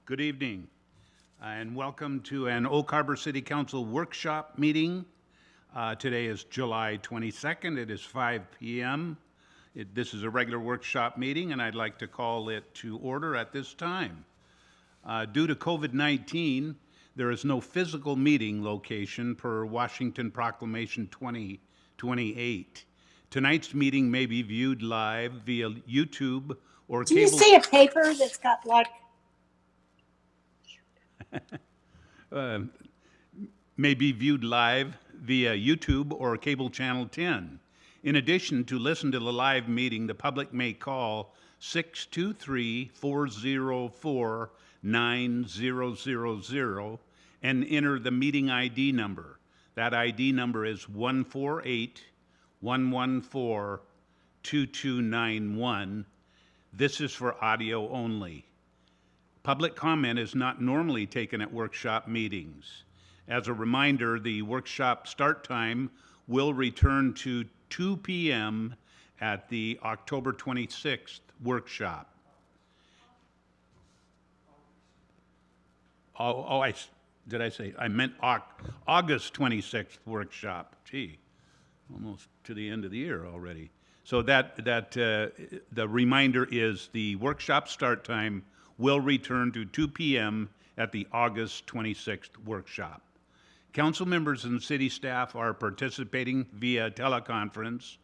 Good evening, and welcome to an Oak Harbor City Council workshop meeting. Today is July 22nd. It is 5 p.m. This is a regular workshop meeting, and I'd like to call it to order at this time. Due to COVID-19, there is no physical meeting location per Washington Proclamation 2028. Tonight's meeting may be viewed live via YouTube or Do you see a paper that's got like... may be viewed live via YouTube or cable channel 10. In addition, to listen to the live meeting, the public may call 623-404-9000 and enter the meeting ID number. That ID number is 148-114-2291. This is for audio only. Public comment is not normally taken at workshop meetings. As a reminder, the workshop start time will return to 2 p.m. at the October 26th workshop. Did I say? I meant August 26th workshop. Gee, almost to the end of the year already. So the reminder is the workshop start time will return to 2 p.m. at the August 26th workshop. Council members and city staff are participating via teleconference.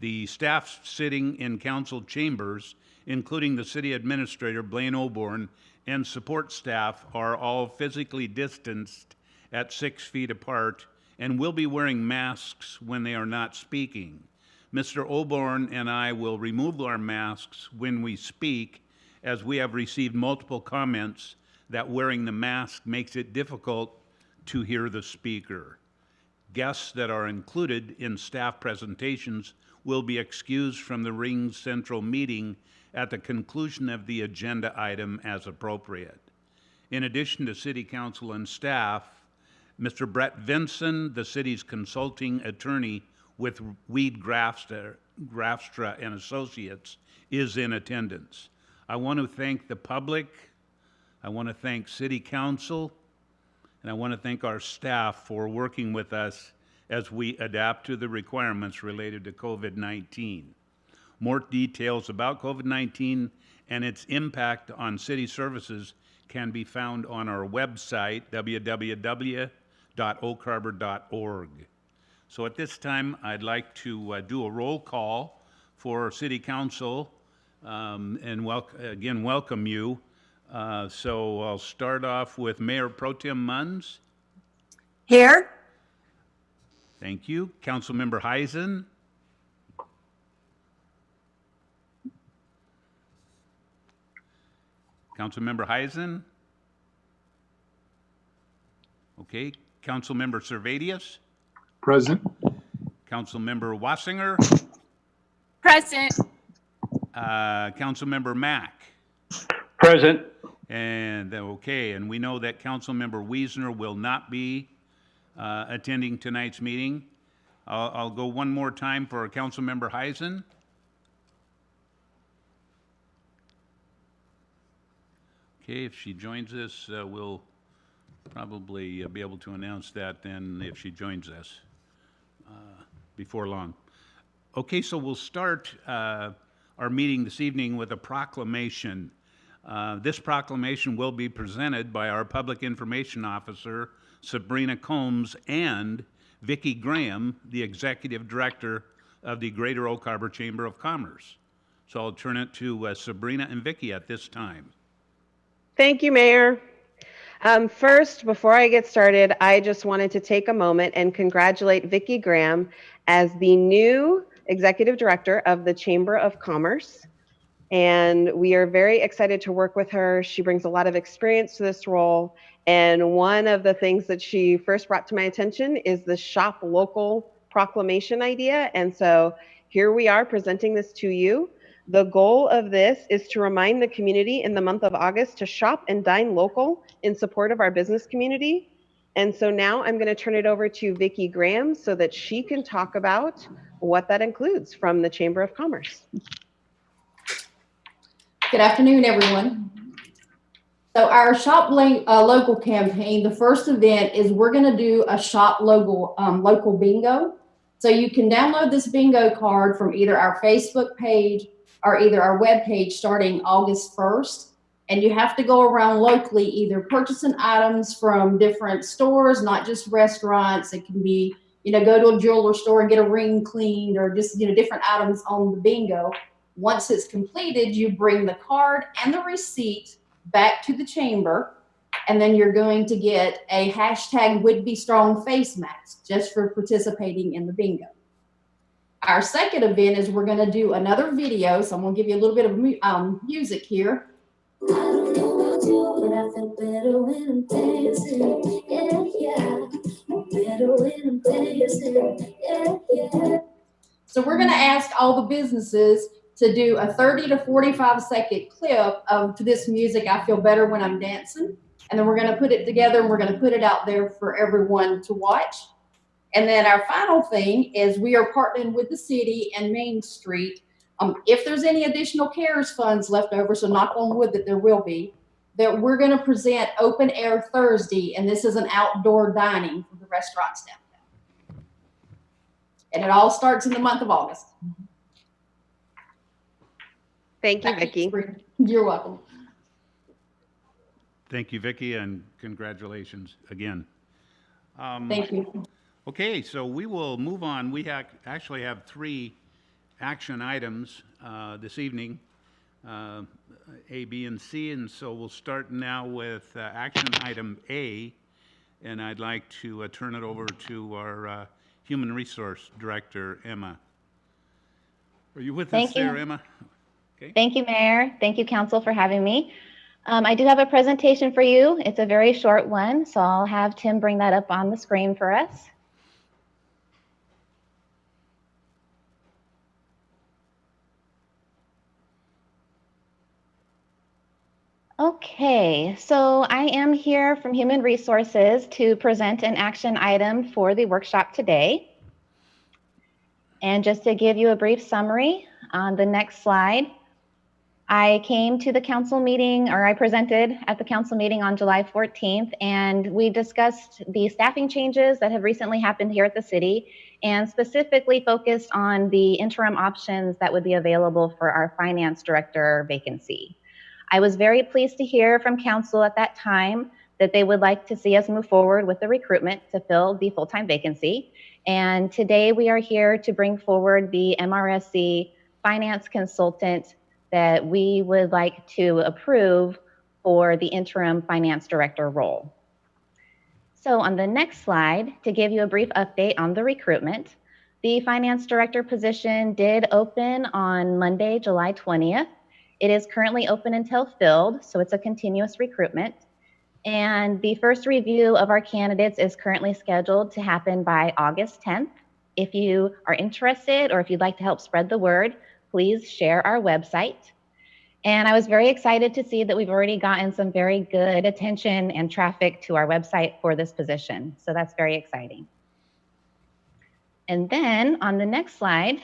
The staff sitting in council chambers, including the city administrator, Blaine Oborn, and support staff are all physically distanced at 6 feet apart and will be wearing masks when they are not speaking. Mr. Oborn and I will remove our masks when we speak, as we have received multiple comments that wearing the mask makes it difficult to hear the speaker. Guests that are included in staff presentations will be excused from the Ring Central meeting at the conclusion of the agenda item as appropriate. In addition to City Council and staff, Mr. Brett Vinson, the city's consulting attorney with Weed Grafstra and Associates, is in attendance. I want to thank the public, I want to thank City Council, and I want to thank our staff for working with us as we adapt to the requirements related to COVID-19. More details about COVID-19 and its impact on city services can be found on our website, www.oakharbor.org. So at this time, I'd like to do a roll call for City Council and welcome you. So I'll start off with Mayor Pro Tem Munns. Here. Thank you. Councilmember Heisen. Councilmember Heisen. Okay. Councilmember Servadius. Present. Councilmember Wassinger. Present. Councilmember Mack. Present. And okay, and we know that Councilmember Wiesner will not be attending tonight's meeting. I'll go one more time for Councilmember Heisen. Okay, if she joins us, we'll probably be able to announce that then if she joins us before long. Okay, so we'll start our meeting this evening with a proclamation. This proclamation will be presented by our Public Information Officer, Sabrina Combs, and Vicki Graham, the Executive Director of the Greater Oak Harbor Chamber of Commerce. So I'll turn it to Sabrina and Vicki at this time. Thank you, Mayor. First, before I get started, I just wanted to take a moment and congratulate Vicki Graham as the new Executive Director of the Chamber of Commerce. And we are very excited to work with her. She brings a lot of experience to this role. And one of the things that she first brought to my attention is the Shop Local proclamation idea. And so here we are presenting this to you. The goal of this is to remind the community in the month of August to shop and dine local in support of our business community. And so now I'm going to turn it over to Vicki Graham so that she can talk about what that includes from the Chamber of Commerce. Good afternoon, everyone. So our Shop Local campaign, the first event is we're going to do a Shop Local bingo. So you can download this bingo card from either our Facebook page or either our web page starting August 1st. And you have to go around locally, either purchasing items from different stores, not just restaurants. It can be, go to a jeweler store and get a ring cleaned, or just, different items on the bingo. Once it's completed, you bring the card and the receipt back to the chamber, and then you're going to get a hashtag Would Be Strong face mask just for participating in the bingo. Our second event is we're going to do another video, so I'm going to give you a little bit of music here. I don't know about you, but I feel better when I'm dancing. Yeah, yeah. Better when I'm dancing. Yeah, yeah. So we're going to ask all the businesses to do a 30 to 45-second clip of this music, I Feel Better When I'm Dancing. And then we're going to put it together and we're going to put it out there for everyone to watch. And then our final thing is we are partnering with the city and Main Street. If there's any additional CARES funds left over, so knock on wood that there will be, that we're going to present Open Air Thursday, and this is an outdoor dining for the restaurants downtown. And it all starts in the month of August. Thank you, Vicki. You're welcome. Thank you, Vicki, and congratulations again. Thank you. Okay, so we will move on. We actually have 3 action items this evening, A, B, and C, and so we'll start now with action item A, and I'd like to turn it over to our Human Resource Director, Emma. Are you with us there, Emma? Okay. Thank you, Mayor. Thank you, Council, for having me. I do have a presentation for you. It's a very short one, so I'll have Tim bring that up on the screen for us. Okay, so I am here from Human Resources to present an action item for the workshop today. And just to give you a brief summary on the next slide, I came to the council meeting, or I presented at the council meeting on July 14th, and we discussed the staffing changes that have recently happened here at the city, and specifically focused on the interim options that would be available for our finance director vacancy. I was very pleased to hear from council at that time that they would like to see us move forward with the recruitment to fill the full-time vacancy. And today we are here to bring forward the Mrsc finance consultant that we would like to approve for the interim finance director role. So on the next slide, to give you a brief update on the recruitment, the finance director position did open on Monday, July 20th. It is currently open until filled, so it's a continuous recruitment. And the first review of our candidates is currently scheduled to happen by August 10th. If you are interested or if you'd like to help spread the word, please share our website. And I was very excited to see that we've already gotten some very good attention and traffic to our website for this position. So that's very exciting. And then on the next slide,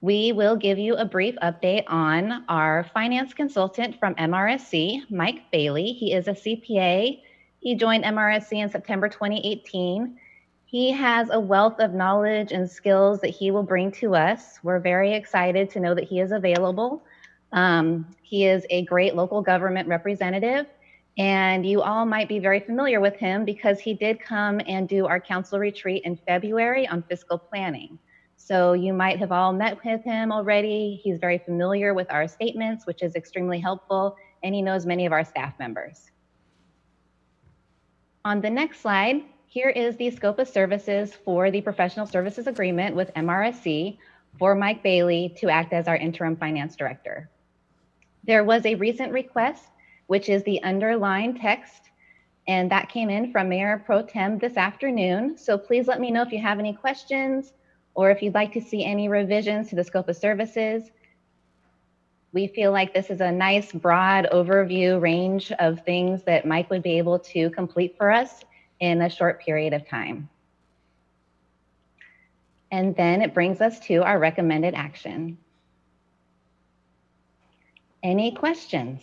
we will give you a brief update on our finance consultant from Mrsc, Mike Bailey. He is a CPA. He joined Mrsc in September 2018. He has a wealth of knowledge and skills that he will bring to us. We're very excited to know that he is available. He is a great local government representative, and you all might be very familiar with him because he did come and do our council retreat in February on fiscal planning. So you might have all met with him already. He's very familiar with our statements, which is extremely helpful, and he knows many of our staff members. On the next slide, here is the scope of services for the professional services agreement with Mrsc for Mike Bailey to act as our interim finance director. There was a recent request, which is the underlined text, and that came in from Mayor Pro Tem this afternoon. So please let me know if you have any questions or if you'd like to see any revisions to the scope of services. We feel like this is a nice broad overview range of things that Mike would be able to complete for us in a short period of time. And then it brings us to our recommended action. Any questions?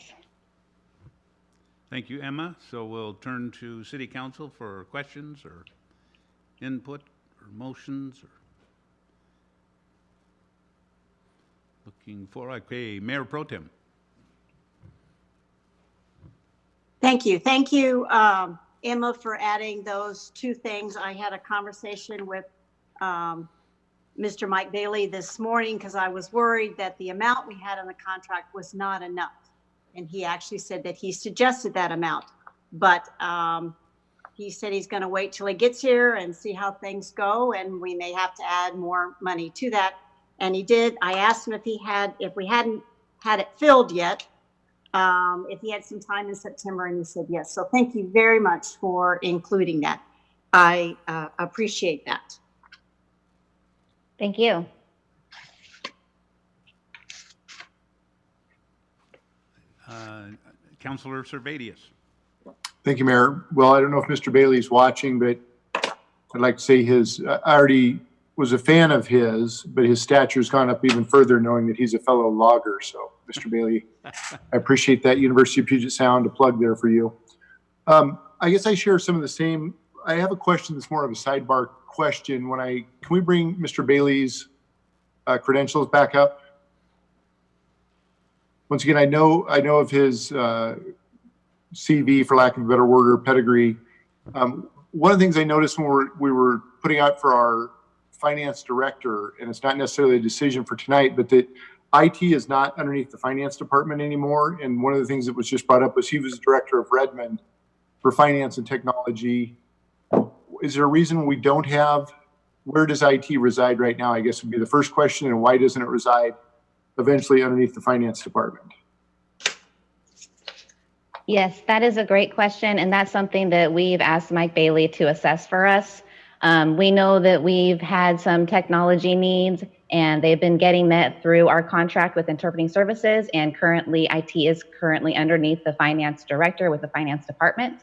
Thank you, Emma. So we'll turn to City Council for questions or input or motions or looking for, okay, Mayor Pro Tem. Thank you. Thank you, Emma, for adding those two things. I had a conversation with Mr. Mike Bailey this morning because I was worried that the amount we had in the contract was not enough. And he actually said that he suggested that amount. But he said he's going to wait till he gets here and see how things go. And we may have to add more money to that. And he did. I asked him if we hadn't had it filled yet, if he had some time in September, and he said yes. So thank you very much for including that. I appreciate that. Thank you. Councilor Servadius. Thank you, Mayor. Well, I don't know if Mr. Bailey's watching, but I'd like to say I already was a fan of his, but his stature's gone up even further knowing that he's a fellow logger. So, Mr. Bailey, I appreciate that. University of Puget Sound, a plug there for you. I guess I share some of the same. I have a question that's more of a sidebar question. Can we bring Mr. Bailey's credentials back up? Once again, I know of his CV, for lack of a better word, or pedigree. One of the things I noticed when we were putting out for our finance director, and it's not necessarily a decision for tonight, but that IT is not underneath the finance department anymore. And one of the things that was just brought up was he was director of Redmond for finance and technology. Is there a reason we don't have, where does IT reside right now, I guess would be the first question, and why doesn't it reside eventually underneath the finance department? Yes, that is a great question, and that's something that we've asked Mike Bailey to assess for us. We know that we've had some technology needs, and they've been getting met through our contract with Interpreting Services, and currently IT is currently underneath the finance director with the finance department.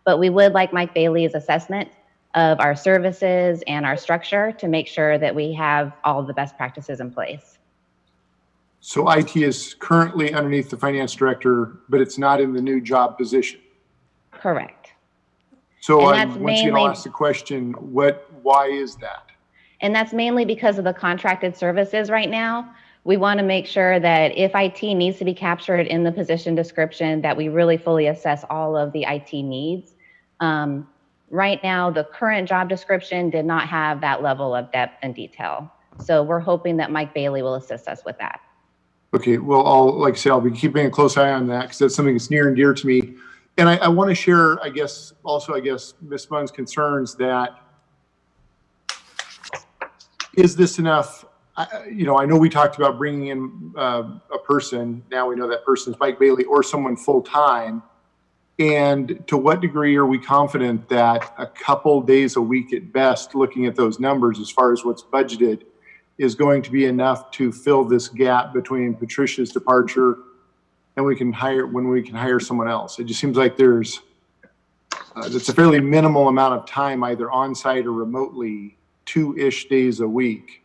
But we would like Mike Bailey's assessment of our services and our structure to make sure that we have all of the best practices in place. So IT is currently underneath the finance director, but it's not in the new job position. Correct. So And that's once again, I'll ask the question, why is that? And that's mainly because of the contracted services right now. We want to make sure that if IT needs to be captured in the position description, that we really fully assess all of the IT needs. Right now, the current job description did not have that level of depth and detail. So we're hoping that Mike Bailey will assist us with that. Okay, well, I'll be keeping a close eye on that because that's something that's near and dear to me. And I want to share, Ms. Munn's concerns that, is this enough? I know we talked about bringing in a person. Now we know that person is Mike Bailey or someone full-time. And to what degree are we confident that a couple days a week at best, looking at those numbers as far as what's budgeted, is going to be enough to fill this gap between Patricia's departure and when we can hire someone else? It just seems like that's a fairly minimal amount of time, either on site or remotely, 2-ish days a week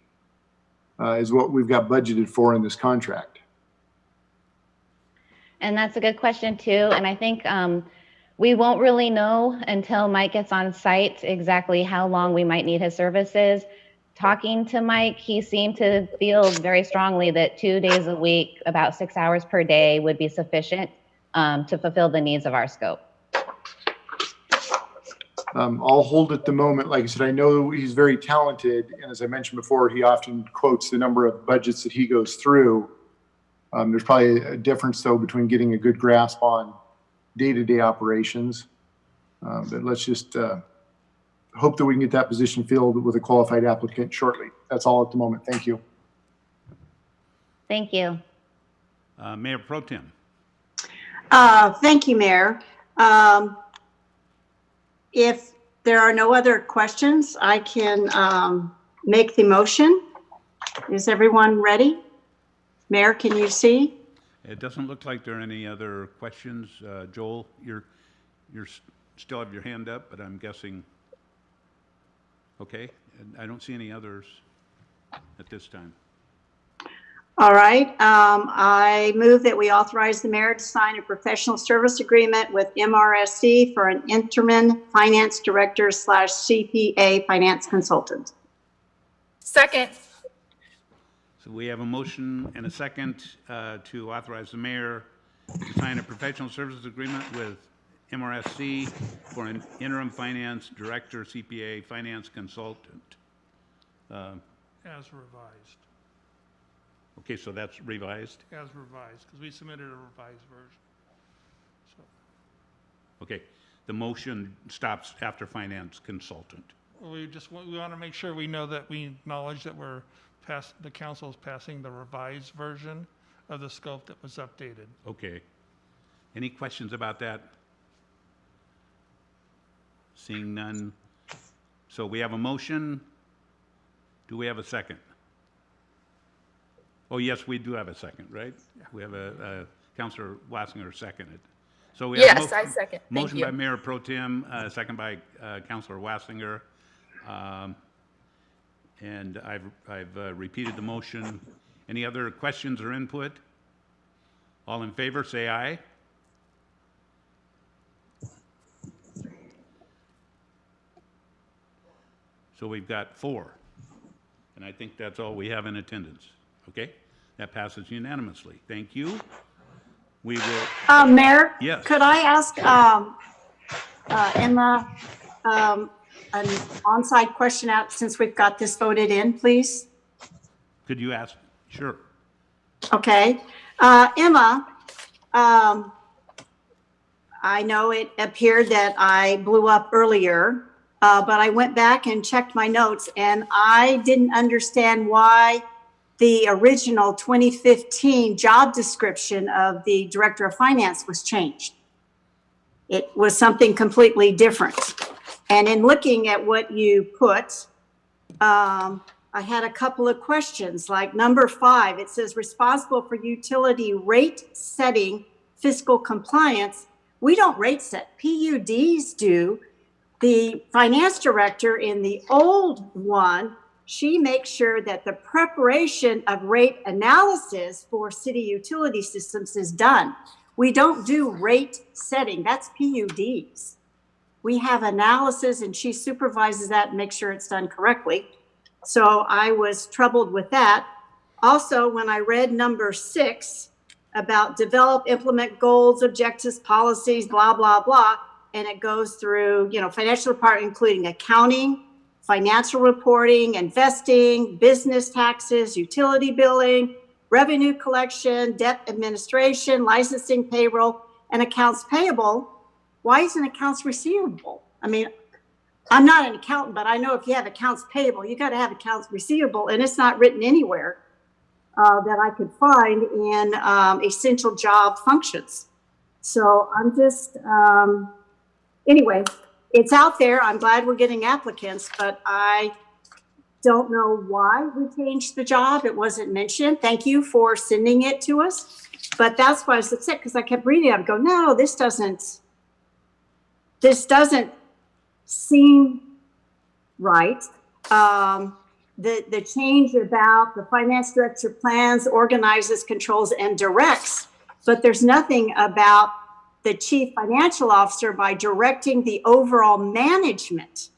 is what we've got budgeted for in this contract. And that's a good question too. And I think we won't really know until Mike gets on site exactly how long we might need his services. Talking to Mike, he seemed to feel very strongly that 2 days a week, about 6 hours per day would be sufficient to fulfill the needs of our scope. I'll hold at the moment. Like I said, I know he's very talented. And as I mentioned before, he often quotes the number of budgets that he goes through. There's probably a difference, though, between getting a good grasp on day-to-day operations. But let's just hope that we can get that position filled with a qualified applicant shortly. That's all at the moment. Thank you. Thank you. Mayor Pro Tem. Thank you, Mayor. If there are no other questions, I can make the motion. Is everyone ready? Mayor, can you see? It doesn't look like there are any other questions. Joel, you're still have your hand up, but I'm guessing. Okay, and I don't see any others at this time. All right. I move that we authorize the mayor to sign a professional service agreement with MRSC for an interim finance director / CPA finance consultant. Second. So we have a motion and a second to authorize the mayor to sign a professional services agreement with MRSC for an interim finance director, CPA finance consultant. As revised, Okay, so that's revised. because we submitted a revised version. So, Okay, the motion stops after finance consultant. we want to make sure we know that we acknowledge that the council is passing the revised version of the scope that was updated. Okay. Any questions about that? Seeing none. So we have a motion. Do we have a second? Oh, yes, we do have a second, right? We have a Councilor Wassinger seconded. So we have Yes, I second. Thank motion you. by Mayor Pro Tem, second by Councilor Wassinger. And I've repeated the motion. Any other questions or input? All in favor, say aye. So we've got 4. And I think that's all we have in attendance. Okay? That passes unanimously. Thank you. We will, Mayor? Yes. Could I ask Emma an on-site question out since we've got this voted in, please? could you ask? Sure. Okay. Emma, I know it appeared that I blew up earlier, but I went back and checked my notes, and I didn't understand why the original 2015 job description of the Director of Finance was changed. It was something completely different. And in looking at what you put, I had a couple of questions, like number 5, it says responsible for utility rate setting, fiscal compliance. We don't rate set, PUDs do. The finance director in the old one, she makes sure that the preparation of rate analysis for city utility systems is done. We don't do rate setting, that's PUDs. We have analysis and she supervises that and makes sure it's done correctly. So I was troubled with that. Also, when I read number 6 about develop, implement goals, objectives, policies, blah, blah, blah, and it goes through, financial department, including accounting, financial reporting, investing, business taxes, utility billing, revenue collection, debt administration, licensing, payroll, and accounts payable. Why isn't accounts receivable? I mean, I'm not an accountant, but I know if you have accounts payable, you got to have accounts receivable, and it's not written anywhere that I could find in essential job functions. So I'm just, anyway, it's out there. I'm glad we're getting applicants, but I don't know why we changed the job. It wasn't mentioned. Thank you for sending it to us. But that's why I was upset, because I kept reading it. I go, no, this doesn't seem right. The change about the finance director plans, organizes, controls, and directs, but there's nothing about the chief financial officer by directing the overall management.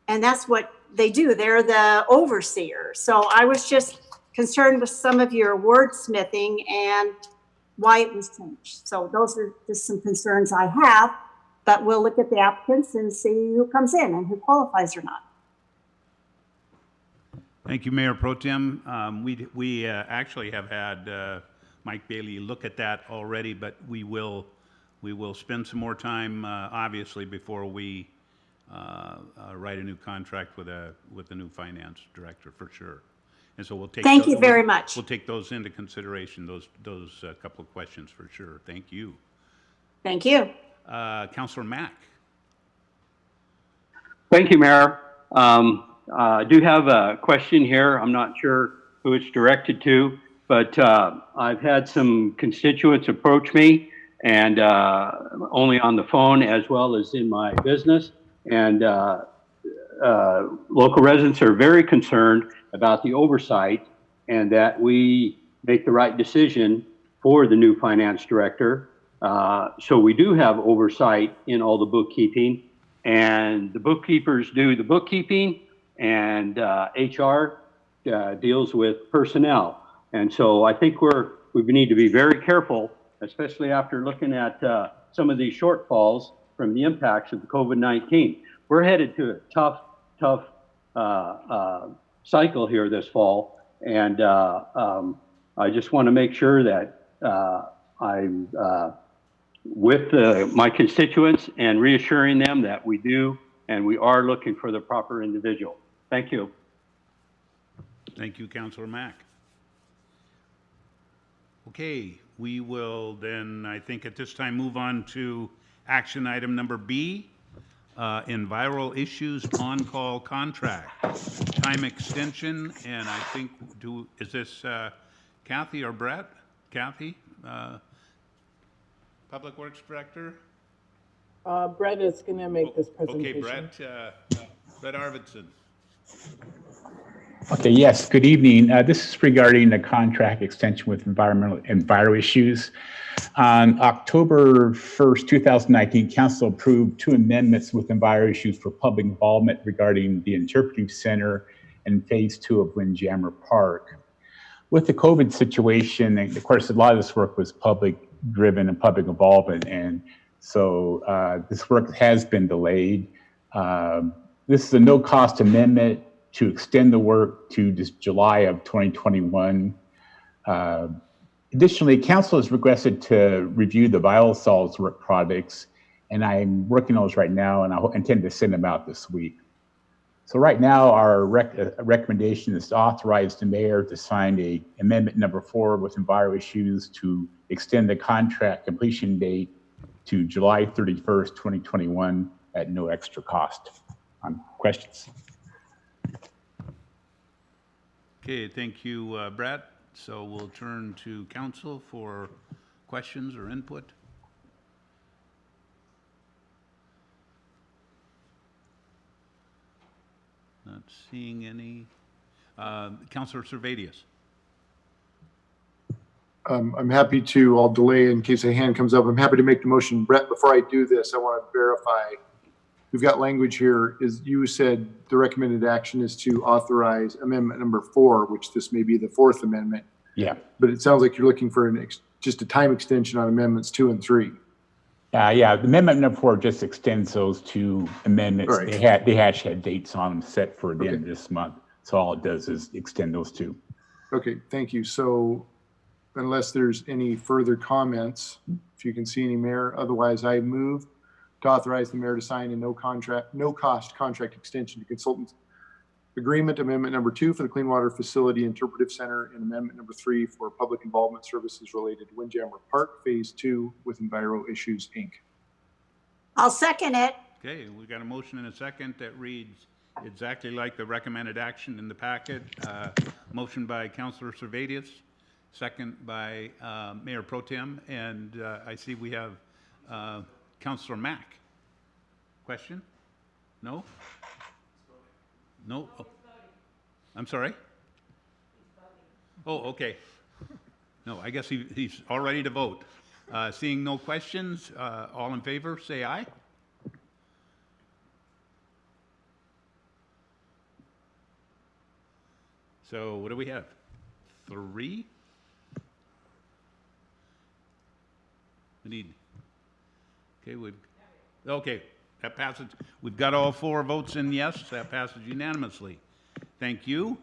And that's what they do. They're the overseer. So I was just concerned with some of your wordsmithing and why it was changed. So those are just some concerns I have, but we'll look at the applicants and see who comes in and who qualifies or not. Thank you, Mayor Pro Tem. We actually have had Mike Bailey look at that already, but we will spend some more time, obviously, before we write a new contract with a new finance director, for sure. And so we'll take. Thank you very much. We'll take those into consideration. Those couple of questions for sure. Thank you. Thank you. Councilor Mack. Thank you, Mayor. I do have a question here. I'm not sure who it's directed to, but I've had some constituents approach me, and only on the phone as well as in my business. And local residents are very concerned about the oversight, and that we make the right decision for the new finance director. So we do have oversight in all the bookkeeping, and the bookkeepers do the bookkeeping, and HR deals with personnel. And so I think we need to be very careful, especially after looking at some of these shortfalls from the impacts of the COVID-19. We're headed to a tough cycle here this fall, and I just want to make sure that I'm with my constituents and reassuring them that we do and we are looking for the proper individual. Thank you. Thank you, Councilor Mack. Okay, we will then, I think at this time, move on to action item number B, environmental issues on-call contract, time extension, and I think, is this Kathy or Brett? Kathy, Public Works Director? Brett is going to make this Okay, presentation. Brett Arvidsson. Okay, yes, good evening. This is regarding the contract extension with enviro issues. On October 1st, 2019, Council approved 2 amendments with enviro issues for public involvement regarding the Interpretive Center and Phase 2 of Windjammer Park. With the COVID situation, and of course, a lot of this work was public-driven and public involvement, and so this work has been delayed. This is a no-cost amendment to extend the work to just July of 2021. Additionally, Council has requested to review the biosolids work products, and I'm working on those right now, and I intend to send them out this week. So right now, our recommendation is to authorize the mayor to sign a amendment number 4 with enviro issues to extend the contract completion date to July 31st, 2021 at no extra cost. Questions? Okay, thank you, Brett. So we'll turn to council for questions or input. Not seeing any. Councilor Servadius. I'm happy to, I'll delay in case a hand comes up. I'm happy to make the motion. Brett, before I do this, I want to verify. We've got language here. Is you said the recommended action is to authorize amendment number 4, which this may be the 4th amendment. Yeah. But it sounds like you're looking for just a time extension on amendments 2 and 3. Yeah, the amendment number 4 just extends those 2 amendments. Right. They actually had dates on them set for the end of this month. So all it does is extend those 2. Okay, thank you. So unless there's any further comments, if you can see any, Mayor, otherwise I move to authorize the mayor to sign a no-cost contract extension to consultants agreement amendment number 2 for the Clean Water Facility Interpretive Center and amendment number 3 for public involvement services related to Windjammer Park Phase 2 with Enviro Issues, Inc. I'll second it. Okay, we got a motion and a second that reads exactly like the recommended action in the packet. Motion by Councilor Servadius, second by Mayor Pro Tem, and I see we have Councilor Mack. Question? No? No? Oh. I'm sorry? Oh, okay. No, I guess he's all ready to vote. Seeing no questions, all in favor, say aye. So what do we have? 3? We need, okay, that passes. We've got all 4 votes in yes, that passes unanimously. Thank you,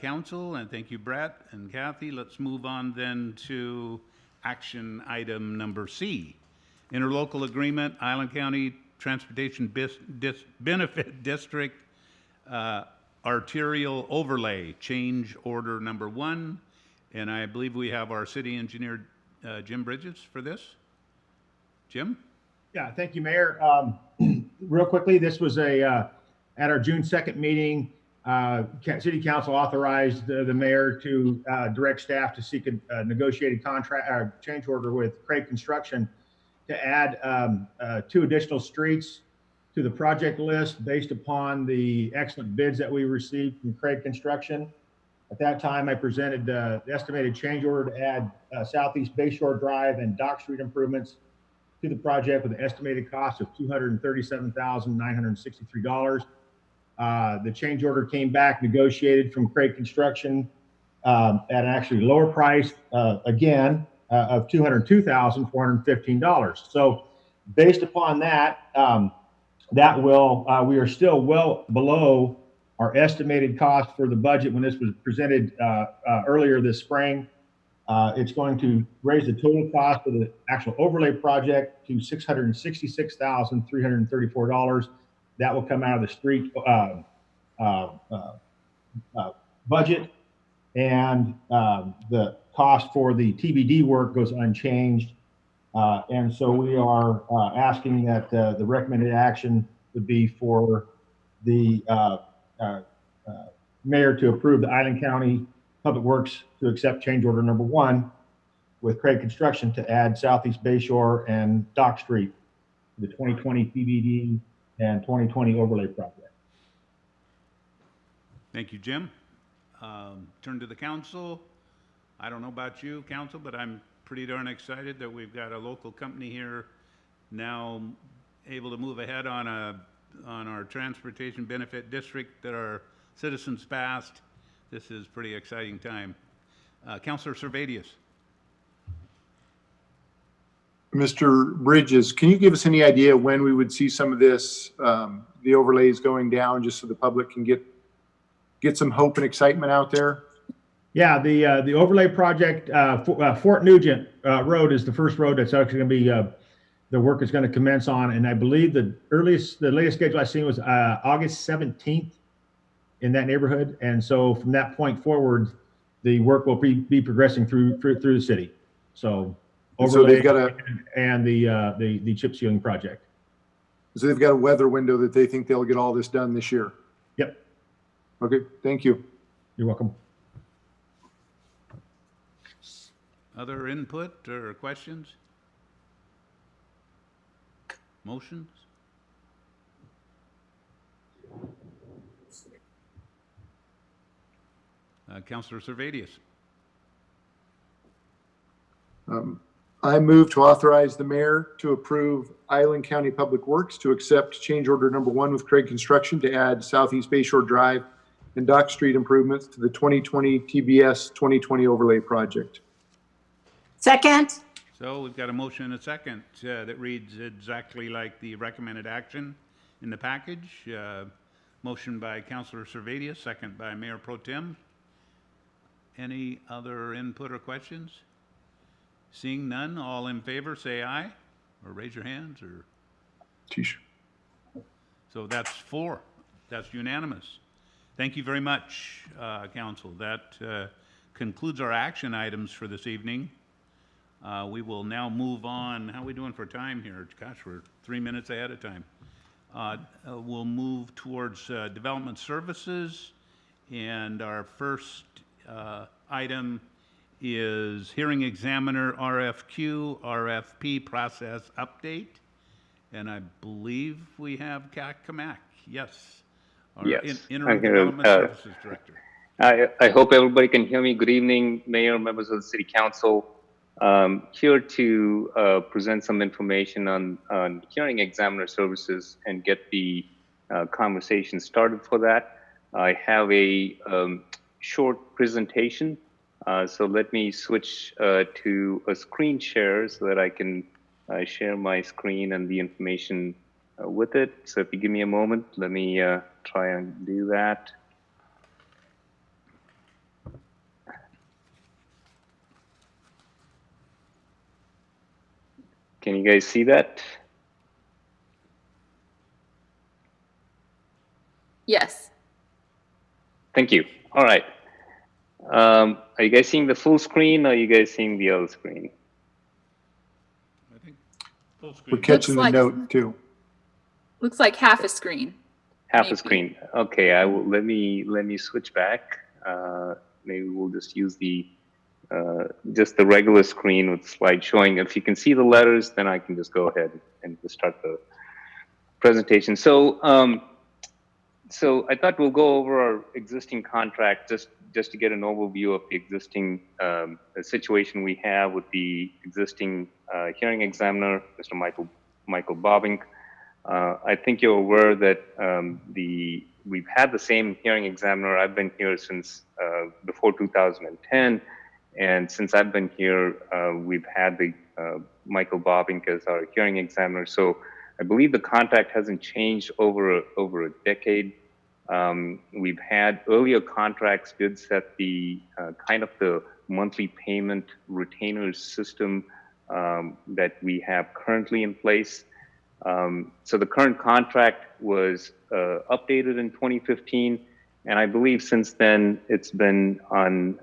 Council, and thank you, Brett and Kathy. Let's move on then to action item number C. Interlocal agreement, Island County Transportation Benefit District arterial overlay, change order number 1. And I believe we have our city engineer, Jim Bridges, for this. Jim? Yeah, thank you, Mayor. Real quickly, this was at our June 2nd meeting. City Council authorized the mayor to direct staff to seek a negotiated contract change order with Craig Construction to add 2 additional streets to the project list based upon the excellent bids that we received from Craig Construction. At that time, I presented the estimated change order to add Southeast Bayshore Drive and Dock Street improvements to the project with an estimated cost of $237,963. The change order came back negotiated from Craig Construction at an actually lower price, again, of $202,415. So based upon that, we are still well below our estimated cost for the budget when this was presented earlier this spring. It's going to raise the total cost for the actual overlay project to $666,334. That will come out of the street budget, and the cost for the TBD work goes unchanged. And so we are asking that the recommended action would be for the mayor to approve the Island County Public Works to accept change order number 1 with Craig Construction to add Southeast Bayshore and Dock Street to the 2020 TBD and 2020 overlay project. Thank you, Jim. Turn to the council. I don't know about you, council, but I'm pretty darn excited that we've got a local company here now able to move ahead on our transportation benefit district that our citizens passed. This is pretty exciting time. Councilor Servadius. Mr. Bridges, can you give us any idea when we would see some of this, the overlays going down, just so the public can get some hope and excitement out there? Yeah, the overlay project, Fort Nugent Road is the first road that's actually going to be the work is going to commence on, and I believe the latest schedule I seen was August 17th in that neighborhood, and so from that point forward, the work will be progressing through the city. So overlay and the chip sealing project. So they've got a weather window that they think they'll get all this done this year. Yep. Okay, thank you. You're welcome. Other input or questions? Motions? Councilor Servadius. I move to authorize the mayor to approve Island County Public Works to accept change order number 1 with Craig Construction to add Southeast Bayshore Drive and Dock Street improvements to the 2020 TBS 2020 overlay project. Second. So we've got a motion and a second that reads exactly like the recommended action in the package. Motion by Councilor Servadius, second by Mayor Pro Tem. Any other input or questions? Seeing none, all in favor say aye, or raise your hands, or. So that's 4. That's unanimous. Thank you very much, Council. That concludes our action items for this evening. We will now move on. How are we doing for time here? Gosh, we're 3 minutes ahead of time. We'll move towards development services, and our first item is hearing examiner RFQ, RFP process update. And I believe we have Kamak. Yes. Our Interim Development Services Director. I hope everybody can hear me. Good evening, Mayor, members of the City Council. Here to present some information on hearing examiner services and get the conversation started for that. I have a short presentation. So let me switch to a screen share so that I can share my screen and the information with it. So if you give me a moment, let me try and do that. Can you guys see that? Yes. Thank you. All right. Are you guys seeing the full screen, or are you guys seeing the other screen? I think full screen. We're catching the note too. Looks like half a screen. Half a screen. Okay. I will. Let me switch back. Maybe we'll just use the regular screen with slide showing. If you can see the letters, then I can just go ahead and just start the presentation. So So I thought we'll go over our existing contract just to get an overview of the existing situation we have with the existing hearing examiner, Mr. Michael Bobbing. I think you're aware that we've had the same hearing examiner. I've been here since before 2010, and since I've been here, we've had the Michael Bobbing as our hearing examiner. So I believe the contract hasn't changed over a decade. We've had earlier contracts did set the kind of the monthly payment retainer system that we have currently in place. So the current contract was updated in 2015, and I believe since then it's been on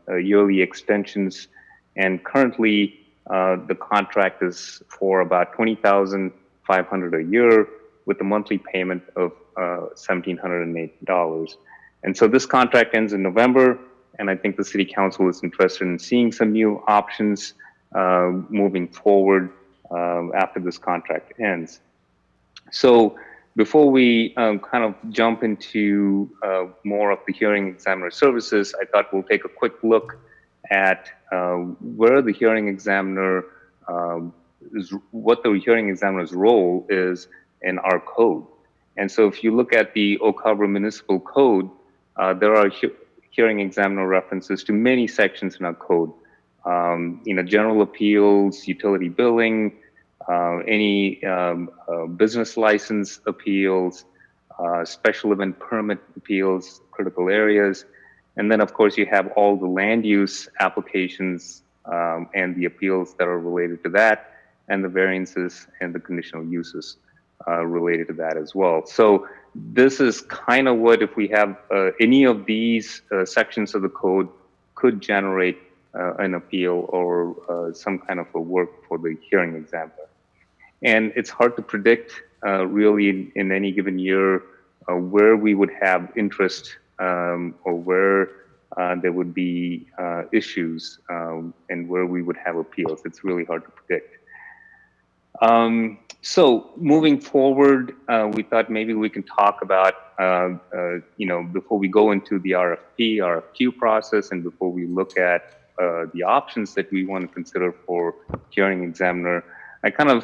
yearly extensions, and currently the contract is for about $20,500 a year with a monthly payment of $1,708. And so this contract ends in November, and I think the City Council is interested in seeing some new options moving forward after this contract ends. So before we kind of jump into more of the hearing examiner services, I thought we'll take a quick look at where the hearing examiner what the hearing examiner's role is in our code. And so if you look at the Oak Harbor Municipal Code, there are hearing examiner references to many sections in our code. General appeals, utility billing, any business license appeals, special event permit appeals, critical areas. And then, of course, you have all the land use applications and the appeals that are related to that, and the variances and the conditional uses related to that as well. So this is kind of what, if we have any of these sections of the code, could generate an appeal or some kind of a work for the hearing examiner. And it's hard to predict really in any given year where we would have interest or where there would be issues and where we would have appeals. It's really hard to predict. So moving forward, we thought maybe we can talk about, before we go into the RFQ process, and before we look at the options that we want to consider for hearing examiner,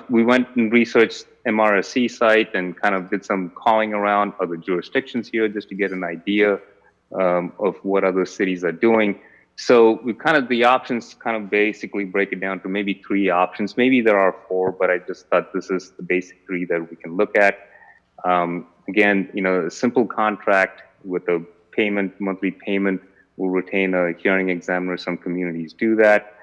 we went and researched Mrsc site and kind of did some calling around other jurisdictions here just to get an idea of what other cities are doing. So the options kind of basically break it down to maybe 3 options. Maybe there are 4, but I just thought this is the basic 3 that we can look at. Again, a simple contract with a monthly payment will retain a hearing examiner. Some communities do that.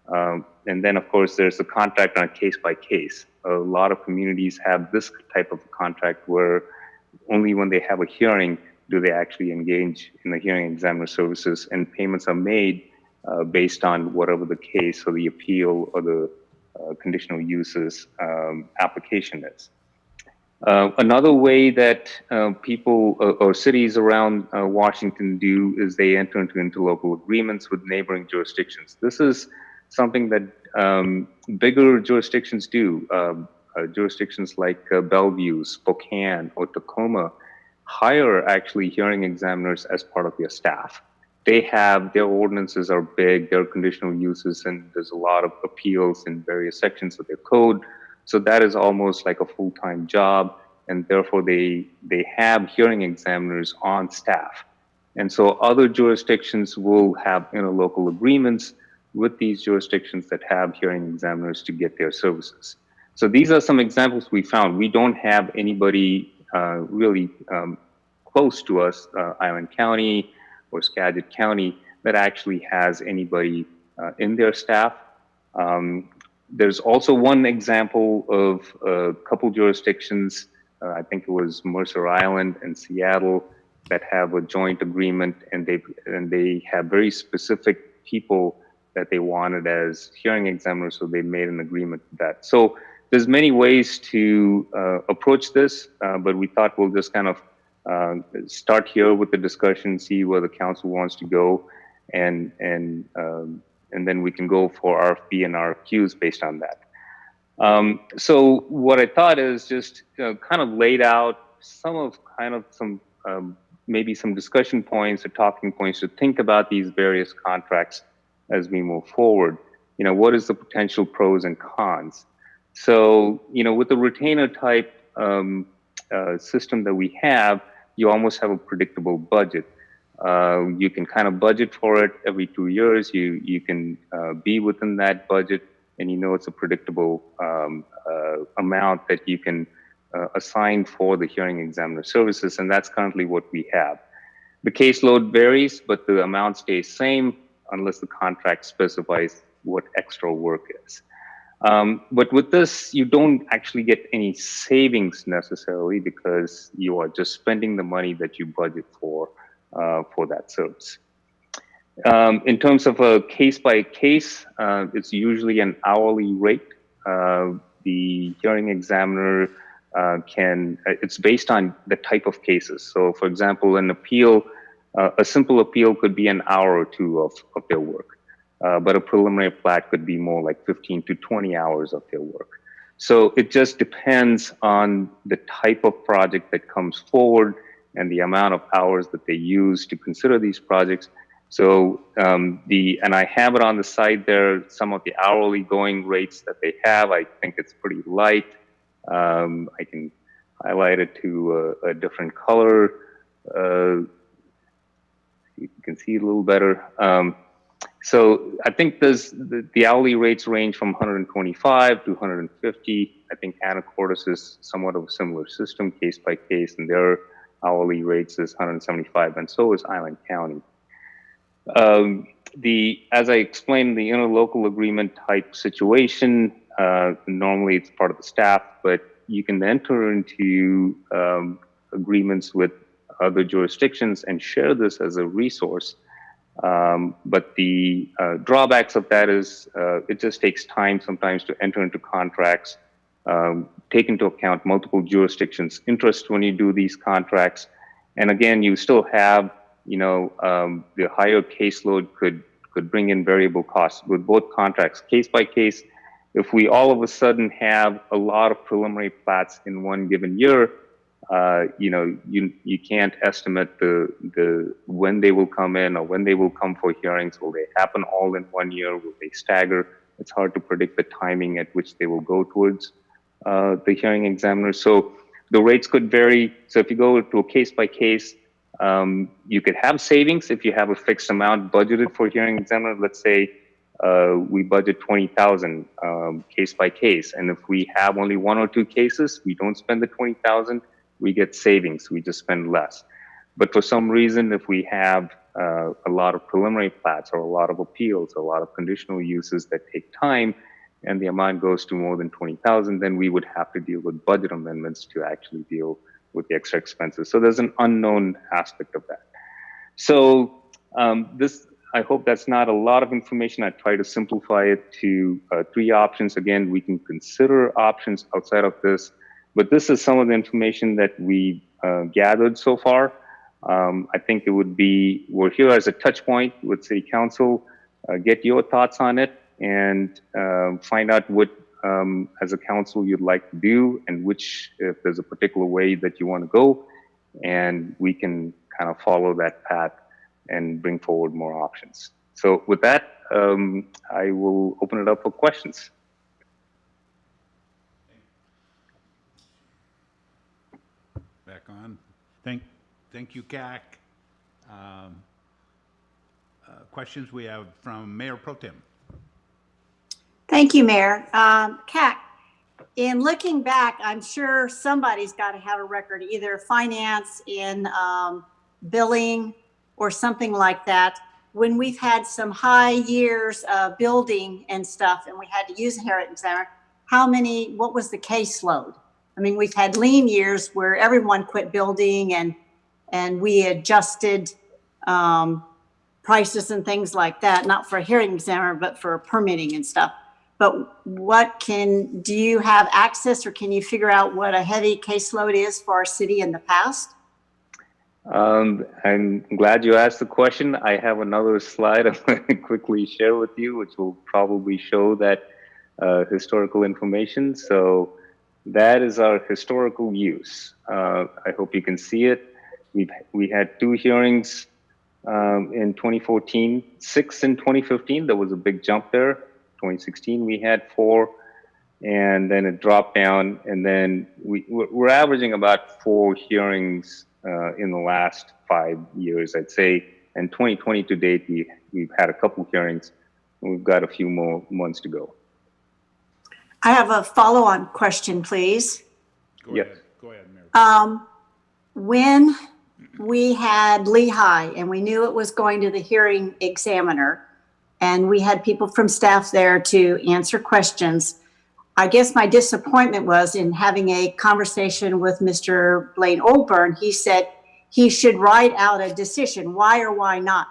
And then, of course, there's a contract on a case-by-case. A lot of communities have this type of contract where only when they have a hearing do they actually engage in the hearing examiner services, and payments are made based on whatever the case or the appeal or the conditional uses application is. Another way that people or cities around Washington do is they enter into interlocal agreements with neighboring jurisdictions. This is something that bigger jurisdictions do. Jurisdictions like Bellevue, Spokane, or Tacoma hire actually hearing examiners as part of their staff. Their ordinances are big, their conditional uses, and there's a lot of appeals in various sections of their code. So that is almost like a full-time job, and therefore they have hearing examiners on staff. And so other jurisdictions will have interlocal agreements with these jurisdictions that have hearing examiners to get their services. So these are some examples we found. We don't have anybody really close to us, Island County or Skagit County, that actually has anybody in their staff. There's also one example of a couple jurisdictions, I think it was Mercer Island and Seattle, that have a joint agreement, and they have very specific people that they wanted as hearing examiners, so they made an agreement with that. So there's many ways to approach this, but we thought we'll just kind of start here with the discussion, see where the council wants to go, and then we can go for RFP and RFQs based on that. So what I thought is just kind of laid out some maybe some discussion points or talking points to think about these various contracts as we move forward. What is the potential pros and cons? So, with the retainer type system that we have, you almost have a predictable budget. You can kind of budget for it every 2 years. You can be within that budget, and it's a predictable amount that you can assign for the hearing examiner services, and that's currently what we have. The caseload varies, but the amount stays same unless the contract specifies what extra work is. But with this, you don't actually get any savings necessarily because you are just spending the money that you budget for that service. In terms of a case by case, it's usually an hourly rate. The hearing examiner it's based on the type of cases. So for example, an appeal, a simple appeal could be an hour or two of their work. But a preliminary plat could be more like 15 to 20 hours of their work. So it just depends on the type of project that comes forward and the amount of hours that they use to consider these projects. So and I have it on the side there, some of the hourly going rates that they have. I think it's pretty light. I can highlight it to a different color. You can see it a little better. So I think the hourly rates range from 125 to 150. I think Anacortes is somewhat of a similar system, case by case, and their hourly rates is 175, and so is Island County. As I explained, the interlocal agreement type situation, normally it's part of the staff, but you can enter into agreements with other jurisdictions and share this as a resource. But the drawbacks of that is it just takes time sometimes to enter into contracts, take into account multiple jurisdictions' interest when you do these contracts. And again, you still have, the higher caseload could bring in variable costs with both contracts. Case by case, if we all of a sudden have a lot of preliminary plats in one given year, you can't estimate the when they will come in or when they will come for hearings. Will they happen all in 1 year? Will they stagger? It's hard to predict the timing at which they will go towards the hearing examiner. So the rates could vary. So if you go to a case by case, you could have savings if you have a fixed amount budgeted for hearing examiner. Let's say we budget 20,000 case by case, and if we have only 1 or 2 cases, we don't spend the 20,000. We get savings. We just spend less. But for some reason, if we have a lot of preliminary plats or a lot of appeals, or a lot of conditional uses that take time, and the amount goes to more than 20,000, then we would have to deal with budget amendments to actually deal with the extra expenses. So there's an unknown aspect of that. So I hope that's not a lot of information. I try to simplify it to 3 options. Again, we can consider options outside of this, but this is some of the information that we gathered so far. I think it would be, we're here as a touch point with City Council, get your thoughts on it, and find out what, as a council, you'd like to do, and which, if there's a particular way that you want to go, and we can kind of follow that path and bring forward more options. So with that, I will open it up for questions. Back on. Thank you, CAC. Questions we have from Mayor Pro Tem. Thank you, Mayor. CAC, in looking back, I'm sure somebody's got to have a record, either finance, in billing, or something like that. When we've had some high years of building and stuff, and we had to use a hearing examiner, what was the caseload? I mean, we've had lean years where everyone quit building and we adjusted prices and things like that, not for a hearing examiner, but for permitting and stuff. But do you have access, or can you figure out what a heavy caseload is for our city in the past? I'm glad you asked the question. I have another slide I'm going to quickly share with you, which will probably show that historical information. So that is our historical use. I hope you can see it. we had 2 hearings in 2014, 6 in 2015. There was a big jump there. 2016 we had 4, and then it dropped down, and then we're averaging about 4 hearings in the last 5 years, I'd say. And 2020 to date, we've had a couple hearings, and we've got a few more months to go. I have a follow-on question, please. Go ahead, Mary. When we had Lehigh and we knew it was going to the hearing examiner, and we had people from staff there to answer questions, I guess my disappointment was in having a conversation with Mr. Blaine Oldburn. He said he should write out a decision, why or why not.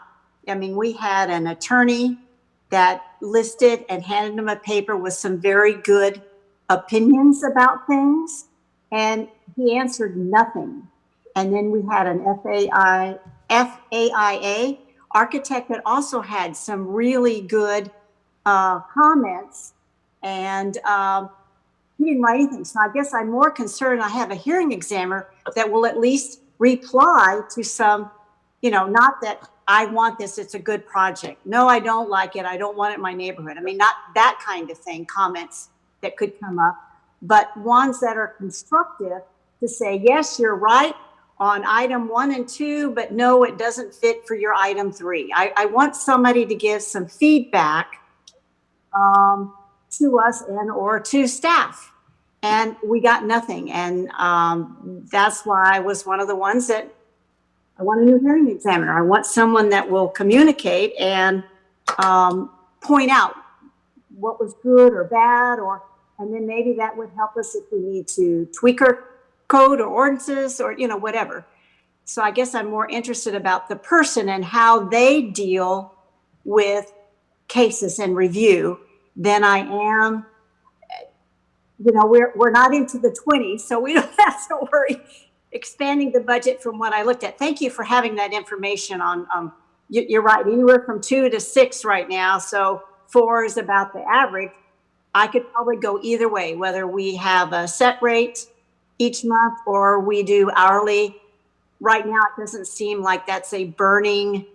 I mean, we had an attorney that listed and handed him a paper with some very good opinions about things, and he answered nothing. And then we had an FAIA architect that also had some really good comments, and he didn't write anything. So I guess I'm more concerned I have a hearing examiner that will at least reply to some, not that I want this, it's a good project. No, I don't like it. I don't want it in my neighborhood. I mean, not that kind of thing, comments that could come up, but ones that are constructive to say, yes, you're right on item 1 and 2, but no, it doesn't fit for your item 3. I want somebody to give some feedback to us and or to staff. And we got nothing. And that's why I was one of the ones that I want a new hearing examiner. I want someone that will communicate and point out what was good or bad, and then maybe that would help us if we need to tweak our code or ordinances or, whatever. So I guess I'm more interested about the person and how they deal with cases and review than I am. We're not into the 20s, so we don't have to worry expanding the budget from what I looked at. Thank you for having that information on, you're right, anywhere from 2 to 6 right now. So 4 is about the average. I could probably go either way, whether we have a set rate each month or we do hourly. Right now, it doesn't seem like that's a burning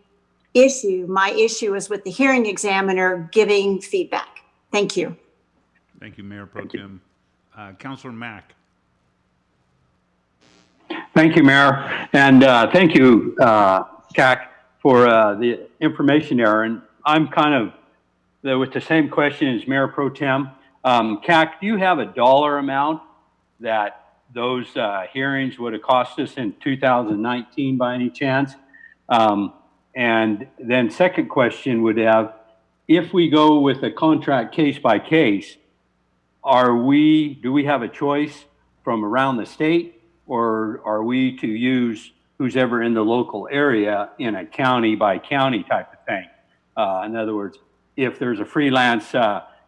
issue. My issue is with the hearing examiner giving feedback. Thank you. Thank you, Mayor Pro Tem. Councilor Mack. Thank you, Mayor. And thank you, CAC, for the information there. And I'm kind of with the same question as Mayor Pro Tem. CAC, do you have a dollar amount that those hearings would have cost us in 2019 by any chance? And then second question would have, if we go with a contract case by case, do we have a choice from around the state, or are we to use who's ever in the local area in a county by county type of thing? In other words, if there's a freelance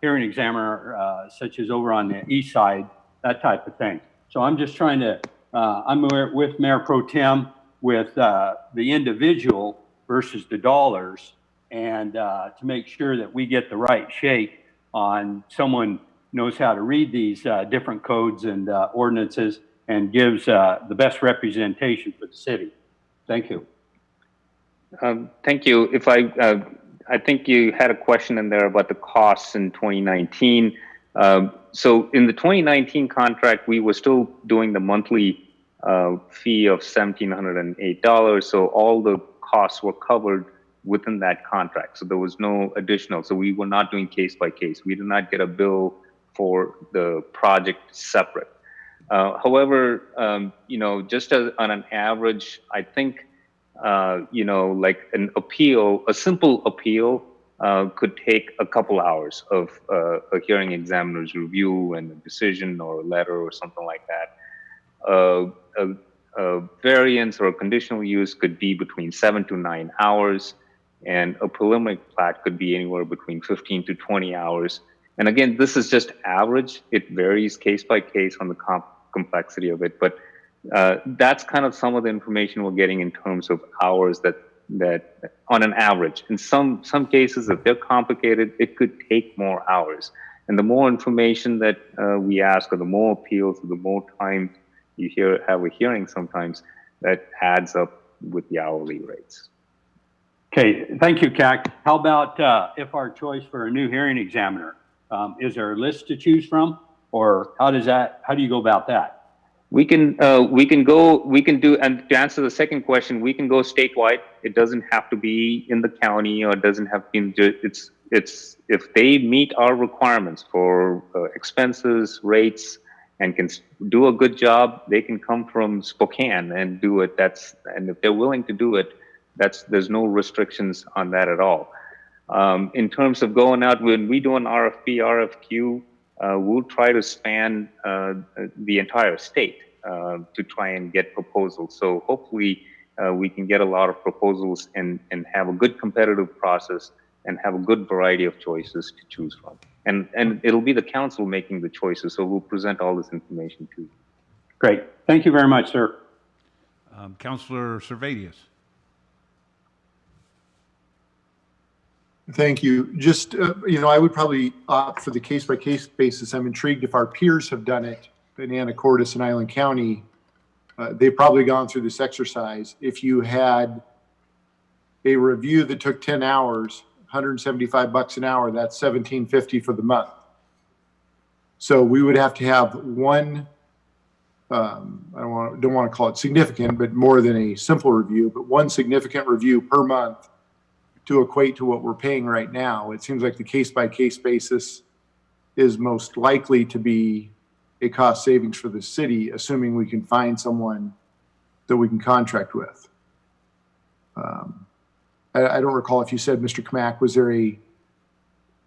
hearing examiner, such as over on the east side, that type of thing. So I'm just trying to, I'm with Mayor Pro Tem with the individual versus the dollars, and to make sure that we get the right shake on someone knows how to read these different codes and ordinances and gives the best representation for the city. Thank you. Thank you. If I think you had a question in there about the costs in 2019. So in the 2019 contract, we were still doing the monthly fee of $1,708. So all the costs were covered within that contract. So there was no additional. So we were not doing case by case. We did not get a bill for the project separate. However, just on an average, I think, like an appeal, a simple appeal could take a couple hours of a hearing examiner's review and a decision or a letter or something like that. A variance or a conditional use could be between 7 to 9 hours, and a preliminary plat could be anywhere between 15 to 20 hours. And again, this is just average. It varies case by case on the complexity of it, but that's kind of some of the information we're getting in terms of hours that on an average. In some cases, if they're complicated, it could take more hours. And the more information that we ask, or the more appeals, or the more time you have a hearing sometimes, that adds up with the hourly rates. Okay, thank you, CAC. How about if our choice for a new hearing examiner? Is there a list to choose from, or how do you go about that? We can do, and to answer the second question, we can go statewide. It doesn't have to be in the county, or it doesn't have to be, it's if they meet our requirements for expenses, rates, and can do a good job, they can come from Spokane and do it. And if they're willing to do it, there's no restrictions on that at all. In terms of going out, when we do an RFP, RFQ, we'll try to span the entire state to try and get proposals. So hopefully we can get a lot of proposals and have a good competitive process and have a good variety of choices to choose from. And it'll be the council making the choices, so we'll present all this information to you. Great. Thank you very much, sir. Councilor Servadius. Thank you. Just, I would probably opt for the case-by-case basis. I'm intrigued if our peers have done it in Anacortes and Island County. They've probably gone through this exercise. If you had a review that took 10 hours, $175 an hour, that's $17.50 for the month. So we would have to have one, I don't want to call it significant, but more than a simple review, but one significant review per month to equate to what we're paying right now. It seems like the case-by-case basis is most likely to be a cost savings for the city, assuming we can find someone that we can contract with. I don't recall if you said, Mr. Kamak,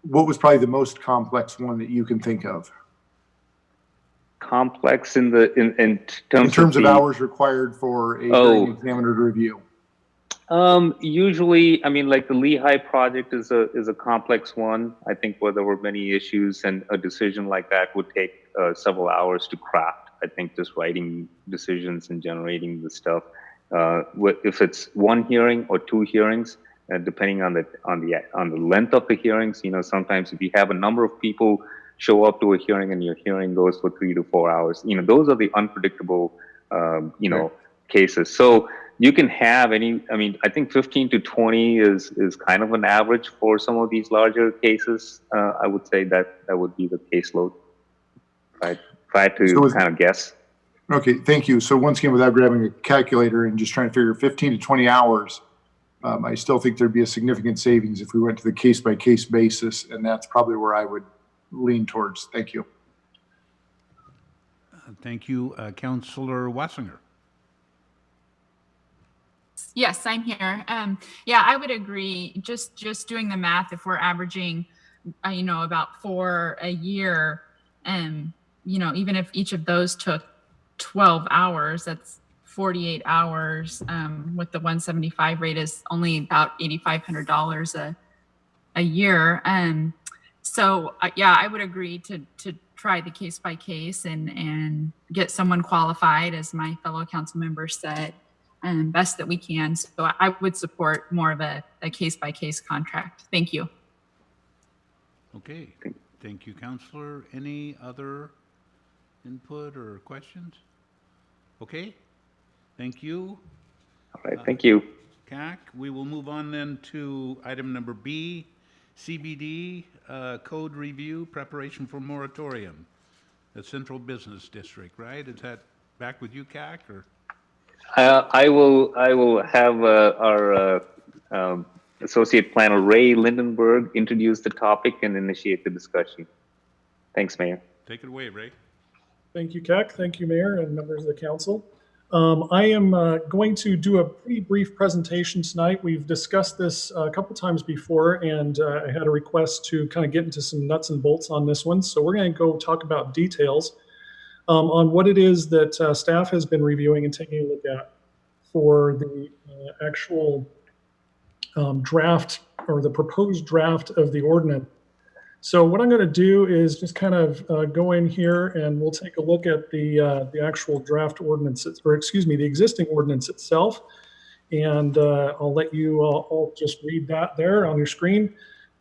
what was probably the most complex one that you can think of? Complex in terms of hours required for a hearing examiner to review. Usually, I mean, like the Lehigh project is a complex one. I think where there were many issues, and a decision like that would take several hours to craft. I think just writing decisions and generating the stuff. If it's one hearing or two hearings, depending on the length of the hearings, sometimes if you have a number of people show up to a hearing and your hearing goes for 3 to 4 hours, those are the unpredictable, cases. So you can have I think 15 to 20 is kind of an average for some of these larger cases. I would say that would be the caseload. Right? Try to kind of guess. Okay, thank you. So once again, without grabbing a calculator and just trying to figure 15 to 20 hours, I still think there'd be a significant savings if we went to the case-by-case basis, and that's probably where I would lean towards. Thank you. Thank you. Councilor Wassinger. Yes, I'm here. Yeah, I would agree. Just doing the math, if we're averaging, about 4 a year, even if each of those took 12 hours, that's 48 hours. With the 175 rate is only about $8,500 a year. So I would agree to try the case by case and get someone qualified, as my fellow council member said, best that we can. So I would support more of a case-by-case contract. Thank you. Okay. Thank you, Councilor. Any other input or questions? Okay. Thank you. All right. Thank you. CAC. We will move on then to item number B, CBD code review, preparation for moratorium. The Central Business District, right? Is that back with you, CAC, or? I will have our Associate Planner Ray Lindenberg introduce the topic and initiate the discussion. Thanks, Mayor. Take it away, Ray. Thank you, CAC. Thank you, Mayor and members of the council. I am going to do a pretty brief presentation tonight. We've discussed this a couple times before, and I had a request to kind of get into some nuts and bolts on this one. So we're going to go talk about details on what it is that staff has been reviewing and taking a look at for the actual draft, or the proposed draft of the ordinance. So what I'm going to do is just kind of go in here, and we'll take a look at the actual draft ordinance, or excuse me, the existing ordinance itself. And I'll let you all just read that there on your screen,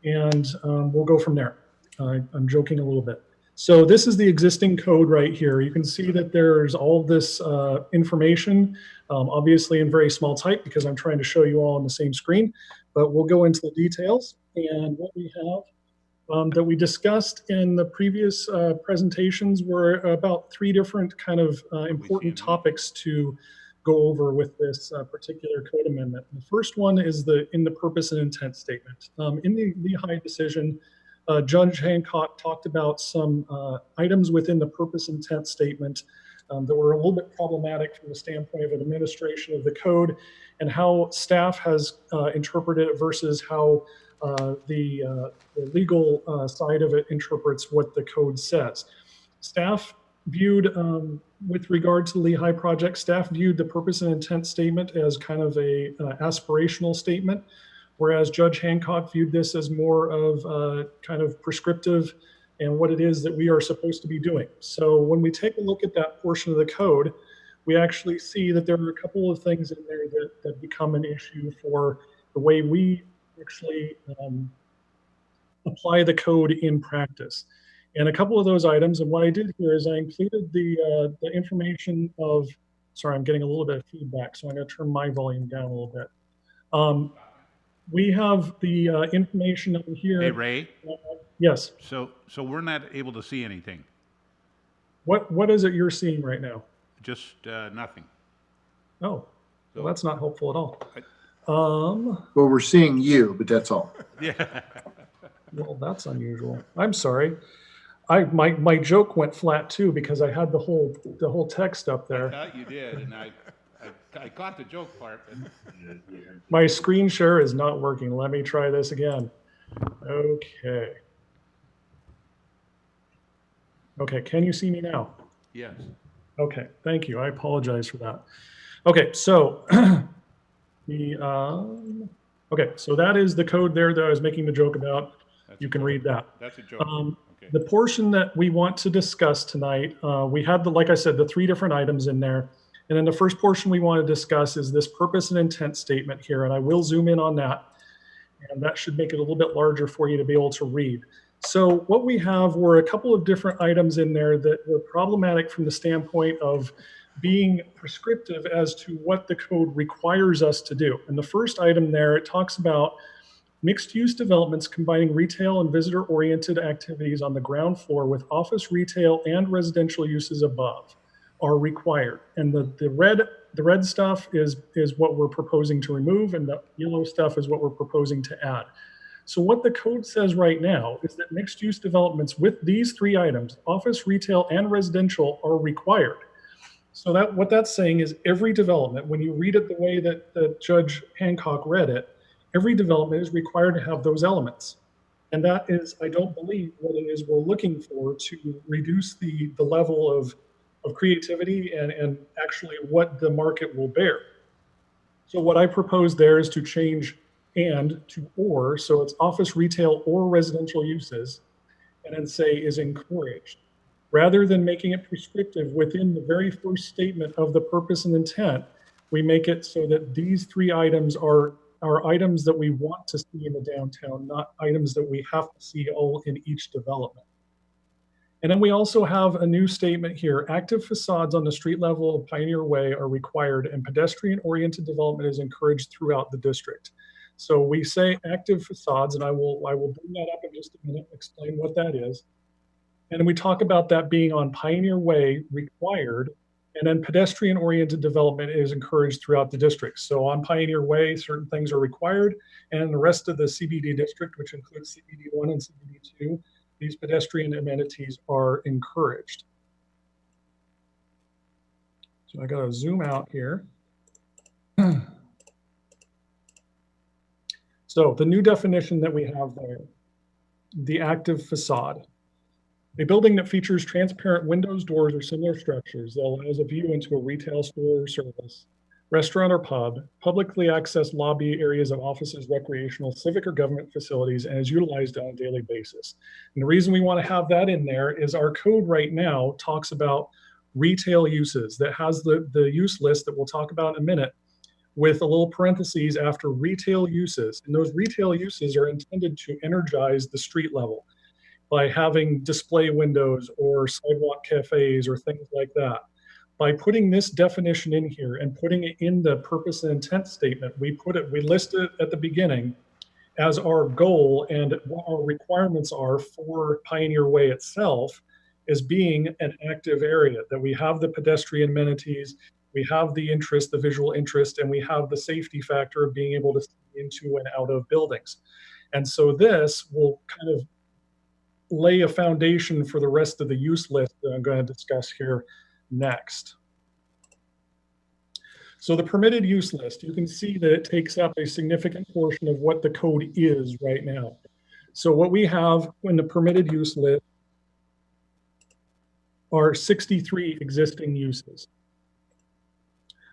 and we'll go from there. I'm joking a little bit. So this is the existing code right here. You can see that there's all this information, obviously in very small type because I'm trying to show you all on the same screen, but we'll go into the details. And what we have that we discussed in the previous presentations were about 3 different kind of important topics to go over with this particular code amendment. The first one is in the purpose and intent statement. In the Lehigh decision, Judge Hancock talked about some items within the purpose intent statement that were a little bit problematic from the standpoint of an administration of the code and how staff has interpreted it versus how the legal side of it interprets what the code says. Staff viewed, with regard to the Lehigh project, staff viewed the purpose and intent statement as kind of a aspirational statement, whereas Judge Hancock viewed this as more of kind of prescriptive and what it is that we are supposed to be doing. So when we take a look at that portion of the code, we actually see that there are a couple of things in there that become an issue for the way we actually apply the code in practice. And a couple of those items, and what I did here is I included the information of, sorry, I'm getting a little bit of feedback, so I'm going to turn my volume down a little bit. We have the information over here. Hey, Ray? Yes. So we're not able to see anything. What is it you're seeing right now? Just nothing. Oh, well, that's not helpful at all. Well, we're seeing you, but that's all. Yeah. Well, that's unusual. I'm sorry. My joke went flat too because I had the whole text up there. I thought you did, and I caught the joke part. My screen share is not working. Let me try this again. Okay. Okay, can you see me now? Yes. Okay, thank you. I apologize for that. Okay, so okay, so that is the code there that I was making the joke about. You can read that. That's a joke. Okay. The portion that we want to discuss tonight, we had like I said, the 3 different items in there. And then the first portion we want to discuss is this purpose and intent statement here. And I will zoom in on that. And that should make it a little bit larger for you to be able to read. So what we have were a couple of different items in there that were problematic from the standpoint of being prescriptive as to what the code requires us to do. And the first item there, it talks about mixed-use developments combining retail and visitor-oriented activities on the ground floor with office, retail, and residential uses above are required. And the red stuff is what we're proposing to remove, and the yellow stuff is what we're proposing to add. So what the code says right now is that mixed-use developments with these 3 items, office, retail, and residential, are required. So what that's saying is every development, when you read it the way that Judge Hancock read it, every development is required to have those elements. And that is, I don't believe, what it is we're looking for to reduce the level of creativity and actually what the market will bear. So what I propose there is to change and to or, so it's office, retail, or residential uses, and then say is encouraged. Rather than making it prescriptive within the very first statement of the purpose and intent, we make it so that these 3 items are items that we want to see in the downtown, not items that we have to see all in each development. And then we also have a new statement here. Active facades on the street level of Pioneer Way are required and pedestrian-oriented development is encouraged throughout the district. So we say active facades, and I will bring that up in just a minute, explain what that is. And then we talk about that being on Pioneer Way required, and then pedestrian-oriented development is encouraged throughout the district. So on Pioneer Way, certain things are required, and the rest of the CBD district, which includes CBD1 and CBD2, these pedestrian amenities are encouraged. So I got to zoom out here. So the new definition that we have there, the active facade. A building that features transparent windows, doors, or similar structures that allows a view into a retail store or service, restaurant or pub, publicly accessed lobby areas of offices, recreational, civic, or government facilities, and is utilized on a daily basis. And the reason we want to have that in there is our code right now talks about retail uses that has the use list that we'll talk about in a minute with a little parentheses after retail uses. And those retail uses are intended to energize the street level. by having display windows or sidewalk cafes or things like that. By putting this definition in here and putting it in the purpose and intent statement, we list it at the beginning as our goal, and what our requirements are for Pioneer Way itself is being an active area, that we have the pedestrian amenities, we have the interest, the visual interest, and we have the safety factor of being able to see into and out of buildings. And so this will kind of lay a foundation for the rest of the use list that I'm going to discuss here next. So the permitted use list, you can see that it takes up a significant portion of what the code is right now. So what we have in the permitted use list are 63 existing uses.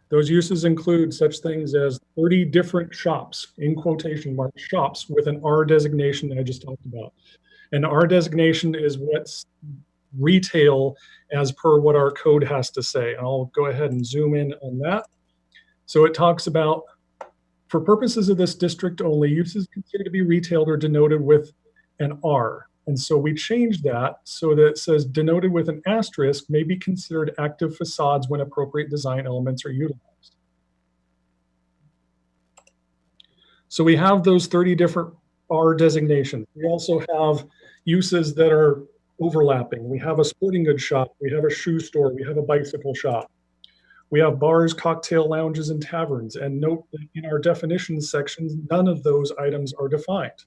Those uses include such things as 30 different shops, in quotation marks, shops with an R designation that I just talked about. And R designation is what's retail as per what our code has to say. And I'll go ahead and zoom in on that. So it talks about, for purposes of this district only, uses considered to be retailed or denoted with an R. And so we changed that so that it says denoted with an asterisk may be considered active facades when appropriate design elements are utilized. So we have those 30 different R designations. We also have uses that are overlapping. We have a sporting goods shop, we have a shoe store, we have a bicycle shop. We have bars, cocktail lounges, and taverns. And note that in our definitions sections, none of those items are defined.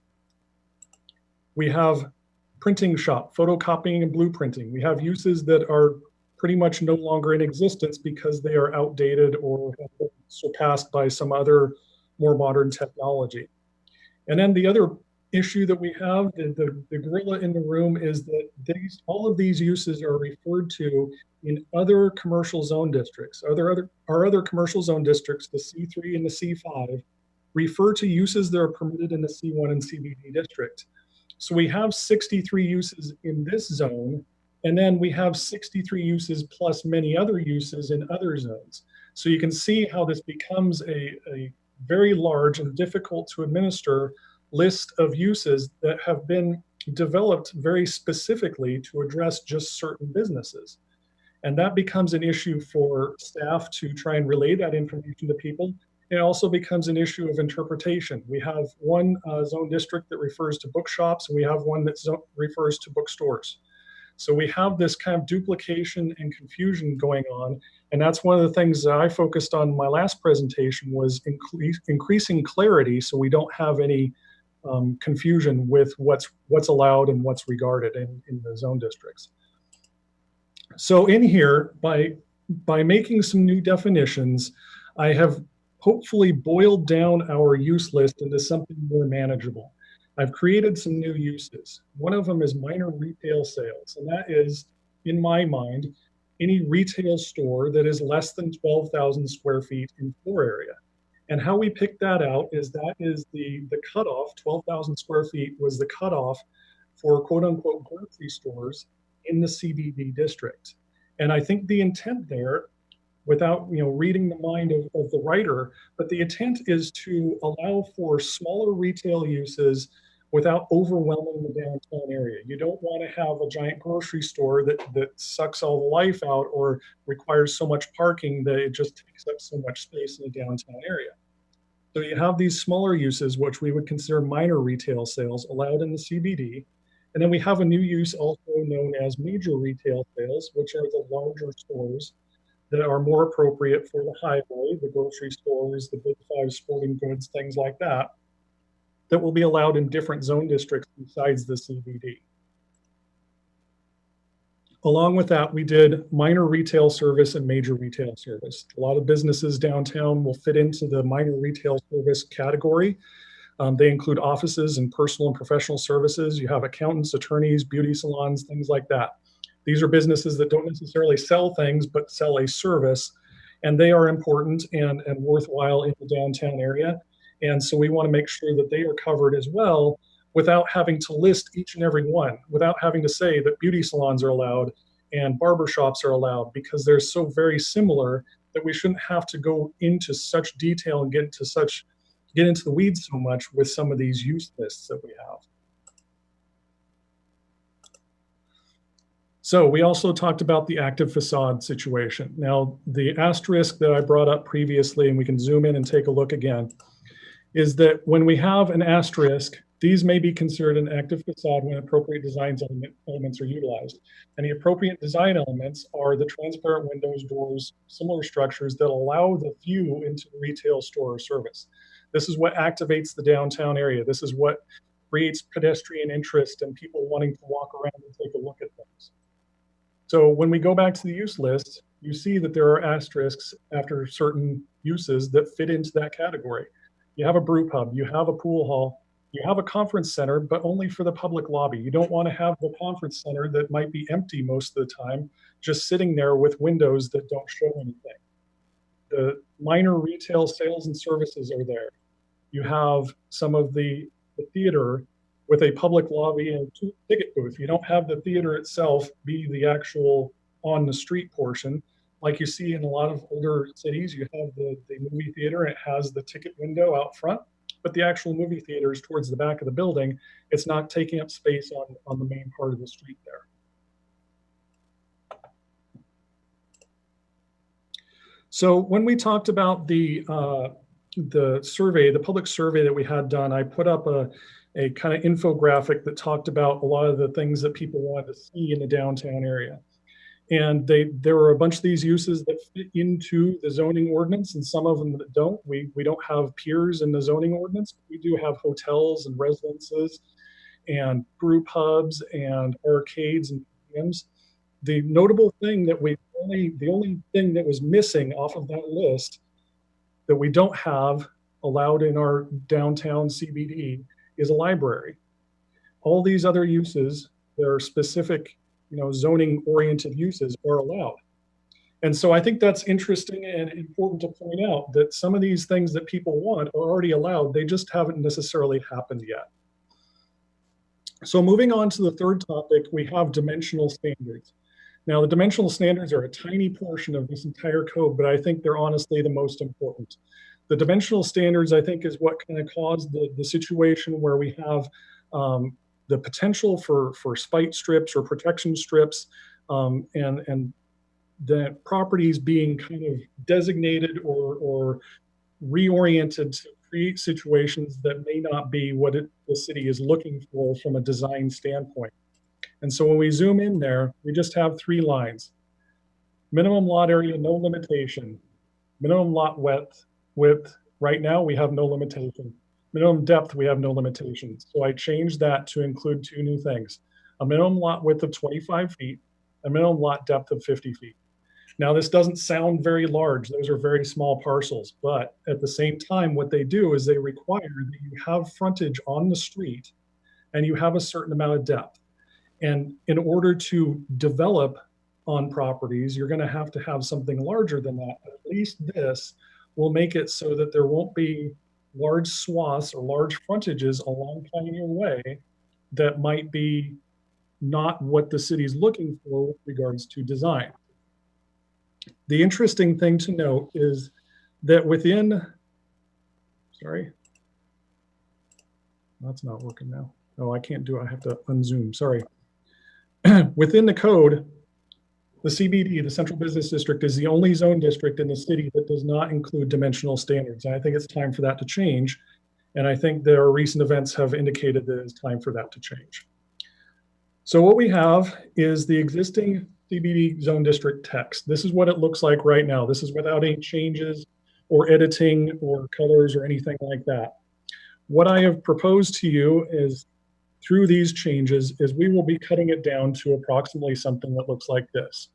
We have printing shop, photocopying and blueprinting. We have uses that are pretty much no longer in existence because they are outdated or have been surpassed by some other more modern technology. And then the other issue that we have, the gorilla in the room, is that all of these uses are referred to in other commercial zone districts. Our other commercial zone districts, the C3 and the C5, refer to uses that are permitted in the C1 and CBD district. So we have 63 uses in this zone, and then we have 63 uses plus many other uses in other zones. So you can see how this becomes a very large and difficult to administer list of uses that have been developed very specifically to address just certain businesses. And that becomes an issue for staff to try and relay that information to people. It also becomes an issue of interpretation. We have one zone district that refers to bookshops, and we have one that refers to bookstores. So we have this kind of duplication and confusion going on. And that's one of the things that I focused on in my last presentation, was increasing clarity so we don't have any confusion with what's allowed and what's regarded in the zone districts. So in here, by making some new definitions, I have hopefully boiled down our use list into something more manageable. I've created some new uses. One of them is minor retail sales, and that is, in my mind, any retail store that is less than 12,000 square feet in floor area. And how we picked that out is that is the cutoff. 12,000 square feet was the cutoff for quote unquote grocery stores in the CBD district. And I think the intent there, without reading the mind of the writer, but the intent is to allow for smaller retail uses without overwhelming the downtown area. You don't want to have a giant grocery store that sucks all the life out or requires so much parking that it just takes up so much space in the downtown area. So you have these smaller uses, which we would consider minor retail sales, allowed in the CBD. And then we have a new use also known as major retail sales, which are the larger stores that are more appropriate for the highway, the grocery stores, the big five sporting goods, things like that, that will be allowed in different zone districts besides the CBD. Along with that, we did minor retail service and major retail service. A lot of businesses downtown will fit into the minor retail service category. They include offices and personal and professional services. You have accountants, attorneys, beauty salons, things like that. These are businesses that don't necessarily sell things, but sell a service, and they are important and worthwhile in the downtown area. And so we want to make sure that they are covered as well, without having to list each and every one, without having to say that beauty salons are allowed and barbershops are allowed, because they're so very similar that we shouldn't have to go into such detail and get into the weeds so much with some of these use lists that we have. So we also talked about the active facade situation. Now, the asterisk that I brought up previously, and we can zoom in and take a look again, is that when we have an asterisk, these may be considered an active facade when appropriate design elements are utilized. And the appropriate design elements are the transparent windows, doors, similar structures that allow the view into the retail store or service. This is what activates the downtown area. This is what creates pedestrian interest and people wanting to walk around and take a look at things. So when we go back to the use list, you see that there are asterisks after certain uses that fit into that category. You have a brew pub, you have a pool hall, you have a conference center, but only for the public lobby. You don't want to have the conference center that might be empty most of the time, just sitting there with windows that don't show anything. The minor retail sales and services are there. You have some of the theater with a public lobby and ticket booth. You don't have the theater itself be the actual on the street portion. Like you see in a lot of older cities, you have the movie theater and it has the ticket window out front, but the actual movie theater is towards the back of the building. It's not taking up space on the main part of the street there. So when we talked about the survey, the public survey that we had done, I put up a kind of infographic that talked about a lot of the things that people wanted to see in the downtown area. And there were a bunch of these uses that fit into the zoning ordinance and some of them that don't. We don't have piers in the zoning ordinance. We do have hotels and residences and brew pubs and arcades and museums. The notable thing that the only thing that was missing off of that list that we don't have allowed in our downtown CBD is a library. All these other uses that are specific, zoning oriented uses are allowed. And so I think that's interesting and important to point out that some of these things that people want are already allowed. They just haven't necessarily happened yet. So moving on to the third topic, we have dimensional standards. Now, the dimensional standards are a tiny portion of this entire code, but I think they're honestly the most important. The dimensional standards, I think, is what kind of caused the situation where we have the potential for spite strips or protection strips and the properties being kind of designated or reoriented to create situations that may not be what the city is looking for from a design standpoint. And so when we zoom in there, we just have 3 lines. Minimum lot area, no limitation. Minimum lot width, right now we have no limitation. Minimum depth, we have no limitation. So I changed that to include 2 new things. A minimum lot width of 25 feet, a minimum lot depth of 50 feet. Now this doesn't sound very large. Those are very small parcels, but at the same time, what they do is they require that you have frontage on the street and you have a certain amount of depth. And in order to develop on properties, you're going to have something larger than that. At least this will make it so that there won't be large swaths or large frontages along Pioneer Way that might be not what the city's looking for with regards to design. The interesting thing to note is that that's not working now. Oh, I can't do it. I have to unzoom. Sorry. Within the code, the CBD, the Central Business District, is the only zone district in the city that does not include dimensional standards. And I think it's time for that to change. And I think their recent events have indicated that it's time for that to change. So what we have is the existing CBD zone district text. This is what it looks like right now. This is without any changes or editing or colors or anything like that. What I have proposed to you is through these changes is we will be cutting it down to approximately something that looks like this.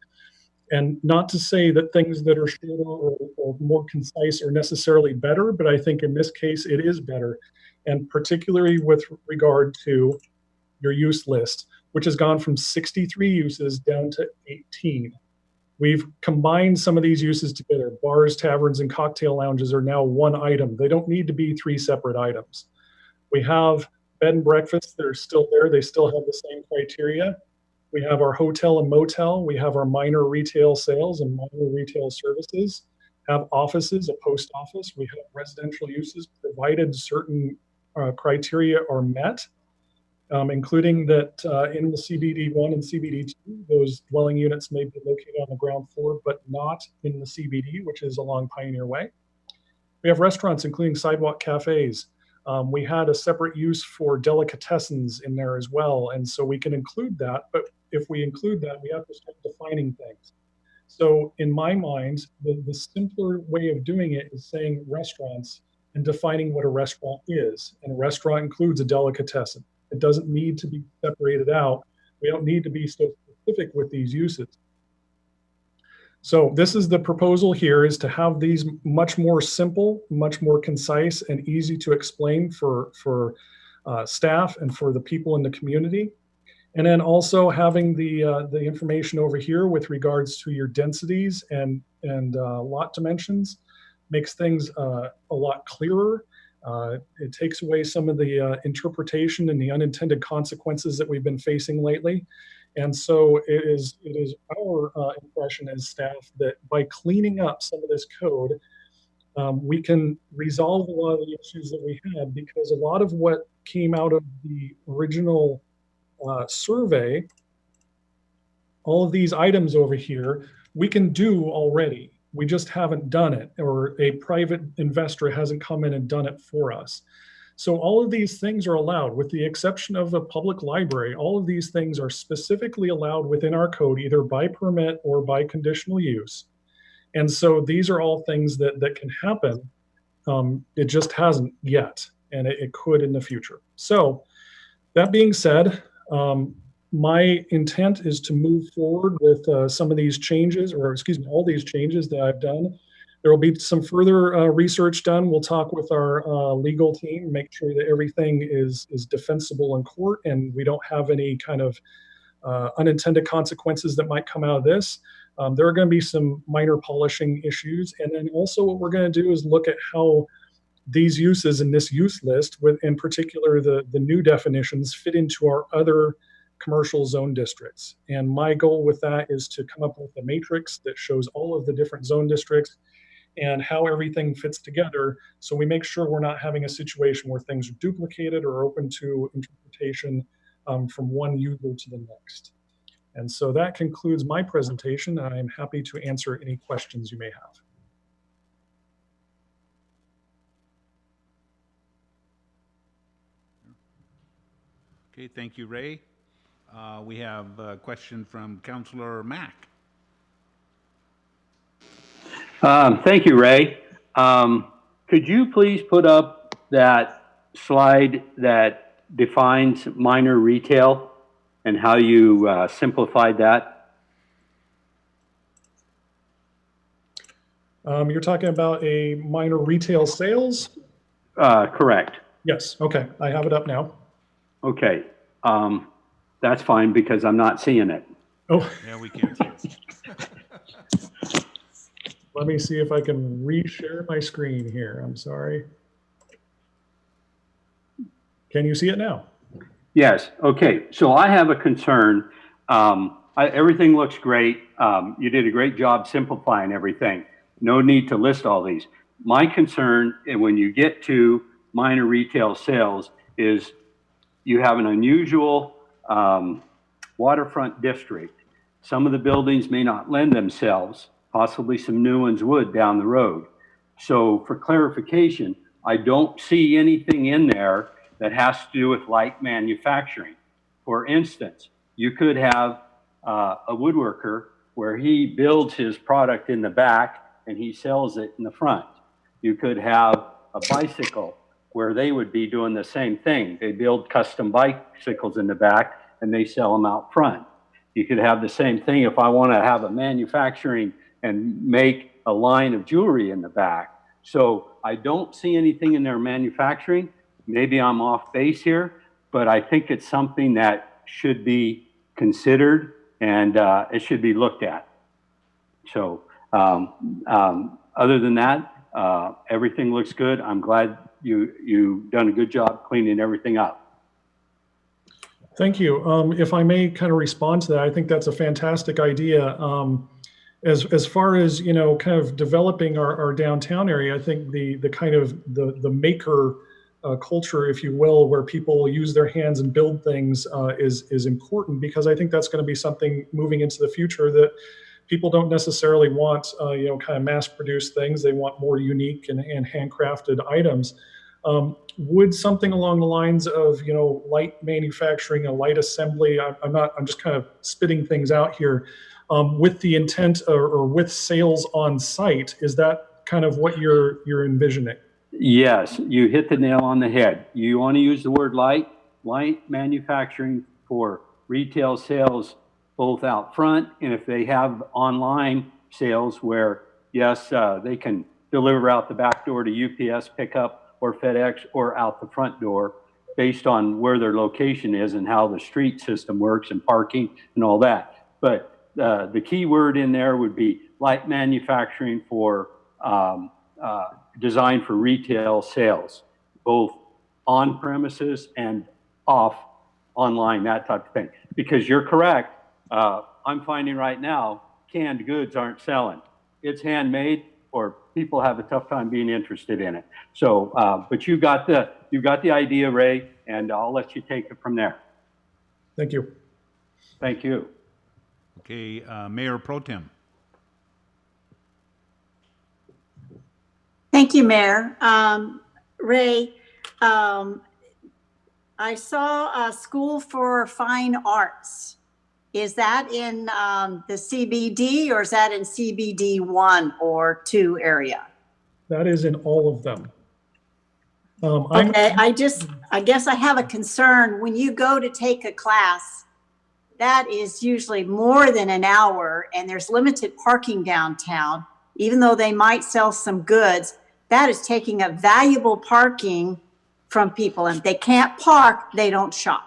And not to say that things that are shorter or more concise are necessarily better, but I think in this case it is better. And particularly with regard to your use list, which has gone from 63 uses down to 18. We've combined some of these uses together. Bars, taverns, and cocktail lounges are now one item. They don't need to be 3 separate items. We have bed and breakfast that are still there. They still have the same criteria. We have our hotel and motel. We have our minor retail sales and minor retail services. Have offices, a post office. We have residential uses provided certain criteria are met. including that in the CBD1 and CBD2, those dwelling units may be located on the ground floor, but not in the CBD, which is along Pioneer Way. We have restaurants, including sidewalk cafes. We had a separate use for delicatessens in there as well. And so we can include that, but if we include that, we have to start defining things. So in my mind, the simpler way of doing it is saying restaurants and defining what a restaurant is. And a restaurant includes a delicatessen. It doesn't need to be separated out. We don't need to be so specific with these uses. So this is the proposal here, is to have these much more simple, much more concise and easy to explain for staff and for the people in the community. And then also having the information over here with regards to your densities and lot dimensions makes things a lot clearer. It takes away some of the interpretation and the unintended consequences that we've been facing lately. And so it is our impression as staff that by cleaning up some of this code, we can resolve a lot of the issues that we had, because a lot of what came out of the original survey, all of these items over here, we can do already. We just haven't done it, or a private investor hasn't come in and done it for us. So all of these things are allowed, with the exception of a public library. All of these things are specifically allowed within our code, either by permit or by conditional use. And so these are all things that can happen. It just hasn't yet, and it could in the future. So that being said, my intent is to move forward with some of these changes, or excuse me, all these changes that I've done. There will be some further research done. We'll talk with our legal team, make sure that everything is defensible in court and we don't have any kind of unintended consequences that might come out of this. There are going to be some minor polishing issues. And then also what we're going to do is look at how these uses in this use list, with in particular the new definitions, fit into our other commercial zone districts. And my goal with that is to come up with a matrix that shows all of the different zone districts and how everything fits together, so we make sure we're not having a situation where things are duplicated or open to interpretation from one user to the next. And so that concludes my presentation. I am happy to answer any questions you may have. Okay, thank you, Ray. We have a question from Councillor Mack. Thank you, Ray. Could you please put up that slide that defines minor retail and how you simplified that? You're talking about a minor retail sales? Correct. Yes, okay, I have it up now. Okay, that's fine because I'm not seeing it. Oh. Yeah, we can't see it. Let me see if I can reshare my screen here. I'm sorry. Can you see it now? Yes. Okay. So I have a concern. Everything looks great. You did a great job simplifying everything. No need to list all these. My concern, and when you get to minor retail sales, is you have an unusual waterfront district. Some of the buildings may not lend themselves. Possibly some new ones would down the road. So for clarification, I don't see anything in there that has to do with light manufacturing. For instance, you could have a woodworker where he builds his product in the back and he sells it in the front. You could have a bicycle where they would be doing the same thing. They build custom bicycles in the back and they sell them out front. You could have the same thing if I want to have a manufacturing and make a line of jewelry in the back. So I don't see anything in their manufacturing. Maybe I'm off base here, but I think it's something that should be considered and it should be looked at. So other than that, everything looks good. I'm glad you've done a good job cleaning everything up. Thank you. If I may kind of respond to that, I think that's a fantastic idea. As far as, you know, kind of developing our downtown area, I think the kind of the maker culture, if you will, where people use their hands and build things is important, because I think that's going to be something moving into the future, that people don't necessarily want, kind of mass-produced things. They want more unique and handcrafted items. Would something along the lines of, light manufacturing, a light assembly, I'm just kind of spitting things out here, with the intent or with sales on site, is that kind of what you're envisioning? Yes, you hit the nail on the head. You want to use the word light manufacturing for retail sales, both out front, and if they have online sales where, yes, they can deliver out the back door to UPS pickup or FedEx or out the front door based on where their location is and how the street system works and parking and all that. But the key word in there would be light manufacturing for designed for retail sales, both on premises and online, that type of thing. Because you're correct, I'm finding right now, canned goods aren't selling. It's handmade, or people have a tough time being interested in it. So, but you got the idea, Ray, and I'll let you take it from there. Thank you. Thank you. Okay, Mayor Pro Tem. Thank you, Mayor. Ray, I saw a School for Fine Arts. Is that in the CBD, or is that in CBD 1 or 2 area? That is in all of them. Okay, I guess I have a concern. When you go to take a class, that is usually more than an hour, and there's limited parking downtown. Even though they might sell some goods, that is taking up valuable parking from people. And if they can't park, they don't shop.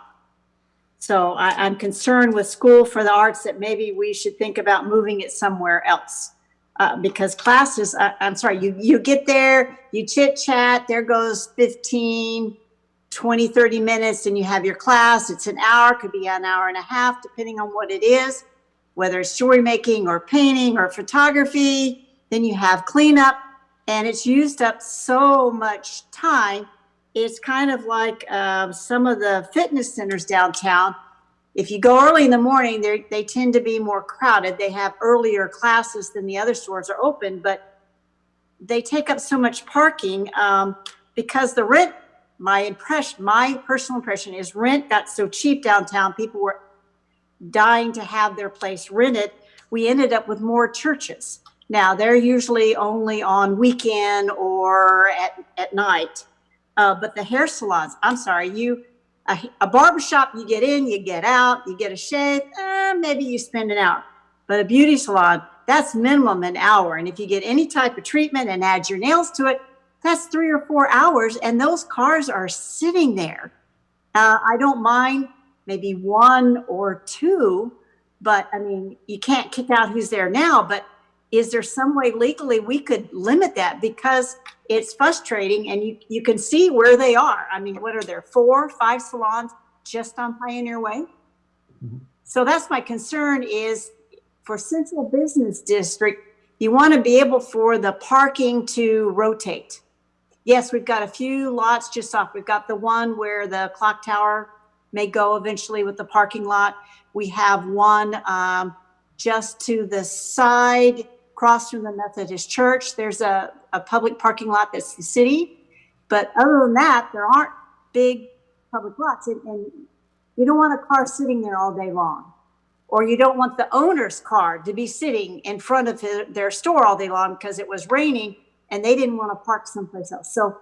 So I'm concerned with School for the Arts that maybe we should think about moving it somewhere else. Because classes, I'm sorry, you get there, you chit chat, there goes 15, 20, 30 minutes, and you have your class. It's an hour, could be an hour and a half, depending on what it is, whether it's jewelry making or painting or photography. Then you have cleanup, and it's used up so much time. It's kind of like some of the fitness centers downtown. If you go early in the morning, they tend to be more crowded. They have earlier classes than the other stores are open, but they take up so much parking because the rent, my personal impression is rent got so cheap downtown. People were dying to have their place rented. We ended up with more churches. Now, they're usually only on weekend or at night. But the hair salons, I'm sorry, a barbershop, you get in, you get out, you get a shave, maybe you spend an hour. But a beauty salon, that's minimum an hour. And if you get any type of treatment and add your nails to it, that's 3 or 4 hours. And those cars are sitting there. I don't mind maybe 1 or 2, but I mean, you can't kick out who's there now. But is there some way legally we could limit that? Because it's frustrating, and you can see where they are. I mean, what are there, 4 or 5 salons just on Pioneer Way? Mm-hmm. So that's my concern is for Central Business District, you want to be able for the parking to rotate. Yes, we've got a few lots just off. We've got the one where the clock tower may go eventually with the parking lot. We have one just to the side, across from the Methodist Church. There's a public parking lot that's the city. But other than that, there aren't big public lots. And you don't want a car sitting there all day long. Or you don't want the owner's car to be sitting in front of their store all day long because it was raining and they didn't want to park someplace else. So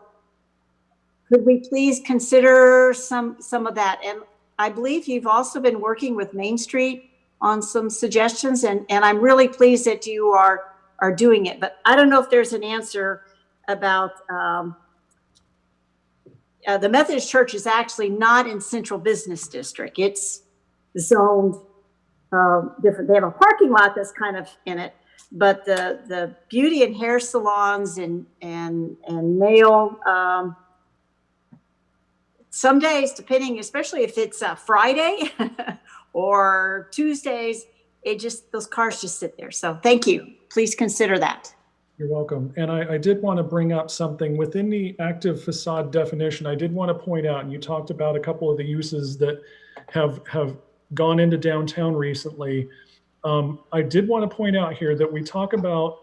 could we please consider some of that? And I believe you've also been working with Main Street on some suggestions, and I'm really pleased that you are doing it. But I don't know if there's an answer about the Methodist Church is actually not in Central Business District. It's zoned different. They have a parking lot that's kind of in it, but the beauty and hair salons and nail, some days, depending, especially if it's a Friday or Tuesdays, those cars just sit there. So thank you. Please consider that. You're welcome. And I did want to bring up something within the active facade definition. I did want to point out, and you talked about a couple of the uses that have gone into downtown recently. I did want to point out here that we talk about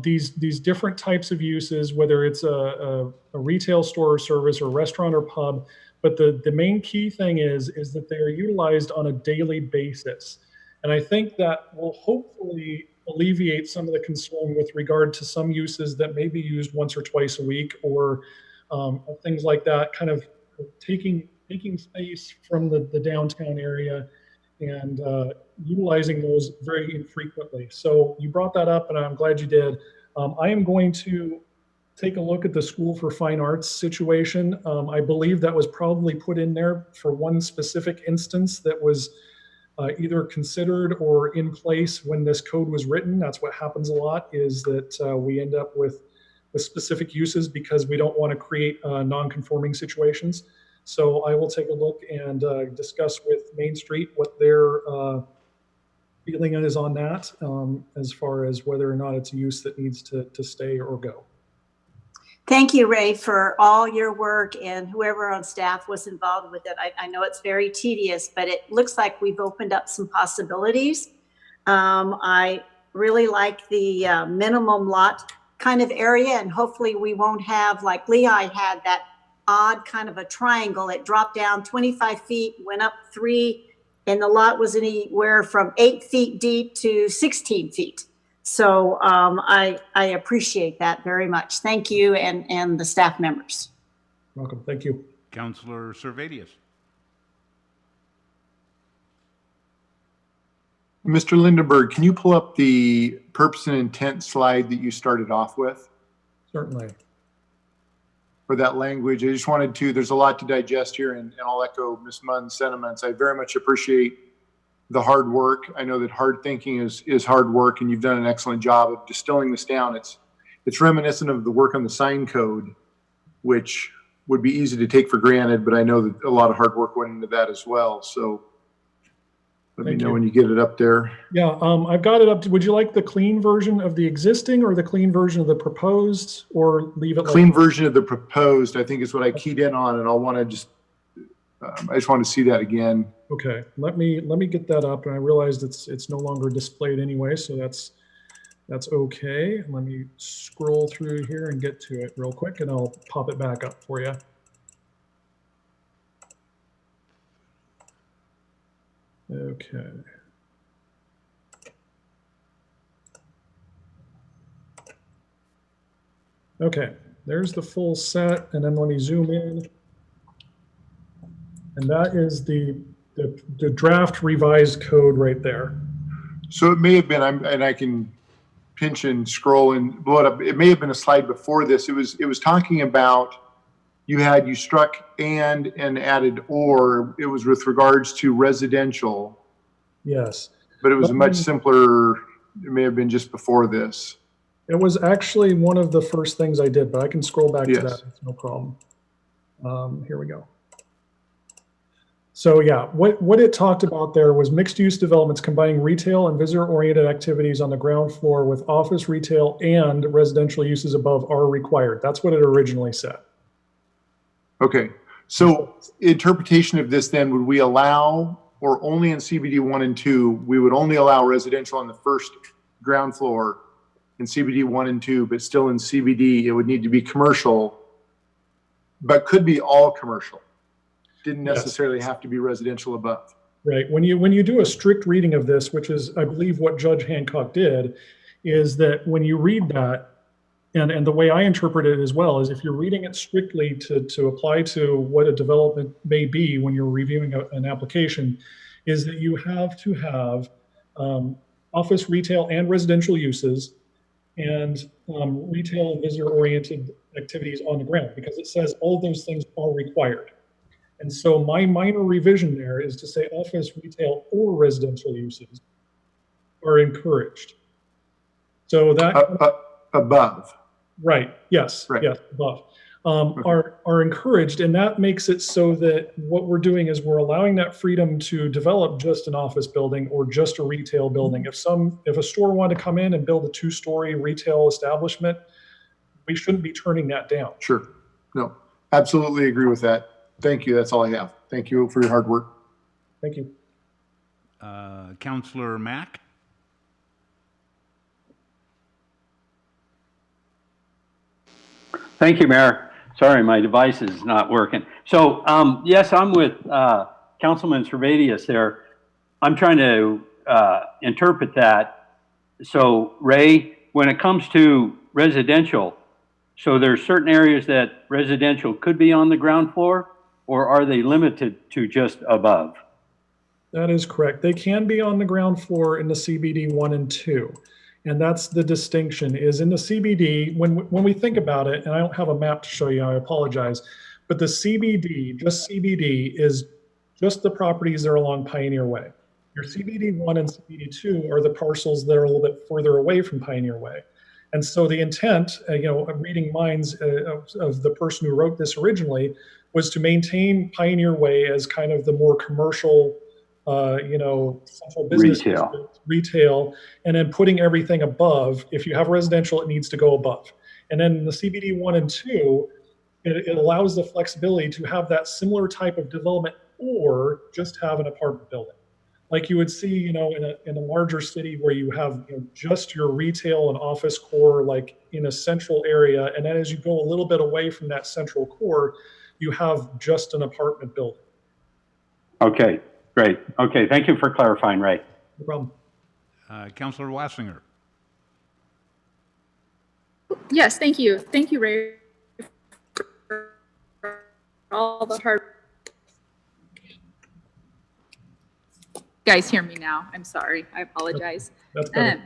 these different types of uses, whether it's a retail store or service or restaurant or pub. But the main key thing is that they are utilized on a daily basis. And I think that will hopefully alleviate some of the concern with regard to some uses that may be used once or twice a week, or things like that, kind of taking space from the downtown area and utilizing those very infrequently. So you brought that up, and I'm glad you did. I am going to take a look at the School for Fine Arts situation. I believe that was probably put in there for one specific instance that was either considered or in place when this code was written. That's what happens a lot, is that we end up with specific uses because we don't want to create non-conforming situations. So I will take a look and discuss with Main Street what their feeling is on that, as far as whether or not it's a use that needs to stay or go. Thank you, Ray, for all your work and whoever on staff was involved with it. I know it's very tedious, but it looks like we've opened up some possibilities. I really like the minimum lot kind of area, and hopefully we won't have, like Lehigh had, that odd kind of a triangle. It dropped down 25 feet, went up 3, and the lot was anywhere from 8 feet deep to 16 feet. So I appreciate that very much. Thank you and the staff members. Welcome. Thank you. Councilor Servadius. Mr. Lindenberg, can you pull up the purpose and intent slide that you started off with? Certainly. For that language, I just wanted to, there's a lot to digest here, and I'll echo Ms. Munn's sentiments. I very much appreciate the hard work. I know that hard thinking is hard work, and you've done an excellent job of distilling this down. It's reminiscent of the work on the sign code, which would be easy to take for granted, but I know that a lot of hard work went into that as well. So let me know when you get it up there. Yeah, I've got it up. Would you like the clean version of the existing or the clean version of the proposed, or leave it clean version of the proposed? I think is what I keyed in on, and I'll want to just I just want to see that again. Okay, let me get that up, and I realized it's no longer displayed anyway, so that's okay. Let me scroll through here and get to it real quick, and I'll pop it back up for you. Okay. Okay, there's the full set, and then let me zoom in. And that is the draft revised code right there. So it may have been, and I can pinch and scroll and blow it up. It may have been a slide before this. It was talking about you struck and added or. It was with regards to residential. Yes. But it was a much simpler. It may have been just before this. It was actually one of the first things I did, but I can scroll back to that. It's no problem. Here we go. So yeah, what it talked about there was mixed-use developments combining retail and visitor-oriented activities on the ground floor with office, retail, and residential uses above are required. That's what it originally said. Okay, so interpretation of this then, would we allow, or only in CBD 1 and 2, we would only allow residential on the first ground floor in CBD 1 and 2, but still in CBD, it would need to be commercial, but could be all commercial. Didn't necessarily have to be residential above. Right. When you do a strict reading of this, which is, I believe, what Judge Hancock did, is that when you read that, and the way I interpret it as well, is if you're reading it strictly to apply to what a development may be when you're reviewing an application, is that you have to have office, retail, and residential uses, and retail and visitor-oriented activities on the ground, because it says all of those things are required. And so my minor revision there is to say office, retail, or residential uses are encouraged. So that above. Right, yes, Right. yes, above, are encouraged, and that makes it so that what we're doing is we're allowing that freedom to develop just an office building or just a retail building. If a store wanted to come in and build a 2-story retail establishment, we shouldn't be turning that down. Sure. No, absolutely agree with that. Thank you. That's all I have. Thank you for your hard work. Thank you. Councillor Mack? Thank you, Mayor. Sorry, my device is not working. So, yes, I'm with Councilman Servadius there. I'm trying to interpret that. So, Ray, when it comes to residential, so there's certain areas that residential could be on the ground floor, or are they limited to just above? That is correct. They can be on the ground floor in the CBD 1 and 2. And that's the distinction is in the CBD, when we think about it, and I don't have a map to show you, I apologize, but the CBD, just CBD, is just the properties that are along Pioneer Way. Your CBD 1 and CBD 2 are the parcels that are a little bit further away from Pioneer Way. And so the intent, reading minds of the person who wrote this originally, was to maintain Pioneer Way as kind of the more commercial, central business retail, and then putting everything above. If you have residential, it needs to go above. And then the CBD 1 and 2, it allows the flexibility to have that similar type of development or just have an apartment building. Like you would see, in a larger city where you have just your retail and office core, like in a central area. And then as you go a little bit away from that central core, you have just an apartment building. Okay, great. Okay, thank you for clarifying, Ray. No problem. Councillor Wassinger. Yes, thank you. Thank you, Ray, for all the hard. You guys hear me now? I'm sorry. I apologize. That's better.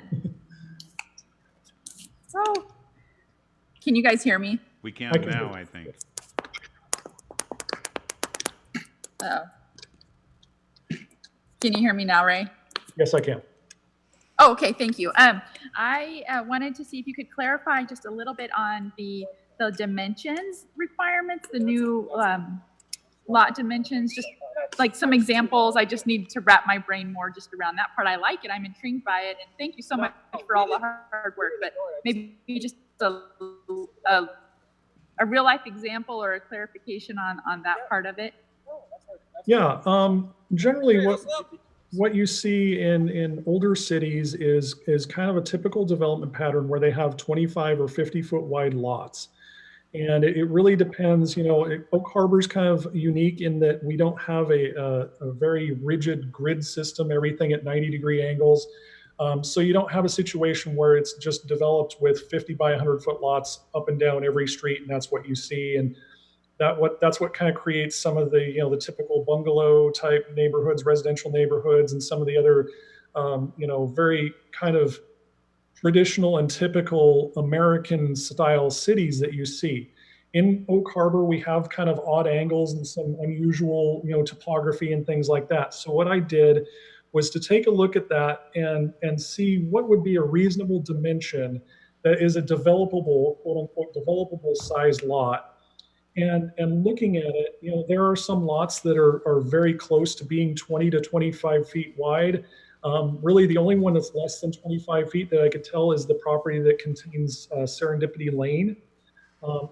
So, can you guys hear me? We can now, I think. Oh. Can you hear me now, Ray? Yes, I can. Oh, okay, thank you. I wanted to see if you could clarify just a little bit on the dimensions requirements, the new lot dimensions, just like some examples. I just need to wrap my brain more just around that part. I like it. I'm intrigued by it. And thank you so much for all the hard work, but maybe just a real life example or a clarification on that part of it. Yeah, generally what you see in older cities is kind of a typical development pattern where they have 25 or 50 foot wide lots. And it really depends, Oak Harbor's kind of unique in that we don't have a very rigid grid system, everything at 90-degree angles. So you don't have a situation where it's just developed with 50 by 100 foot lots up and down every street, and that's what you see. And that's what kind of creates some of the the typical bungalow type neighborhoods, residential neighborhoods, and some of the other very kind of traditional and typical American style cities that you see. In Oak Harbor, we have kind of odd angles and some unusual topography and things like that. So what I did was to take a look at that and see what would be a reasonable dimension that is a developable, quote unquote, developable size lot. And looking at it, there are some lots that are very close to being 20 to 25 feet wide. Really, the only one that's less than 25 feet that I could tell is the property that contains Serendipity Lane.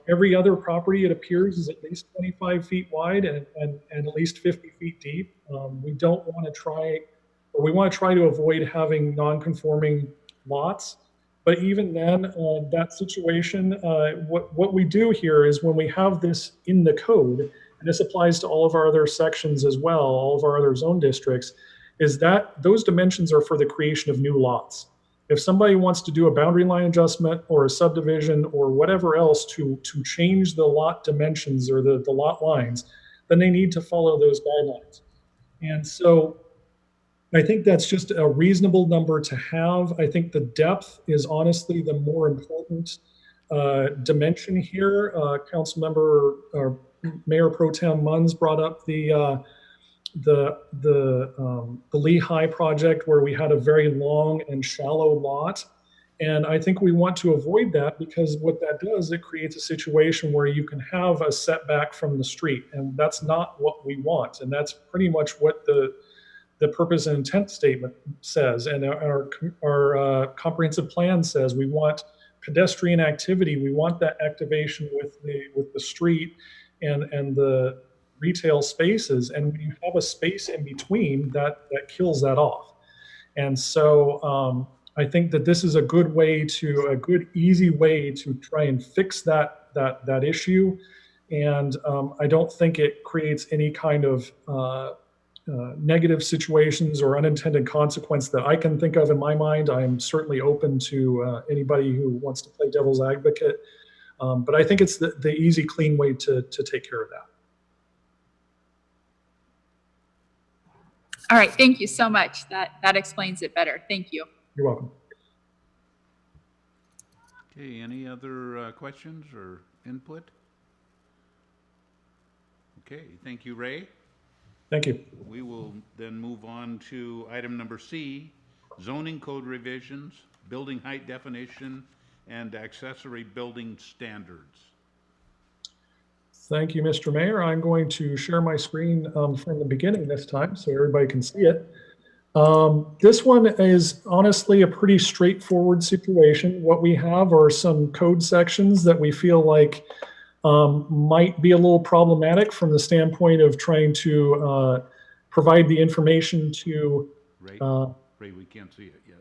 Every other property, it appears, is at least 25 feet wide and at least 50 feet deep. We want to try to avoid having non-conforming lots. But even then, that situation, what we do here is when we have this in the code, and this applies to all of our other sections as well, all of our other zone districts, is that those dimensions are for the creation of new lots. If somebody wants to do a boundary line adjustment or a subdivision or whatever else to change the lot dimensions or the lot lines, then they need to follow those guidelines. And so I think that's just a reasonable number to have. I think the depth is honestly the more important dimension here. Councilmember or Mayor Pro Tem Munns brought up the Lehigh project where we had a very long and shallow lot. And I think we want to avoid that, because what that does, it creates a situation where you can have a setback from the street, and that's not what we want. And that's pretty much what the purpose and intent statement says, and our comprehensive plan says. We want pedestrian activity. We want that activation with the street and the retail spaces. And when you have a space in between, that kills that off. And so I think that this is a good easy way to try and fix that issue. And I don't think it creates any kind of negative situations or unintended consequence that I can think of in my mind. I'm certainly open to anybody who wants to play devil's advocate. But I think it's the easy, clean way to take care of that. All right, thank you so much. That explains it better. Thank you. You're welcome. Okay, any other questions or input? Okay, thank you, Ray. Thank you. We will then move on to item number C, zoning code revisions, building height definition, and accessory building standards. Thank you, Mr. Mayor. I'm going to share my screen from the beginning this time so everybody can see it. This one is honestly a pretty straightforward situation. What we have are some code sections that we feel like might be a little problematic from the standpoint of trying to provide the information to... Ray, we can't see it yet.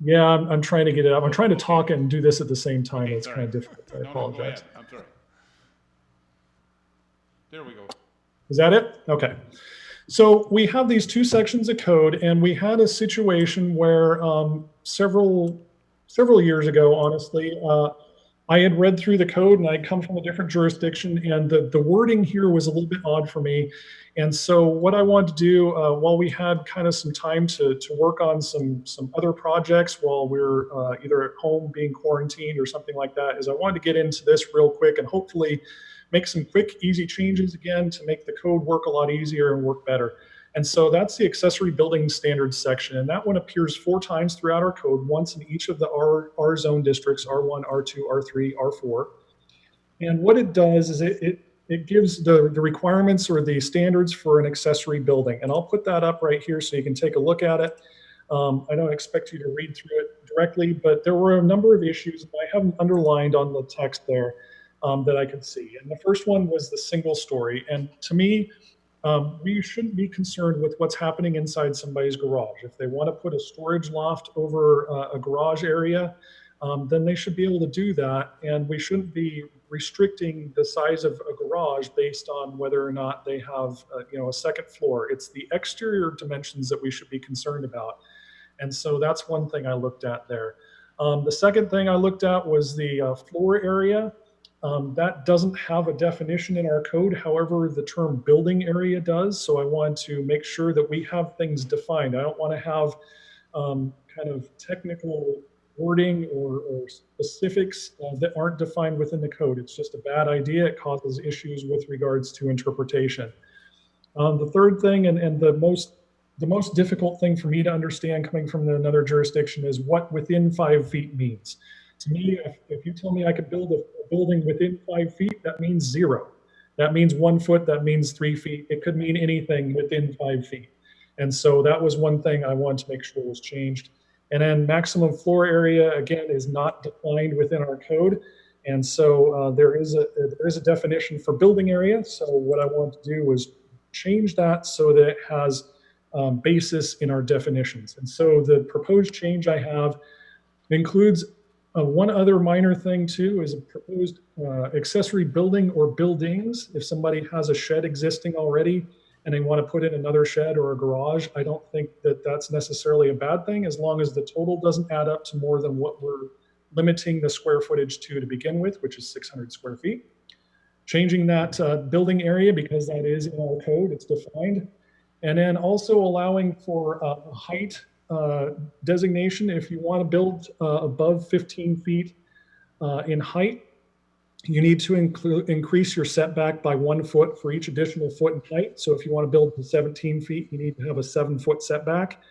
Yeah, I'm trying to get it up. I'm trying to talk and do this at the same time. It's kind of difficult. I apologize. No, go ahead. I'm sorry. There we go. Is that it? Okay. So we have these two sections of code, and we had a situation where several years ago, honestly, I had read through the code, and I'd come from a different jurisdiction, and the wording here was a little bit odd for me. And so what I wanted to do, while we had kind of some time to work on some other projects while we were either at home being quarantined or something like that, is I wanted to get into this real quick and hopefully make some quick, easy changes again to make the code work a lot easier and work better. And so that's the accessory building standards section. And that one appears 4 times throughout our code, once in each of the R zone districts, R1, R2, R3, R4. And what it does is it gives the requirements or the standards for an accessory building. And I'll put that up right here so you can take a look at it. I don't expect you to read through it directly, but there were a number of issues that I haven't underlined on the text there that I could see. And the first one was the single story. And to me, we shouldn't be concerned with what's happening inside somebody's garage. If they want to put a storage loft over a garage area, then they should be able to do that. And we shouldn't be restricting the size of a garage based on whether or not they have a second floor. It's the exterior dimensions that we should be concerned about. And so that's one thing I looked at there. The second thing I looked at was the floor area. That doesn't have a definition in our code. However, the term building area does. So I want to make sure that we have things defined. I don't want to have kind of technical wording or specifics that aren't defined within the code. It's just a bad idea. It causes issues with regards to interpretation. The third thing, and the most difficult thing for me to understand coming from another jurisdiction, is what within 5 feet means. To me, if you tell me I could build a building within 5 feet, that means 0. That means 1 foot, that means 3 feet. It could mean anything within 5 feet. And so that was one thing I wanted to make sure was changed. And then maximum floor area, again, is not defined within our code. And so there is a definition for building area. So what I want to do is change that so that it has basis in our definitions. And so the proposed change I have includes one other minor thing too, is a proposed accessory building or buildings. If somebody has a shed existing already and they want to put in another shed or a garage, I don't think that that's necessarily a bad thing, as long as the total doesn't add up to more than what we're limiting the square footage to begin with, which is 600 square feet. Changing that building area, because that is in our code, it's defined. And then also allowing for a height designation. If you want to build above 15 feet in height, you need to increase your setback by 1 foot for each additional foot in height. So if you want to build to 17 feet, you need to have a 7-foot setback.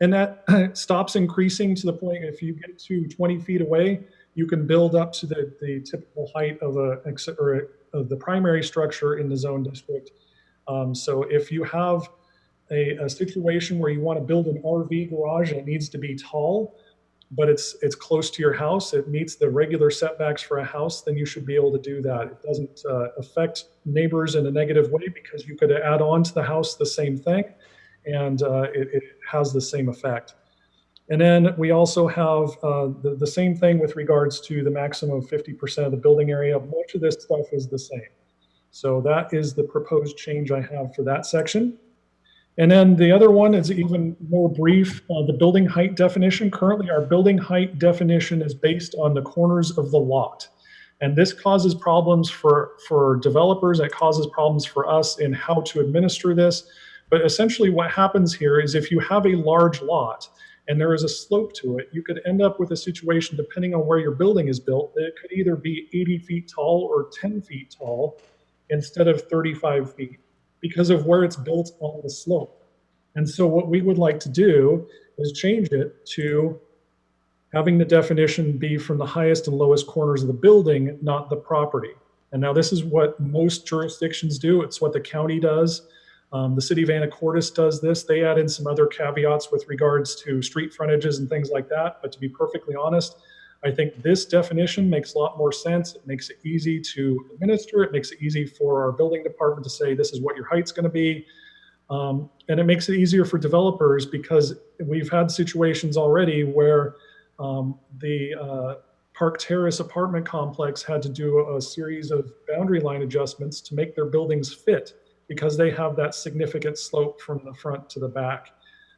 And that stops increasing to the point if you get to 20 feet away, you can build up to the typical height of of the primary structure in the zone district. So if you have a situation where you want to build an RV garage and it needs to be tall, but it's close to your house, it meets the regular setbacks for a house, then you should be able to do that. It doesn't affect neighbors in a negative way because you could add on to the house the same thing, and it has the same effect. And then we also have the same thing with regards to the maximum of 50% of the building area. Much of this stuff is the same. So that is the proposed change I have for that section. And then the other one is even more brief, the building height definition. Currently, our building height definition is based on the corners of the lot. And this causes problems for developers. It causes problems for us in how to administer this. But essentially what happens here is if you have a large lot and there is a slope to it, you could end up with a situation, depending on where your building is built, that it could either be 80 feet tall or 10 feet tall instead of 35 feet because of where it's built on the slope. And so what we would like to do is change it to having the definition be from the highest and lowest corners of the building, not the property. And now this is what most jurisdictions do. It's what the county does. The city of Anacortes does this. They add in some other caveats with regards to street frontages and things like that. But to be perfectly honest, I think this definition makes a lot more sense. It makes it easy to administer. It makes it easy for our building department to say, this is what your height's going to be. And it makes it easier for developers because we've had situations already where the Park Terrace apartment complex had to do a series of boundary line adjustments to make their buildings fit because they have that significant slope from the front to the back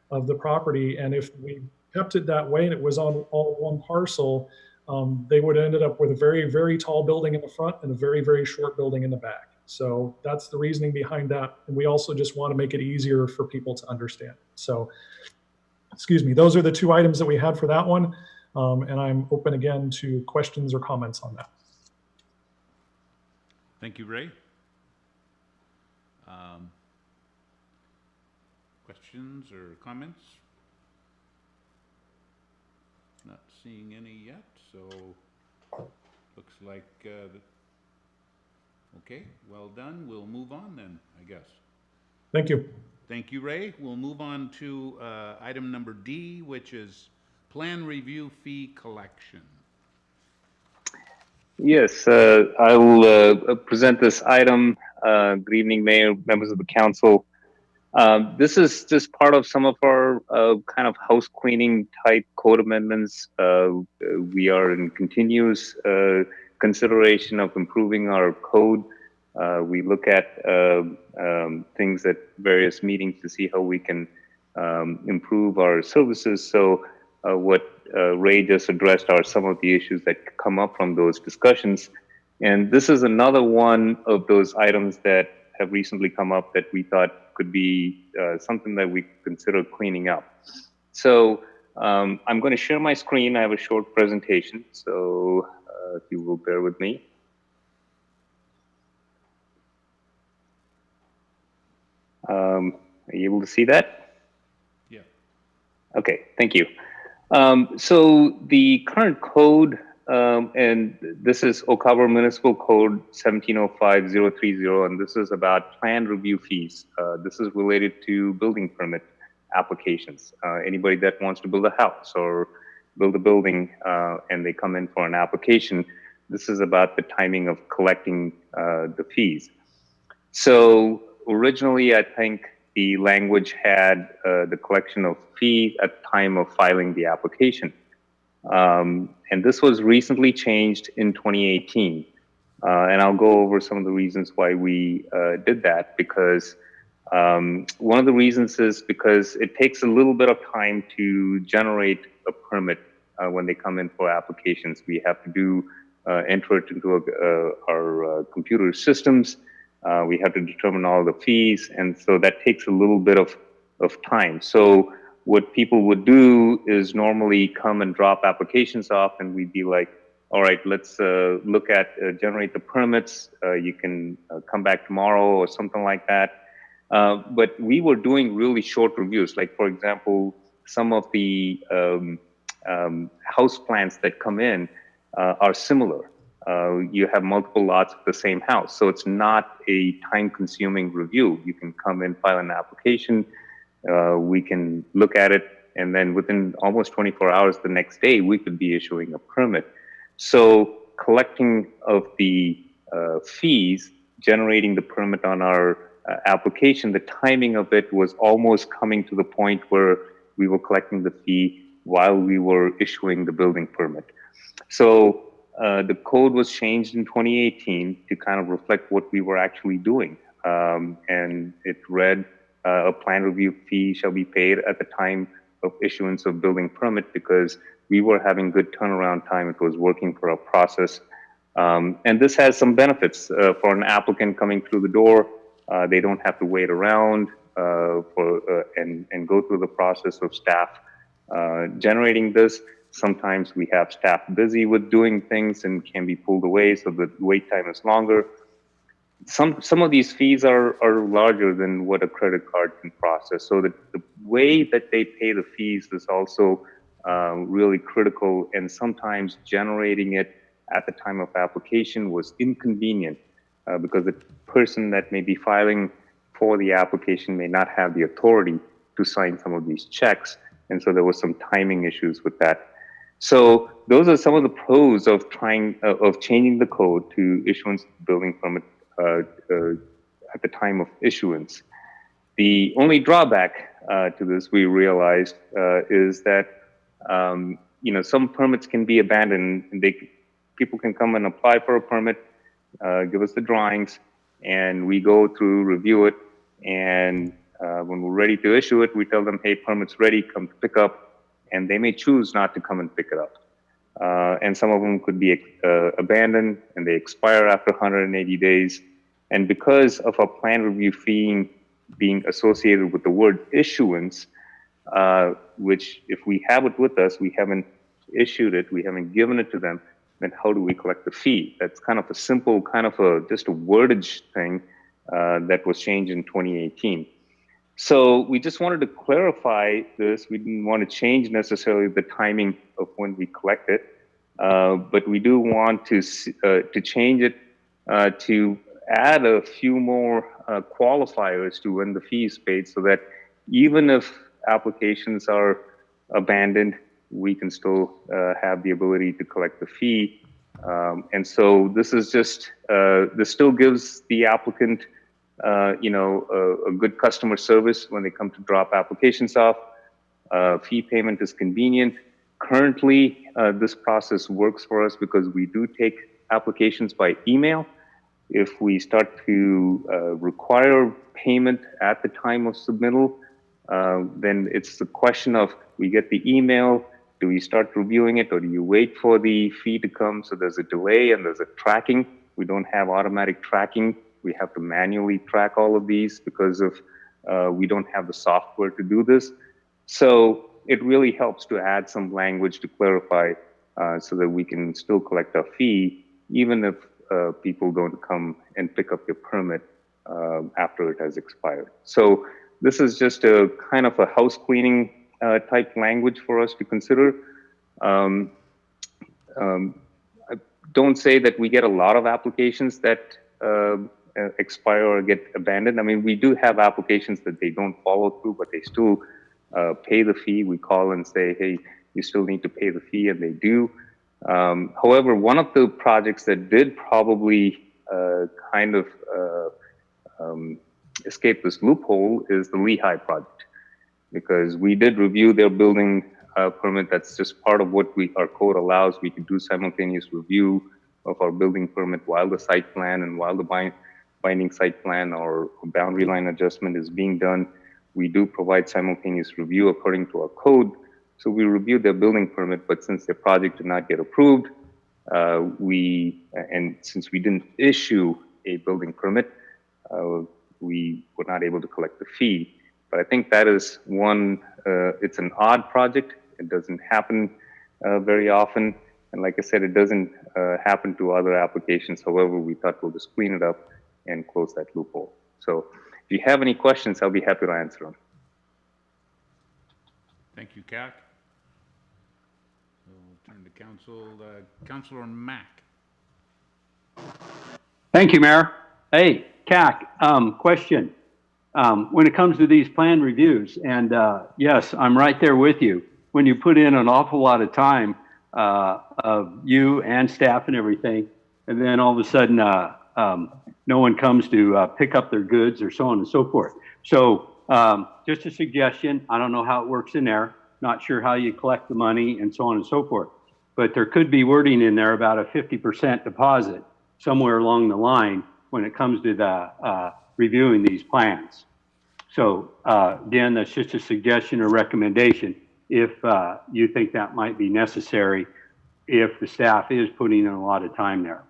of the property. And if we kept it that way and it was on all one parcel, they would have ended up with a very, very tall building in the front and a very, very short building in the back. So that's the reasoning behind that. And we also just want to make it easier for people to understand. So, excuse me, those are the two items that we had for that one. And I'm open again to questions or comments on that. Thank you, Ray. Questions or comments? Not seeing any yet, so looks like, okay, well done. We'll move on then, I guess. Thank you. Thank you, Ray. We'll move on to item number D, which is plan review fee collection. Yes, I will present this item. Good evening, Mayor, members of the council. This is just part of some of our kind of house cleaning type code amendments. We are in continuous consideration of improving our code. We look at things at various meetings to see how we can improve our services. So what Ray just addressed are some of the issues that come up from those discussions. And this is another one of those items that have recently come up that we thought could be something that we consider cleaning up. So I'm going to share my screen. I have a short presentation, so if you will bear with me. Are you able to see that? Yeah. Okay, thank you. So the current code, and this is Ocala Municipal Code 1705030, and this is about plan review fees. This is related to building permit applications. Anybody that wants to build a house or build a building and they come in for an application, this is about the timing of collecting the fees. So originally, I think the language had the collection of fees at the time of filing the application. And this was recently changed in 2018. And I'll go over some of the reasons why we did that, because one of the reasons is because it takes a little bit of time to generate a permit when they come in for applications. We have to enter it into our computer systems. We have to determine all the fees, and so that takes a little bit of time. So what people would do is normally come and drop applications off, and we'd be like, all right, let's look at generate the permits. You can come back tomorrow or something like that. But we were doing really short reviews. Like, for example, some of the house plans that come in are similar. You have multiple lots of the same house, so it's not a time-consuming review. You can come in, file an application, we can look at it, and then within almost 24 hours the next day, we could be issuing a permit. So collecting of the fees, generating the permit on our application, the timing of it was almost coming to the point where we were collecting the fee while we were issuing the building permit. So the code was changed in 2018 to kind of reflect what we were actually doing. And it read, a plan review fee shall be paid at the time of issuance of building permit, because we were having good turnaround time. It was working for our process. And this has some benefits for an applicant coming through the door. They don't have to wait around and go through the process of staff generating this. Sometimes we have staff busy with doing things and can be pulled away, so the wait time is longer. Some of these fees are larger than what a credit card can process. So the way that they pay the fees is also really critical, and sometimes generating it at the time of application was inconvenient because the person that may be filing for the application may not have the authority to sign some of these checks. And so there was some timing issues with that. So those are some of the pros of changing the code to issuance of building permit at the time of issuance. The only drawback to this, we realized, is that some permits can be abandoned, and people can come and apply for a permit, give us the drawings, and we go through, review it, and when we're ready to issue it, we tell them, hey, permit's ready, come pick up, and they may choose not to come and pick it up. And some of them could be abandoned, and they expire after 180 days. And because of our plan review fee being associated with the word issuance, which if we have it with us, we haven't issued it, we haven't given it to them, then how do we collect the fee? That's kind of a simple, just a wordage thing that was changed in 2018. So we just wanted to clarify this. We didn't want to change necessarily the timing of when we collect it, but we do want to change it to add a few more qualifiers to when the fee is paid, so that even if applications are abandoned, we can still have the ability to collect the fee. And so this is just, this still gives the applicant a good customer service when they come to drop applications off. Fee payment is convenient. Currently, this process works for us because we do take applications by email. If we start to require payment at the time of submittal, then it's the question of, we get the email, do we start reviewing it, or do you wait for the fee to come? So there's a delay and there's a tracking. We don't have automatic tracking. We have to manually track all of these because of we don't have the software to do this. So it really helps to add some language to clarify so that we can still collect our fee, even if people don't come and pick up your permit after it has expired. So this is just a kind of a house cleaning type language for us to consider. I don't say that we get a lot of applications that expire or get abandoned. I mean, we do have applications that they don't follow through, but they still pay the fee. We call and say, hey, you still need to pay the fee, and they do. However, one of the projects that did probably escape this loophole is the Lehigh project, because we did review their building permit. That's just part of what our code allows. We can do simultaneous review of our building permit while the site plan and while the binding site plan or boundary line adjustment is being done. We do provide simultaneous review according to our code. So we reviewed their building permit, but since their project did not get approved, and since we didn't issue a building permit, we were not able to collect the fee. But I think that is one, it's an odd project. It doesn't happen very often. And like I said, it doesn't happen to other applications. However, we thought we'll just clean it up and close that loophole. So if you have any questions, I'll be happy to answer them. Thank you, CAC. So we'll turn to council, Councilor Mack. Thank you, Mayor. Hey, CAC, question. When it comes to these plan reviews, and yes, I'm right there with you. When you put in an awful lot of time of you and staff and everything, and then all of a sudden no one comes to pick up their goods or so on and so forth. So just a suggestion. I don't know how it works in there. Not sure how you collect the money and so on and so forth. But there could be wording in there about a 50% deposit somewhere along the line when it comes to the reviewing these plans. So again, that's just a suggestion or recommendation if you think that might be necessary if the staff is putting in a lot of time there.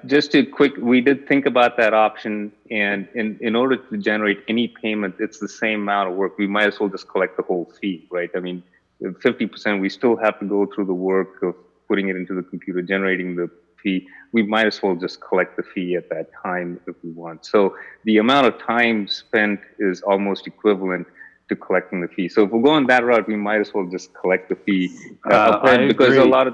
Just a quick, we did think about that option, and in order to generate any payment, it's the same amount of work. We might as well just collect the whole fee, right? I mean, 50%, we still have to go through the work of putting it into the computer, generating the fee. We might as well just collect the fee at that time if we want. So the amount of time spent is almost equivalent to collecting the fee. So if we're going that route, we might as well just collect the fee because a lot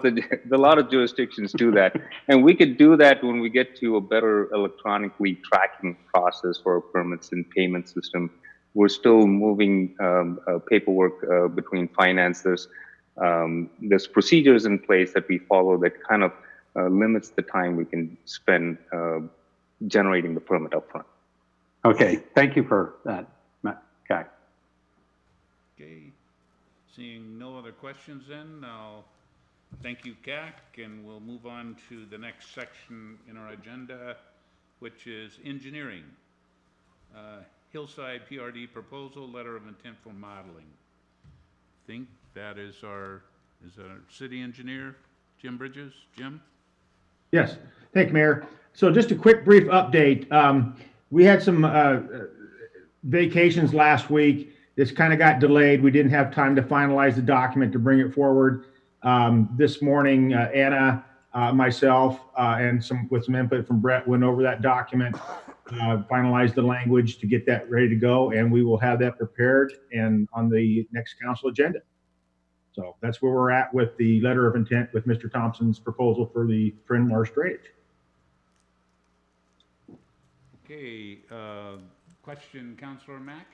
of jurisdictions do that, and we could do that when we get to a better electronically tracking process for our permits and payment system. We're still moving paperwork between finance. There's procedures in place that we follow that kind of limits the time we can spend generating the permit upfront. Okay, thank you for that, Okay. Okay, seeing no other questions then, I'll thank you, CAC, and we'll move on to the next section in our agenda, which is engineering. Hillside PRD proposal, letter of intent for modeling. I think that is our city engineer, Jim Bridges. Jim? Yes, thank you, Mayor. So just a quick brief update. We had some vacations last week. This kind of got delayed. We didn't have time to finalize the document to bring it forward. This morning, Anna, myself, and with some input from Brett went over that document, finalized the language to get that ready to go, and we will have that prepared and on the next council agenda. So that's where we're at with the letter of intent with Mr. Thompson's proposal for the Friend Marsh drainage. Okay, question, Councilor Mack?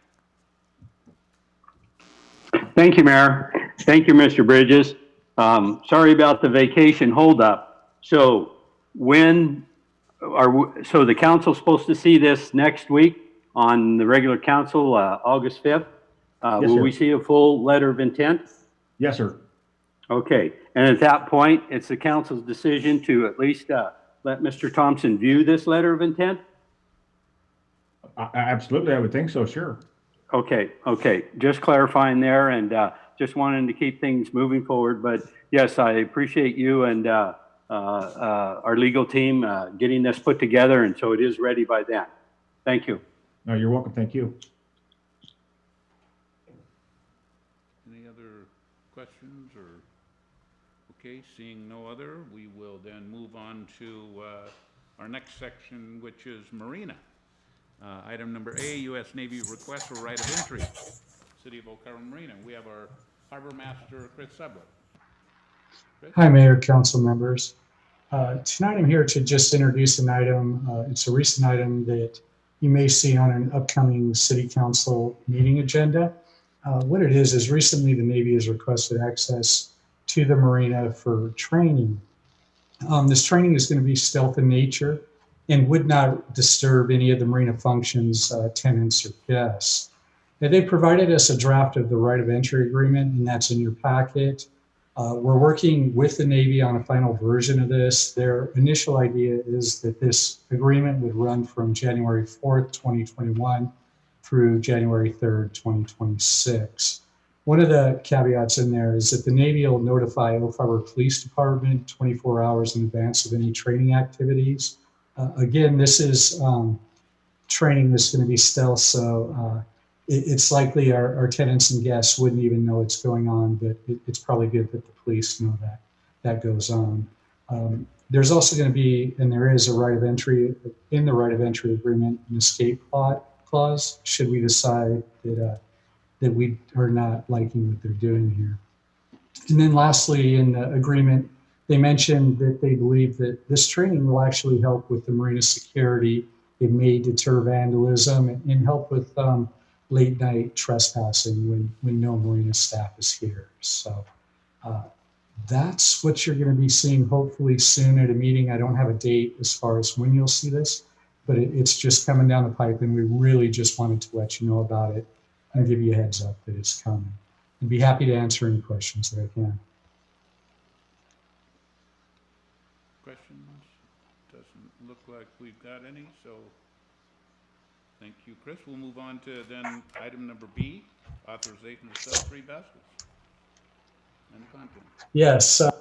Thank you, Mayor. Thank you, Mr. Bridges. Sorry about the vacation holdup. So so the council's supposed to see this next week on the regular council, August 5th. Yes, will sir. we see a full letter of intent? Yes, sir. Okay. And at that point, it's the council's decision to at least let Mr. Thompson view this letter of intent? Absolutely, I would think so, sure. Okay, just clarifying there, and just wanting to keep things moving forward. But yes, I appreciate you and our legal team getting this put together, and so it is ready by then. Thank you. No, you're welcome. Thank you. Any other questions or? Okay, seeing no other, we will then move on to our next section, which is Marina. Item number A, U.S. Navy request for right of entry, City of Oak Harbor Marina. We have our Harbor Master, Chris Sublett. Chris? Hi, Mayor, council members. Tonight I'm here to just introduce an item. It's a recent item that you may see on an upcoming City Council meeting agenda. What it is recently the Navy has requested access to the Marina for training. This training is going to be stealth in nature and would not disturb any of the Marina functions, tenants, or guests. Now, they provided us a draft of the right of entry agreement, and that's in your packet. We're working with the Navy on a final version of this. Their initial idea is that this agreement would run from January 4th, 2021 through January 3rd, 2026. One of the caveats in there is that the Navy will notify Oak Harbor Police Department 24 hours in advance of any training activities. Again, this is training that's going to be stealth, so it's likely our tenants and guests wouldn't even know it's going on, but it's probably good that the police know that goes on. There's also going to be, and there is a right of entry, in the right of entry agreement, an escape clause, should we decide that that we are not liking what they're doing here. And then lastly, in the agreement, they mentioned that they believe that this training will actually help with the marina security. It may deter vandalism and help with late night trespassing when no marina staff is here. So that's what you're going to be seeing hopefully soon at a meeting. I don't have a date as far as when you'll see this, but it's just coming down the pipe, and we really just wanted to let you know about it and give you a heads up that it's coming. I'd be happy to answer any questions that I can. Questions? Doesn't look like we've got any, so thank you, Chris. We'll move on to then item number B, authorization to sell 3 vessels and content. Yes. A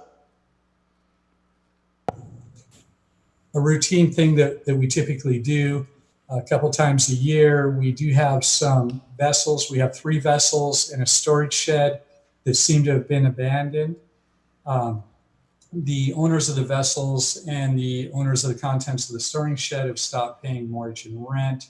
routine thing that we typically do a couple times a year. We do have some vessels. We have 3 vessels in a storage shed that seem to have been abandoned. The owners of the vessels and the owners of the contents of the storing shed have stopped paying mortgage and rent.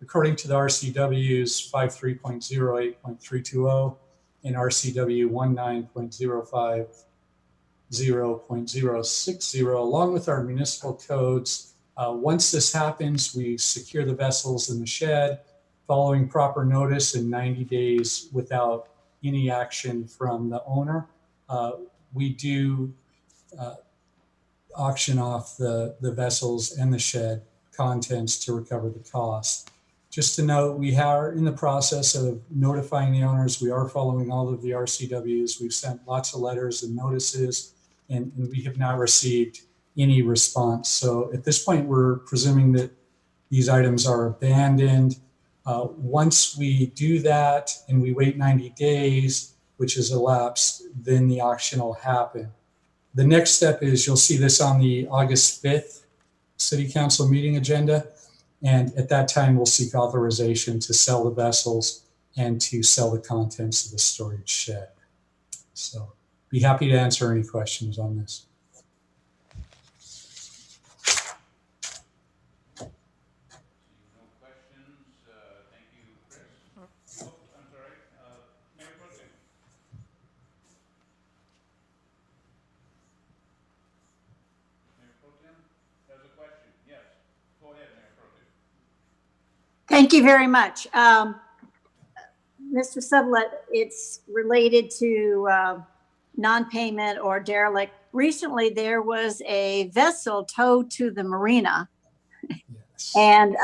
According to the RCWs 53.08.320 and RCW 19.050.060, along with our municipal codes, once this happens, we secure the vessels in the shed, following proper notice in 90 days without any action from the owner. We do auction off the vessels and the shed contents to recover the cost. Just to note, we are in the process of notifying the owners. We are following all of the RCWs. We've sent lots of letters and notices, and we have not received any response. So at this point, we're presuming that these items are abandoned. Once we do that and we wait 90 days, which has elapsed, then the auction will happen. The next step is you'll see this on the August 5th City Council meeting agenda. And at that time, we'll seek authorization to sell the vessels and to sell the contents of the storage shed. So be happy to answer any questions on this. No questions. Thank you, Chris. Oh, I'm sorry. Mayor Pro Tem. Mayor Pro Tem has a question. Yes. Go ahead, Mayor Pro Tem. Thank you very much. Mr. Sublette, it's related to non-payment or derelict. Recently, there was a vessel towed to the marina. Yes. And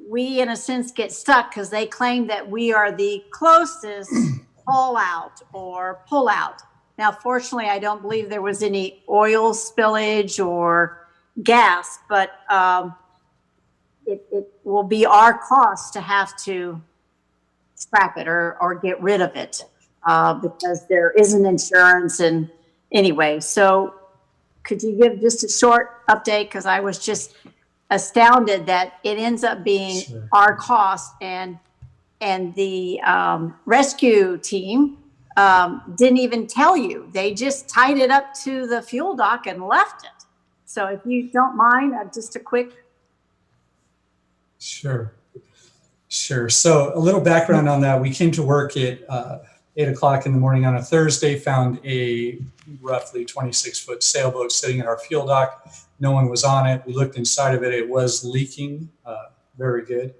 we, in a sense, get stuck because they claim that we are the closest haul out or pull out. Now, fortunately, I don't believe there was any oil spillage or gas, but it will be our cost to have to scrap it or get rid of it because there isn't insurance. And anyway, so could you give just a short update? Because I was just astounded that it ends up being our cost, and the rescue team didn't even tell you. They just tied it up to the fuel dock and left it. So if you don't mind, just a quick. Sure. So a little background on that. We came to work at 8 o'clock in the morning on a Thursday, found a roughly 26-foot sailboat sitting in our fuel dock. No one was on it. We looked inside of it. It was leaking very good.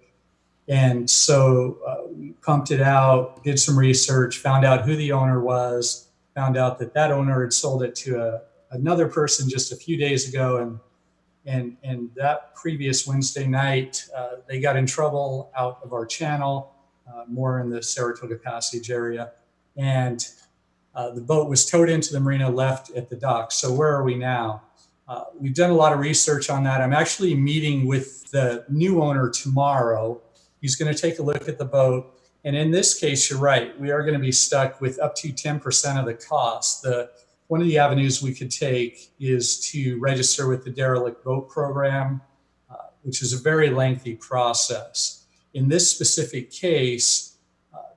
And so we pumped it out, did some research, found out who the owner was, found out that that owner had sold it to another person just a few days ago. And that previous Wednesday night, they got in trouble out of our channel, more in the Saratoga Passage area. And the boat was towed into the marina, left at the dock. So where are we now? We've done a lot of research on that. I'm actually meeting with the new owner tomorrow. He's going to take a look at the boat. And in this case, you're right. We are going to be stuck with up to 10% of the cost. One of the avenues we could take is to register with the derelict boat program, which is a very lengthy process. In this specific case,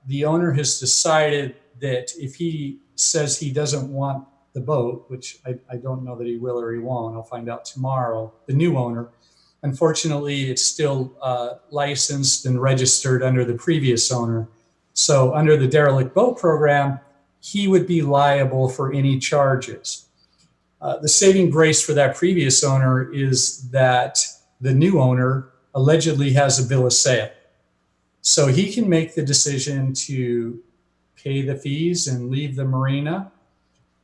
the owner has decided that if he says he doesn't want the boat, which I don't know that he will or he won't, I'll find out tomorrow, the new owner, unfortunately, it's still licensed and registered under the previous owner. So under the derelict boat program, he would be liable for any charges. The saving grace for that previous owner is that the new owner allegedly has a bill of sale. So he can make the decision to pay the fees and leave the marina,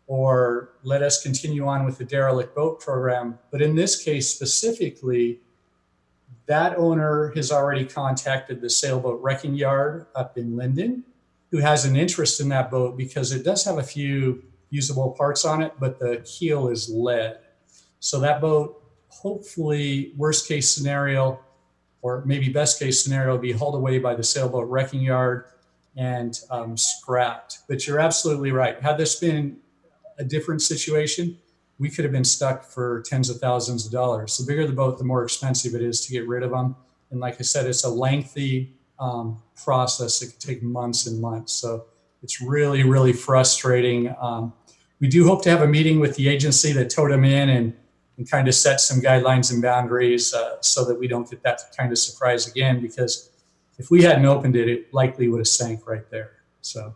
or let us continue on with the derelict boat program. But in this case specifically, that owner has already contacted the sailboat wrecking yard up in Linden, who has an interest in that boat because it does have a few usable parts on it, but the keel is lead. So that boat, hopefully, worst case scenario, or maybe best case scenario, will be hauled away by the sailboat wrecking yard and scrapped. But you're absolutely right. Had this been a different situation, we could have been stuck for tens of thousands of dollars. The bigger the boat, the more expensive it is to get rid of them. And like I said, it's a lengthy process. It could take months and months. So it's really, really frustrating. We do hope to have a meeting with the agency that towed them in and kind of set some guidelines and boundaries so that we don't get that kind of surprise again, because if we hadn't opened it, it likely would have sank right there. So,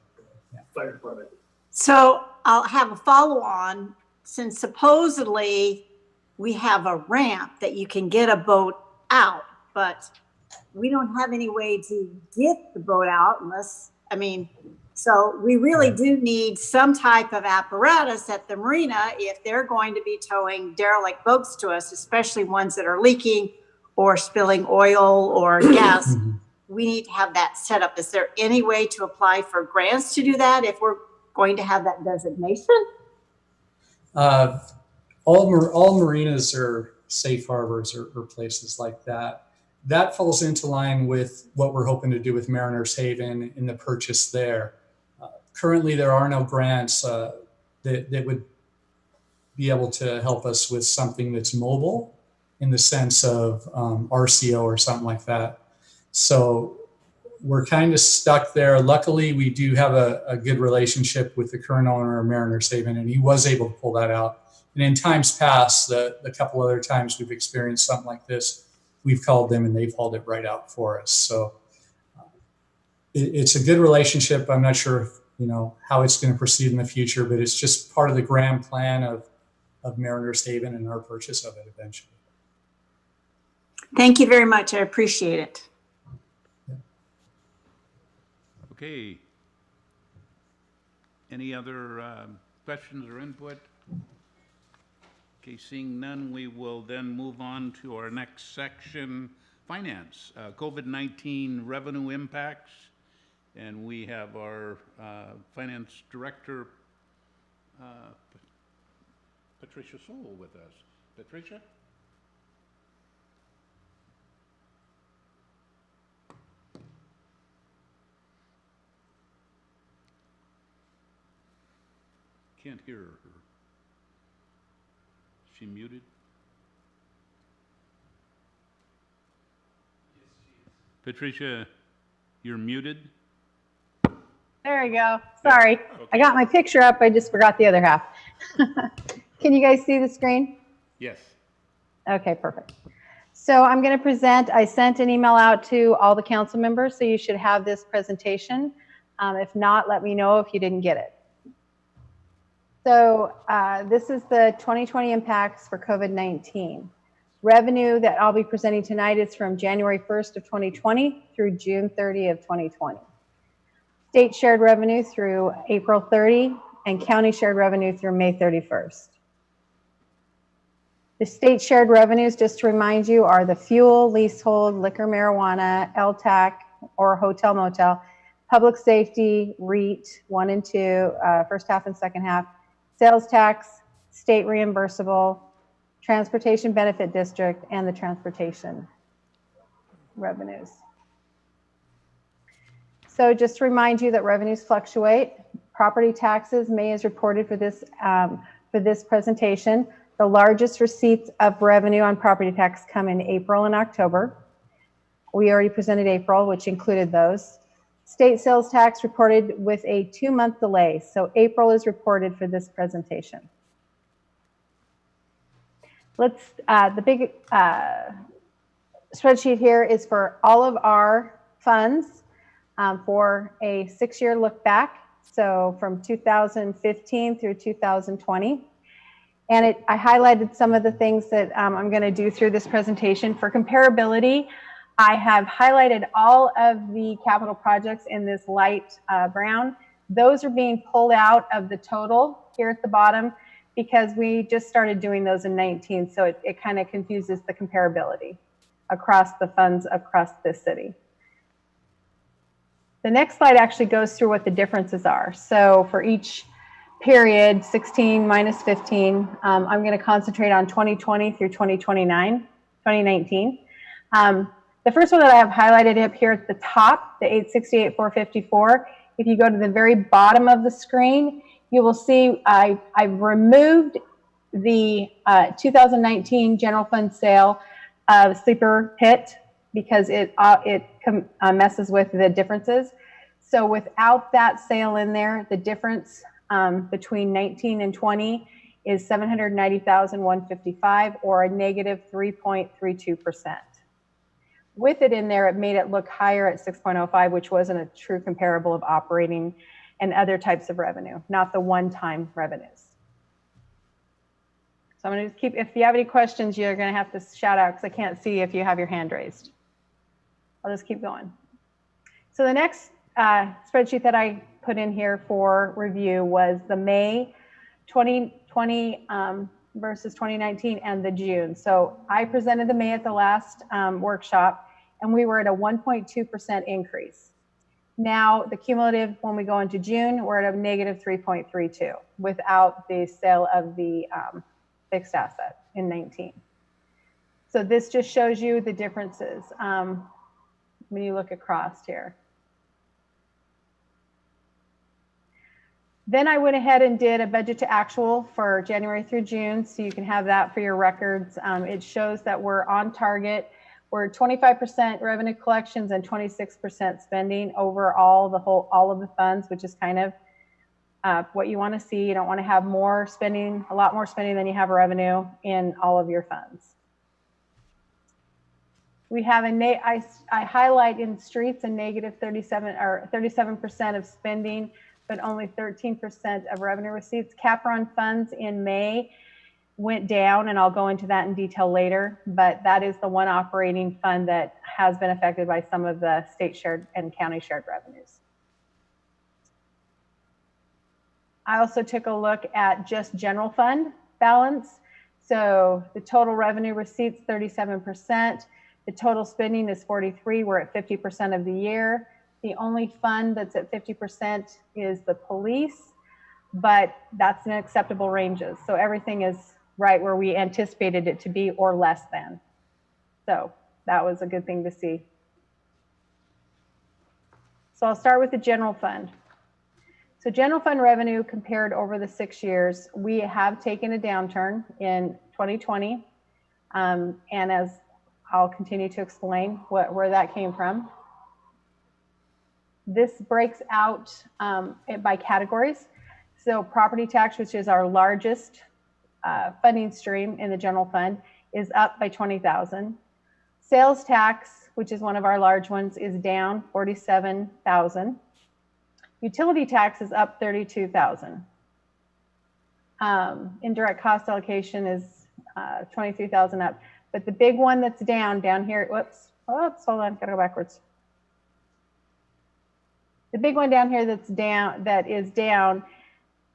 yeah. Fire department. So I'll have a follow on, since supposedly we have a ramp that you can get a boat out, but we don't have any way to get the boat out unless, so we really do need some type of apparatus at the marina if they're going to be towing derelict boats to us, especially ones that are leaking or spilling oil or gas. We need to have that set up. Is there any way to apply for grants to do that if we're going to have that designation? All marinas are safe harbors or places like that. That falls into line with what we're hoping to do with Mariners Haven in the purchase there. Currently, there are no grants that would be able to help us with something that's mobile in the sense of RCO or something like that. So we're kind of stuck there. Luckily, we do have a good relationship with the current owner of Mariners Haven, and he was able to pull that out. And in times past, the couple other times we've experienced something like this, we've called them and they've hauled it right out for us. So it's a good relationship. I'm not sure, how it's going to proceed in the future, but it's just part of the grand plan of Mariners Haven and our purchase of it eventually. Thank you very much. I appreciate it. Okay. Any other questions or input? Okay, seeing none, we will then move on to our next section, finance, COVID-19 revenue impacts. And we have our finance director, Patricia Soul, with us. Patricia? Can't hear her. Is she muted? Patricia, you're muted. There we go. Sorry. Okay. I got my picture up. I just forgot the other half. Can you guys see the screen? Yes. Okay, perfect. So I'm going to present. I sent an email out to all the council members, so you should have this presentation. If not, let me know if you didn't get it. So this is the 2020 impacts for COVID-19. Revenue that I'll be presenting tonight is from January 1st of 2020 through June 30 of 2020. State shared revenue through April 30 and county shared revenue through May 31st. The state shared revenues, just to remind you, are the fuel, leasehold, liquor, marijuana, LTAC or hotel motel, public safety, REIT 1 and 2, first half and second half, sales tax, state reimbursable, transportation benefit district, and the transportation revenues. So just to remind you that revenues fluctuate. Property taxes, May is reported for this presentation. The largest receipts of revenue on property tax come in April and October. We already presented April, which included those. State sales tax reported with a 2-month delay. So April is reported for this presentation. The big spreadsheet here is for all of our funds. for a 6-year look back. So from 2015 through 2020. And I highlighted some of the things that I'm going to do through this presentation. For comparability, I have highlighted all of the capital projects in this light brown. Those are being pulled out of the total here at the bottom because we just started doing those in 19. So it kind of confuses the comparability across the funds across this city. The next slide actually goes through what the differences are. So for each period, 16 minus 15, I'm going to concentrate on 2020 through 2019. The first one that I have highlighted up here at the top, the 868,454, if you go to the very bottom of the screen, you will see I've removed the 2019 general fund sale of Sleeper Pit because it messes with the differences. So without that sale in there, the difference between 19 and 20 is 790,155 or a negative 3.32%. With it in there, it made it look higher at 6.05, which wasn't a true comparable of operating and other types of revenue, not the one-time revenues. So I'm going to just keep, if you have any questions, you're going to have to shout out because I can't see if you have your hand raised. I'll just keep going. So the next spreadsheet that I put in here for review was the May 2020 versus 2019 and the June. So I presented the May at the last workshop, and we were at a 1.2% increase. Now the cumulative, when we go into June, we're at a negative 3.32 without the sale of the fixed asset in 19. So this just shows you the differences when you look across here. Then I went ahead and did a budget to actual for January through June, so you can have that for your records. It shows that we're on target. We're 25% revenue collections and 26% spending over all of the funds, which is kind of what you want to see. You don't want to have more spending, a lot more spending than you have revenue in all of your funds. We have I highlight in streets a negative 37% of spending, but only 13% of revenue receipts. Capron funds in May went down, and I'll go into that in detail later, but that is the one operating fund that has been affected by some of the state shared and county shared revenues. I also took a look at just general fund balance. So the total revenue receipts, 37%. The total spending is 43. We're at 50% of the year. The only fund that's at 50% is the police, but that's in acceptable ranges. So everything is right where we anticipated it to be or less than. So that was a good thing to see. So I'll start with the general fund. So general fund revenue compared over the 6 years, we have taken a downturn in 2020. And as I'll continue to explain where that came from. This breaks out by categories. So property tax, which is our largest funding stream in the general fund, is up by 20,000. Sales tax, which is one of our large ones, is down 47,000. Utility tax is up 32,000. Indirect cost allocation is 23,000 up. But the big one that's down here, whoops, hold on, gotta go backwards. The big one down here that is down,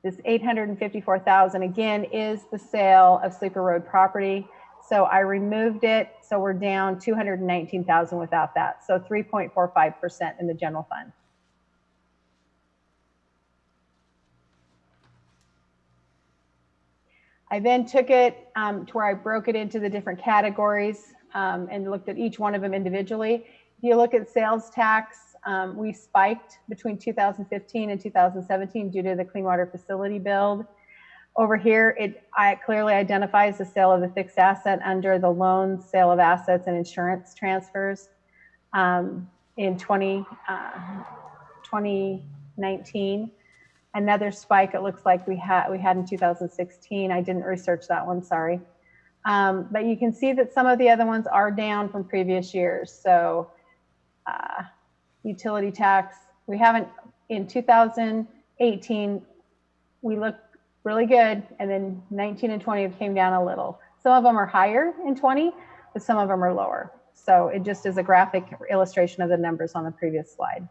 this 854,000 again is the sale of Sleeper Road property. So I removed it, so we're down 219,000 without that. So 3.45% in the general fund. I then took it to where I broke it into the different categories and looked at each one of them individually. If you look at sales tax, we spiked between 2015 and 2017 due to the clean water facility build. Over here, it clearly identifies the sale of the fixed asset under the loans, sale of assets, and insurance transfers. In 2019. Another spike it looks like we had in 2016. I didn't research that one, sorry. But you can see that some of the other ones are down from previous years. So utility tax. We haven't, in 2018, we looked really good, and then 19 and 20 came down a little. Some of them are higher in 20, but some of them are lower. So it just is a graphic illustration of the numbers on the previous slide.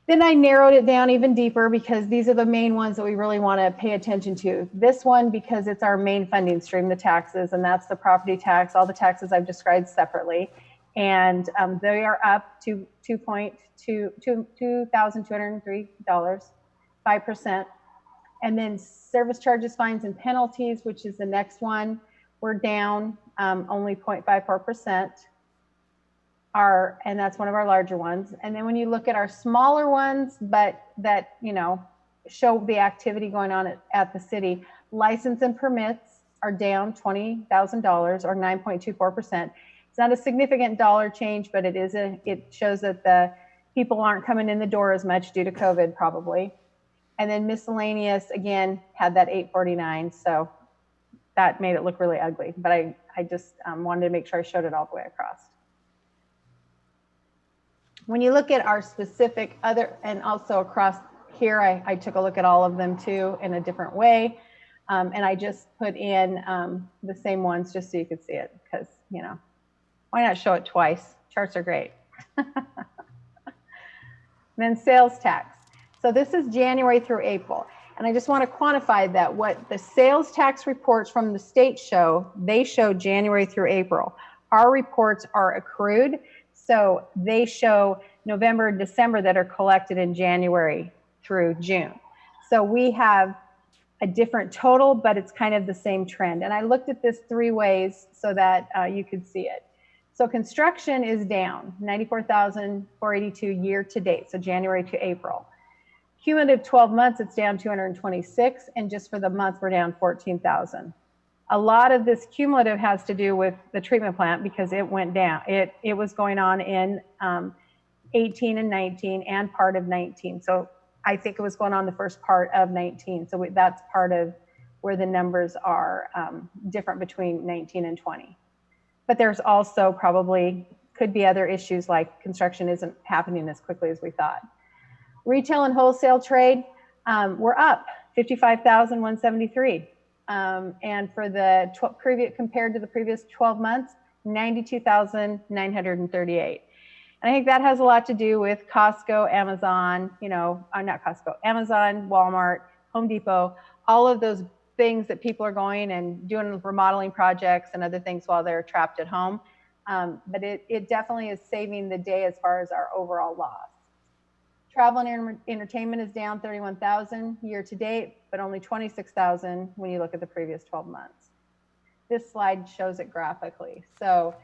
Then I narrowed it down even deeper because these are the main ones that we really want to pay attention to. This one, because it's our main funding stream, the taxes, and that's the property tax, all the taxes I've described separately. And they are up to $2,203, 5%. And then service charges, fines, and penalties, which is the next one, we're down only 0.54%. And that's one of our larger ones. And then when you look at our smaller ones, but that, you know, show the activity going on at the city, license and permits are down $20,000 or 9.24%. It's not a significant dollar change, but it shows that the people aren't coming in the door as much due to COVID probably. And then miscellaneous, again, had that 849. So that made it look really ugly, but I just wanted to make sure I showed it all the way across. When you look at our specific other, and also across here, I took a look at all of them too in a different way. And I just put in the same ones just so you could see it, because, you know, why not show it twice? Charts are great. Then sales tax. So this is January through April. And I just want to quantify that what the sales tax reports from the state show, they show January through April. Our reports are accrued. So they show November and December that are collected in January through June. So we have a different total, but it's kind of the same trend. And I looked at this 3 ways so that you could see it. So construction is down 94,482 year to date, so January to April. Cumulative 12 months, it's down 226, and just for the month, we're down 14,000. A lot of this cumulative has to do with the treatment plant because it went down. It was going on in 18 and 19 and part of 19. So I think it was going on the first part of 19. So that's part of where the numbers are different between 19 and 20. But there's also probably could be other issues like construction isn't happening as quickly as we thought. Retail and wholesale trade, we're up 55,173. And for the compared to the previous 12 months, 92,938. And I think that has a lot to do with Costco, Amazon, you know, not Costco, Amazon, Walmart, Home Depot, all of those things that people are going and doing remodeling projects and other things while they're trapped at home. But it definitely is saving the day as far as our overall loss. Travel and entertainment is down 31,000 year to date, but only 26,000 when you look at the previous 12 months. This slide shows it graphically. So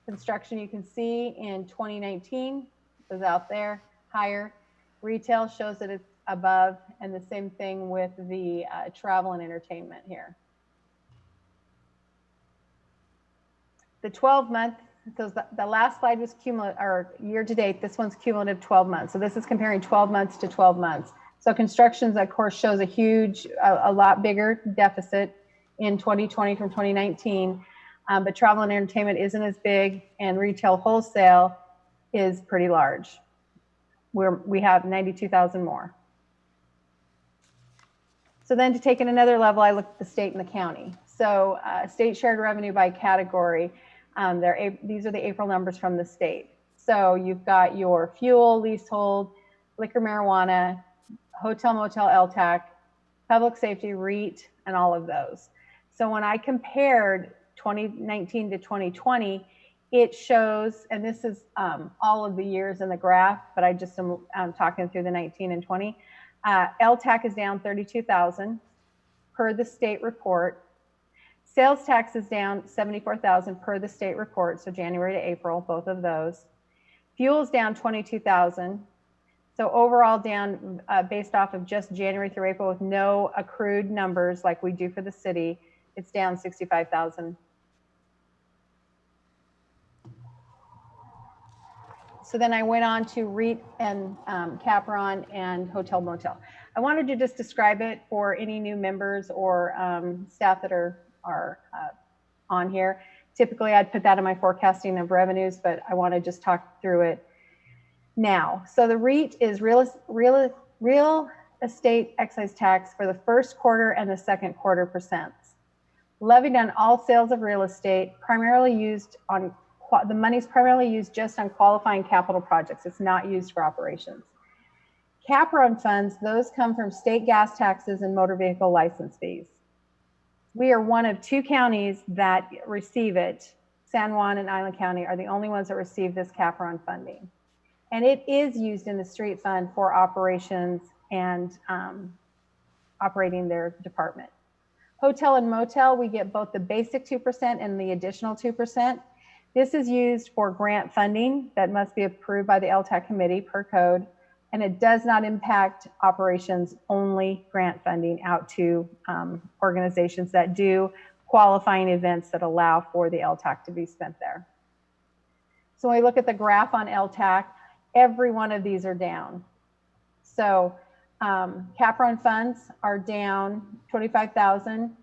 construction, you can see in 2019 was out there higher. Retail shows that it's above, and the same thing with the travel and entertainment here. The 12-month, so the last slide was cumulative or year to date. This one's cumulative 12 months. So this is comparing 12 months to 12 months. So constructions, of course, shows a lot bigger deficit in 2020 from 2019. But travel and entertainment isn't as big, and retail wholesale is pretty large. We have 92,000 more. So then to take it another level, I looked at the state and the county. So state shared revenue by category. These are the April numbers from the state. So you've got your fuel, leasehold, liquor, marijuana, hotel, motel, LTAC, public safety, REIT, and all of those. So when I compared 2019 to 2020, it shows, and this is all of the years in the graph, but I just am talking through the 19 and 20. LTAC is down 32,000 per the state report. Sales tax is down 74,000 per the state report, so January to April, both of those. Fuel is down 22,000. So overall down based off of just January through April with no accrued numbers like we do for the city, it's down 65,000. So then I went on to REIT and Capron and Hotel Motel. I wanted to just describe it for any new members or staff that are on here. Typically I'd put that in my forecasting of revenues, but I want to just talk through it. Now, so the REIT is real estate excise tax for the first quarter and the second quarter percents. Levied on all sales of real estate, primarily used on, the money's primarily used just on qualifying capital projects. It's not used for operations. Cap-run funds, those come from state gas taxes and motor vehicle license fees. We are one of 2 counties that receive it. San Juan and Island County are the only ones that receive this cap-run funding. And it is used in the street fund for operations and operating their department. Hotel and motel, we get both the basic 2% and the additional 2%. This is used for grant funding that must be approved by the LTAC committee per code. And it does not impact operations, only grant funding out to organizations that do qualifying events that allow for the LTAC to be spent there. So when we look at the graph on LTAC, every one of these are down. So cap-run funds are down 25,000.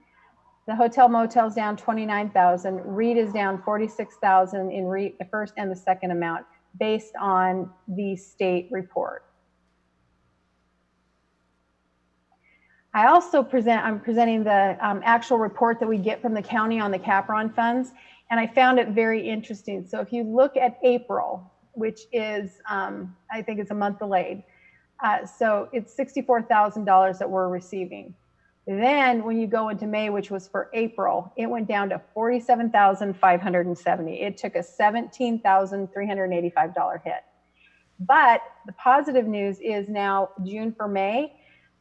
The hotel motel's down 29,000. REIT is down 46,000 in REIT, the first and the second amount, based on the state report. I also I'm presenting the actual report that we get from the county on the cap-run funds, and I found it very interesting. So if you look at April, which is, I think it's a month delayed, so it's $64,000 that we're receiving. Then when you go into May, which was for April, it went down to $47,570. It took a $17,385 hit. But the positive news is now June for May,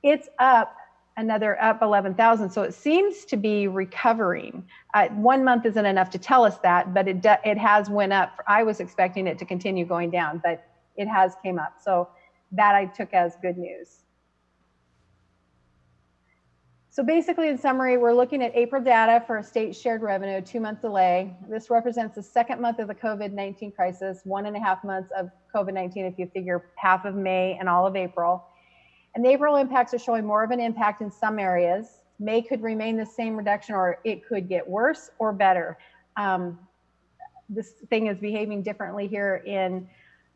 it's up another up 11,000. So it seems to be recovering. 1 month isn't enough to tell us that, but it has went up. I was expecting it to continue going down, but it has came up. So that I took as good news. So basically, in summary, we're looking at April data for a state shared revenue, 2-month delay. This represents the second month of the COVID-19 crisis, 1.5 months of COVID-19 if you figure half of May and all of April. And the April impacts are showing more of an impact in some areas. May could remain the same reduction, or it could get worse or better. This thing is behaving differently here in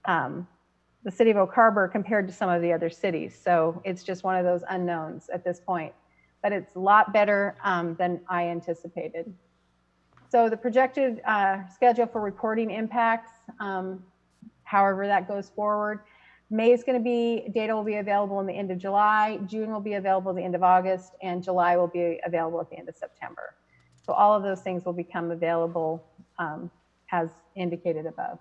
the city of Oak Harbor compared to some of the other cities. So it's just one of those unknowns at this point. But it's a lot better than I anticipated. So the projected schedule for reporting impacts, however that goes forward. May is going to be, data will be available in the end of July, June will be available at the end of August, and July will be available at the end of September. So all of those things will become available as indicated above.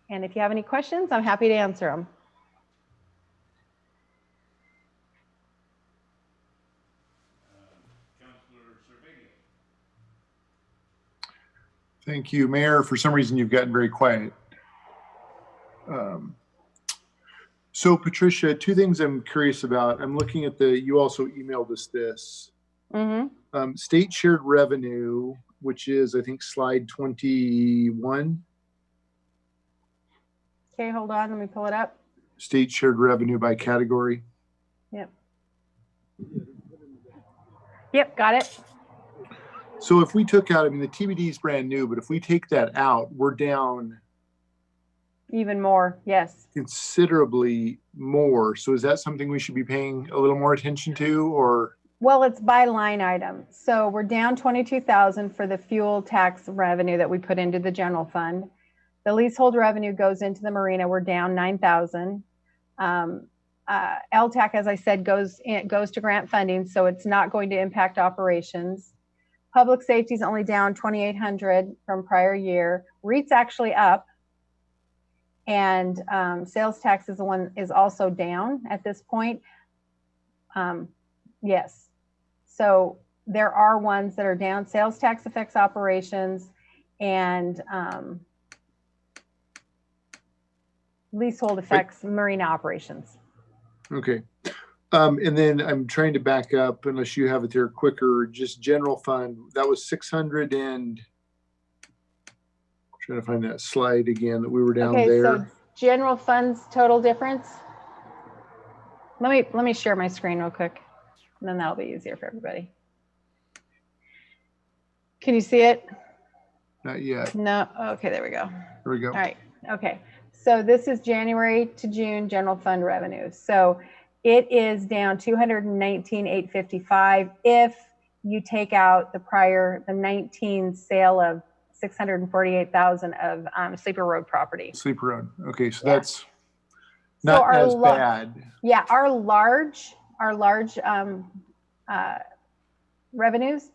And if you have any questions, I'm happy to answer them. Thank you, Mayor. For some reason, you've gotten very quiet. So Patricia, 2 things I'm curious about. I'm looking at you also emailed us this. Mm-hmm. State shared revenue, which is, I think, slide 21. Okay, hold on, let me pull it up. State shared revenue by category. Yep. Yep, got it. So if we took out, I mean, the TBD is brand new, but if we take that out, we're down even more, yes. Considerably more. So is that something we should be paying a little more attention to, or? Well, it's by line item. So we're down 22,000 for the fuel tax revenue that we put into the general fund. The leasehold revenue goes into the Marina. We're down 9,000. LTAC, as I said, goes to grant funding, so it's not going to impact operations. Public safety is only down 2,800 from prior year. REIT's actually up. And sales tax is also down at this point. Yes. So there are ones that are down. Sales tax affects operations, and leasehold affects marina operations. Okay. And then I'm trying to back up, unless you have it there quicker, just general fund. That was 600 and trying to find that slide again that we were down there. So general funds total difference. Let me share my screen real quick, and then that'll be easier for everybody. Can you see it? Not yet. No. Okay, there we go. There we go. All right. Okay. So this is January to June general fund revenue. So it is down 219,855 if you take out the 19 sale of 648,000 of Sleeper Road property. Sleeper Road. Okay, so Yeah. that's not as bad. Yeah, our large revenues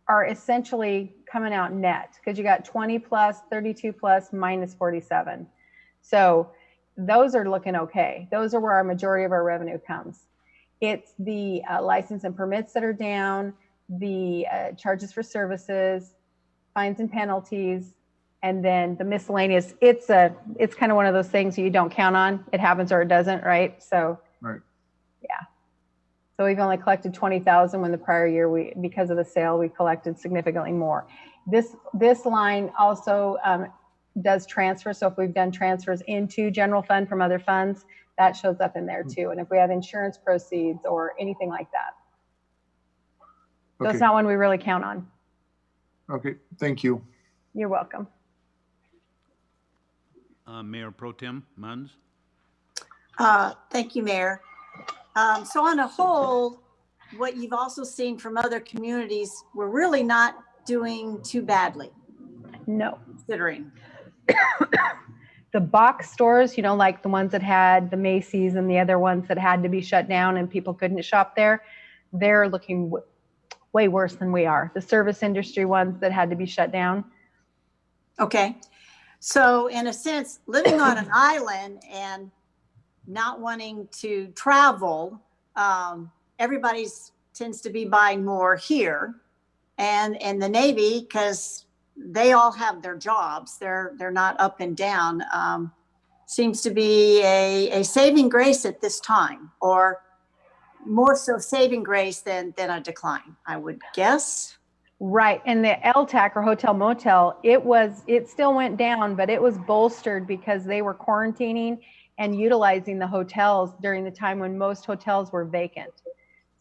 are essentially coming out net because you got 20 plus, 32 plus, minus 47. So those are looking okay. Those are where our majority of our revenue comes. It's the license and permits that are down, the charges for services, fines and penalties, and then the miscellaneous. It's kind of one of those things you don't count on. It happens or it doesn't, right? So, right. Yeah. So we've only collected 20,000 when the prior year because of the sale, we collected significantly more. This line also does transfer. So if we've done transfers into general fund from other funds, that shows up in there too. And if we have insurance proceeds or anything like that. So it's not one we really count on. Okay, thank you. You're welcome. Mayor Pro Tem Munns. Thank you, Mayor. So on a whole, what you've also seen from other communities, we're really not doing too badly. No. Considering. The box stores, like the ones that had the Macy's and the other ones that had to be shut down and people couldn't shop there, they're looking way worse than we are. The service industry ones that had to be shut down. Okay. So in a sense, living on an island and not wanting to travel, everybody tends to be buying more here. And in the Navy, because they all have their jobs, they're not up and down, seems to be a saving grace at this time, or more so saving grace than a decline, I would guess. Right. And the LTAC or hotel motel, it still went down, but it was bolstered because they were quarantining and utilizing the hotels during the time when most hotels were vacant.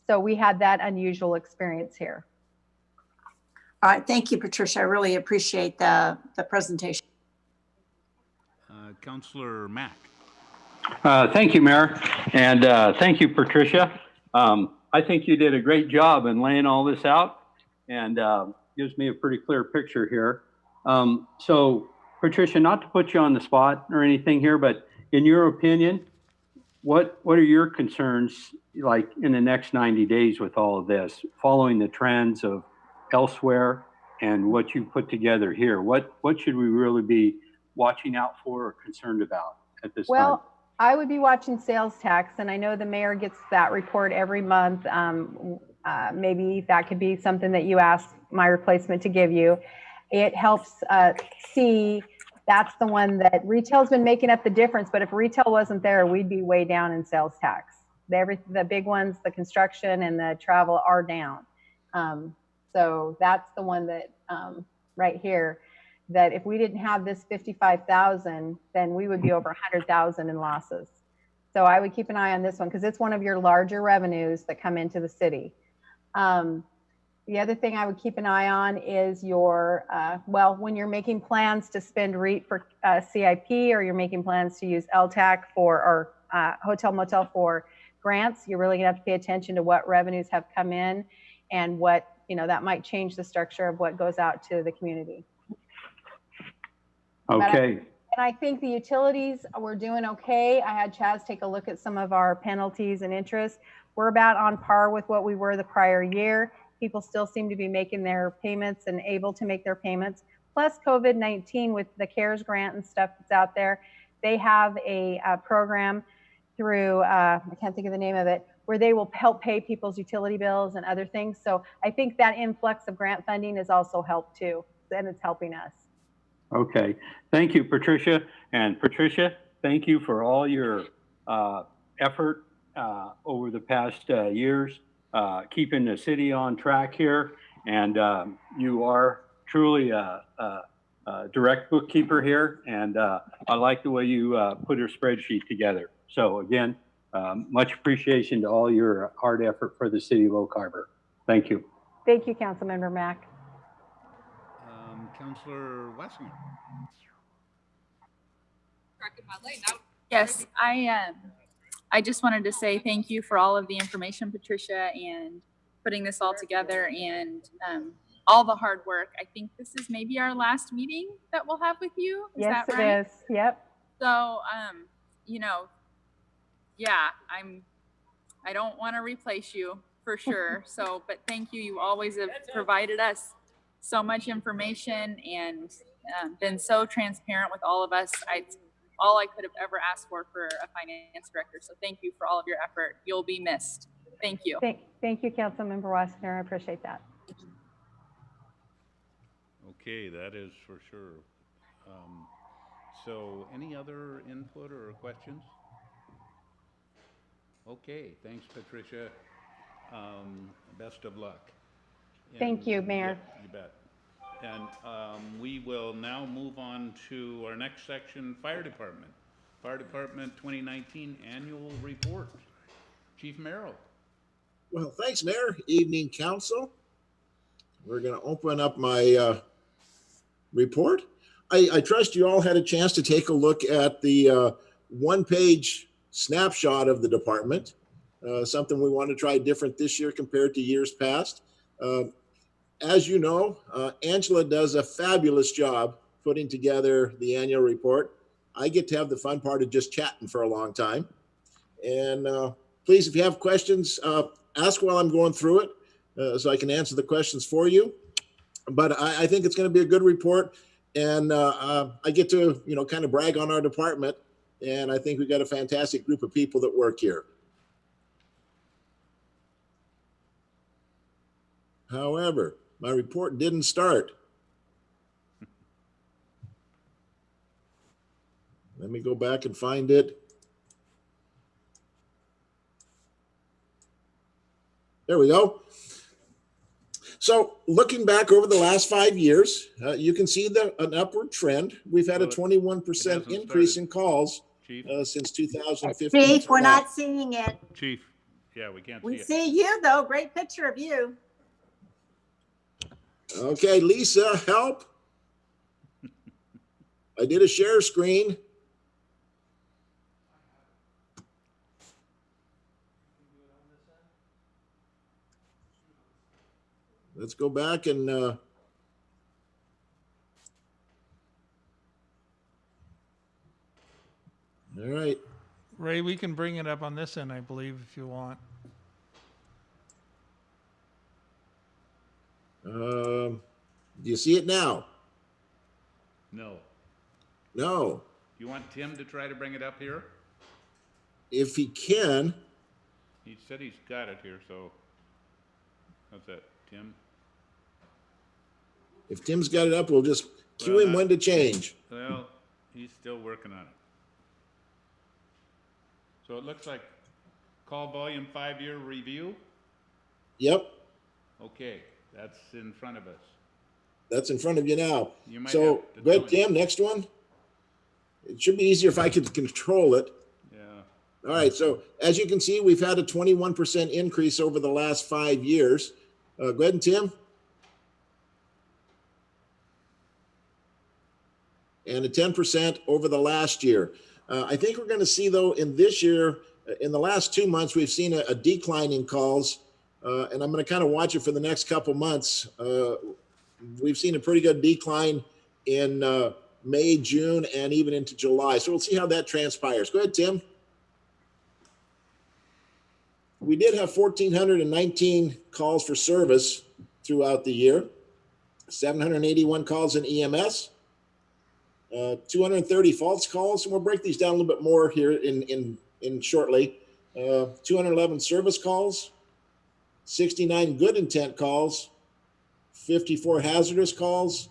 So we had that unusual experience here. All right. Thank you, Patricia. I really appreciate the presentation. Councillor Mack. Thank you, Mayor. And thank you, Patricia. I think you did a great job in laying all this out, and gives me a pretty clear picture here. So, Patricia, not to put you on the spot or anything here, but in your opinion, what are your concerns like in the next 90 days with all of this, following the trends of elsewhere and what you put together here? What should we really be watching out for or concerned about at this time? Well, I would be watching sales tax, and I know the mayor gets that report every month. Maybe that could be something that you ask my replacement to give you. It helps see. That's the one that retail's been making up the difference, but if retail wasn't there, we'd be way down in sales tax. The big ones, the construction and the travel, are down. So that's the one that right here, that if we didn't have this 55,000, then we would be over 100,000 in losses. So I would keep an eye on this one because it's one of your larger revenues that come into the city. The other thing I would keep an eye on is your, when you're making plans to spend REIT for CIP, or you're making plans to use LTAC or hotel motel for grants, you're really gonna have to pay attention to what revenues have come in and what, that might change the structure of what goes out to the community. Okay. And I think the utilities, we're doing okay. I had Chaz take a look at some of our penalties and interest. We're about on par with what we were the prior year. People still seem to be making their payments and able to make their payments. Plus COVID-19 with the CARES grant and stuff that's out there. They have a program through, I can't think of the name of it, where they will help pay people's utility bills and other things. So I think that influx of grant funding has also helped too, and it's helping us. Okay. Thank you, Patricia. And Patricia, thank you for all your effort over the past years, keeping the city on track here. And you are truly a direct bookkeeper here. And I like the way you put your spreadsheet together. So again, much appreciation to all your hard effort for the city of Oak Harbor. Thank you. Thank you, Councilmember Mack. Councillor Wessinger. Yes, I just wanted to say thank you for all of the information, Patricia, and putting this all together and all the hard work. I think this is maybe our last meeting that we'll have with you. Is Yes, that right? it is. Yep. So, you know, yeah, I don't want to replace you for sure. So, but thank you. You always have provided us so much information and been so transparent with all of us. All I could have ever asked for a finance director. So thank you for all of your effort. You'll be missed. Thank you. Thank you, Councilmember Wassner. I appreciate that. Okay, that is for sure. So any other input or questions? Okay, thanks, Patricia. Best of luck. Thank you, Mayor. Yeah, you bet. And we will now move on to our next section, Fire Department. Fire Department 2019 Annual Report. Chief Merrill. Well, thanks, Mayor. Evening, Council. We're going to open up my report. I trust you all had a chance to take a look at the one-page snapshot of the department, something we want to try different this year compared to years past. As you know, Angela does a fabulous job putting together the annual report. I get to have the fun part of just chatting for a long time. And please, if you have questions, ask while I'm going through it so I can answer the questions for you. But I think it's going to be a good report. And I get to, kind of brag on our department. And I think we've got a fantastic group of people that work here. However, my report didn't start. Let me go back and find it. There we go. So looking back over the last 5 years, you can see an upward trend. We've had a 21% increase in calls since 2015. Chief, we're not seeing it. Chief, yeah, we can't see it. We see you though. Great picture of you. Okay, Lisa, help. I did a share screen. Let's go back and all right. Ray, we can bring it up on this end, I believe, if you want. Do you see it now? No. No. You want Tim to try to bring it up here? If he can. He said he's got it here, so how's that, Tim? If Tim's got it up, we'll just cue him when to change. Well, he's still working on it. So it looks like call volume 5-year review. Yep. Okay, that's in front of us. That's in front of you now. You might so go ahead, Tim, next one. It should be easier if I could control it. Yeah. All right, so as you can see, we've had a 21% increase over the last 5 years. Go ahead and Tim. And a 10% over the last year. I think we're going to see, though, in this year, in the last 2 months, we've seen a decline in calls, and I'm going to kind of watch it for the next couple months. We've seen a pretty good decline in May, June, and even into July. So we'll see how that transpires. Go ahead, Tim. We did have 1,419 calls for service throughout the year, 781 calls in EMS. 230 false calls, and we'll break these down a little bit more here in shortly. 211 service calls, 69 good intent calls, 54 hazardous calls,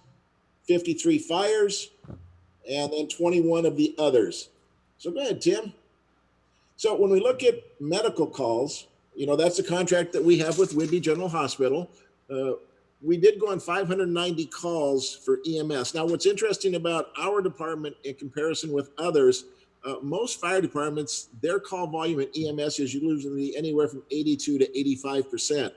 53 fires, and then 21 of the others. So go ahead, Tim. So when we look at medical calls, that's the contract that we have with Whitby General Hospital. We did go on 590 calls for EMS. Now, what's interesting about our department in comparison with others, most fire departments, their call volume at EMS is usually anywhere from 82 to 85%.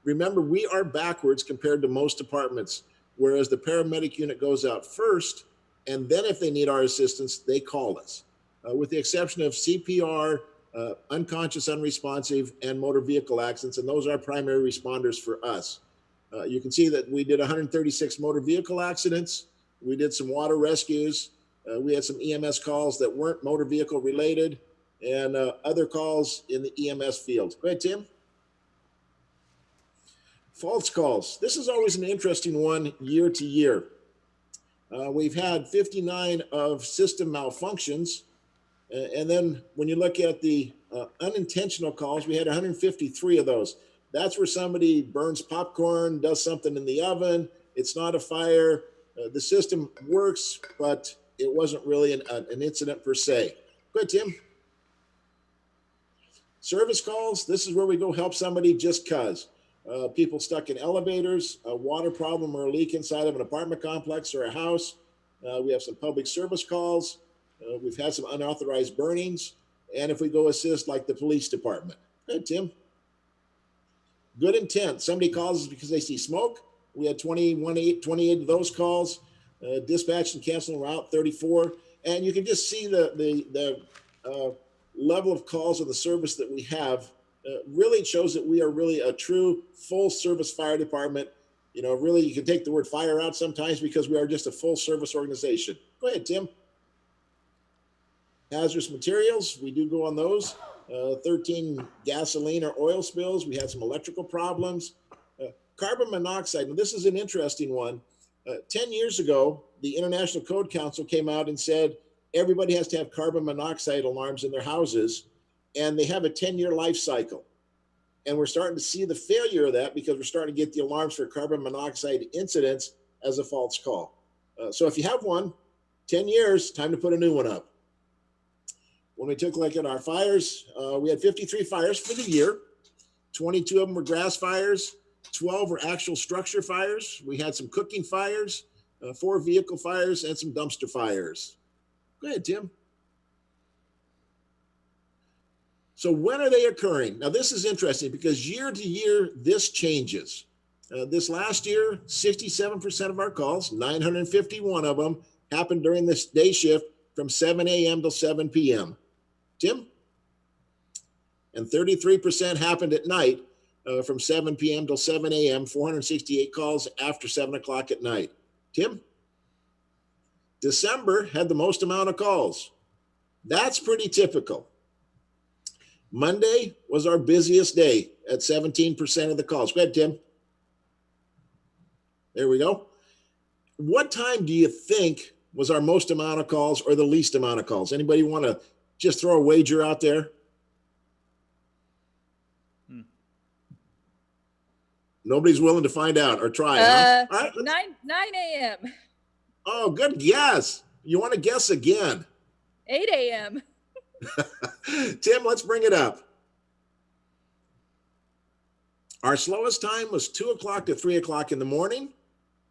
Remember, we are backwards compared to most departments, whereas the paramedic unit goes out first, And then if they need our assistance, they call us. With the exception of CPR, unconscious, unresponsive, and motor vehicle accidents, and those are primary responders for us. You can see that we did 136 motor vehicle accidents. We did some water rescues. We had some EMS calls that weren't motor vehicle related, and other calls in the EMS field. Go ahead, Tim. False calls. This is always an interesting one year to year. We've had 59 of system malfunctions. And then when you look at the unintentional calls, we had 153 of those. That's where somebody burns popcorn, does something in the oven. It's not a fire. The system works, but it wasn't really an incident per se. Go ahead, Tim. Service calls. This is where we go help somebody just cause. People stuck in elevators, a water problem or a leak inside of an apartment complex or a house. We have some public service calls. We've had some unauthorized burnings. And if we go assist like the police department. Go ahead, Tim. Good intent. Somebody calls us because they see smoke. We had 28 of those calls. Dispatch and cancel route 34. And you can just see the level of calls of the service that we have. Really shows that we are really a true full service fire department. You know, really, you can take the word fire out sometimes because we are just a full service organization. Go ahead, Tim. Hazardous materials, we do go on those. 13 gasoline or oil spills. We had some electrical problems. Carbon monoxide, and this is an interesting one. 10 years ago, the International Code Council came out and said everybody has to have carbon monoxide alarms in their houses, and they have a 10-year life cycle. And we're starting to see the failure of that because we're starting to get the alarms for carbon monoxide incidents as a false call. So if you have one, 10 years, time to put a new one up. When we took a look at our fires, we had 53 fires for the year. 22 of them were grass fires. 12 were actual structure fires. We had some cooking fires, 4 vehicle fires, and some dumpster fires. Go ahead, Tim. So when are they occurring? Now, this is interesting because year to year, this changes. This last year, 67% of our calls, 951 of them, happened during this day shift from 7 a.m. till 7 p.m. Tim? And 33% happened at night from 7 p.m. till 7 a.m., 468 calls after 7 o'clock at night. Tim? December had the most amount of calls. That's pretty typical. Monday was our busiest day at 17% of the calls. Go ahead, Tim. There we go. What time do you think was our most amount of calls or the least amount of calls? Anybody want to just throw a wager out there? Nobody's willing to find out or try. Huh? All right, 9 a.m. Oh, good guess. You want to guess again? 8 a.m. Tim, let's bring it up. Our slowest time was 2 o'clock to 3 o'clock in the morning,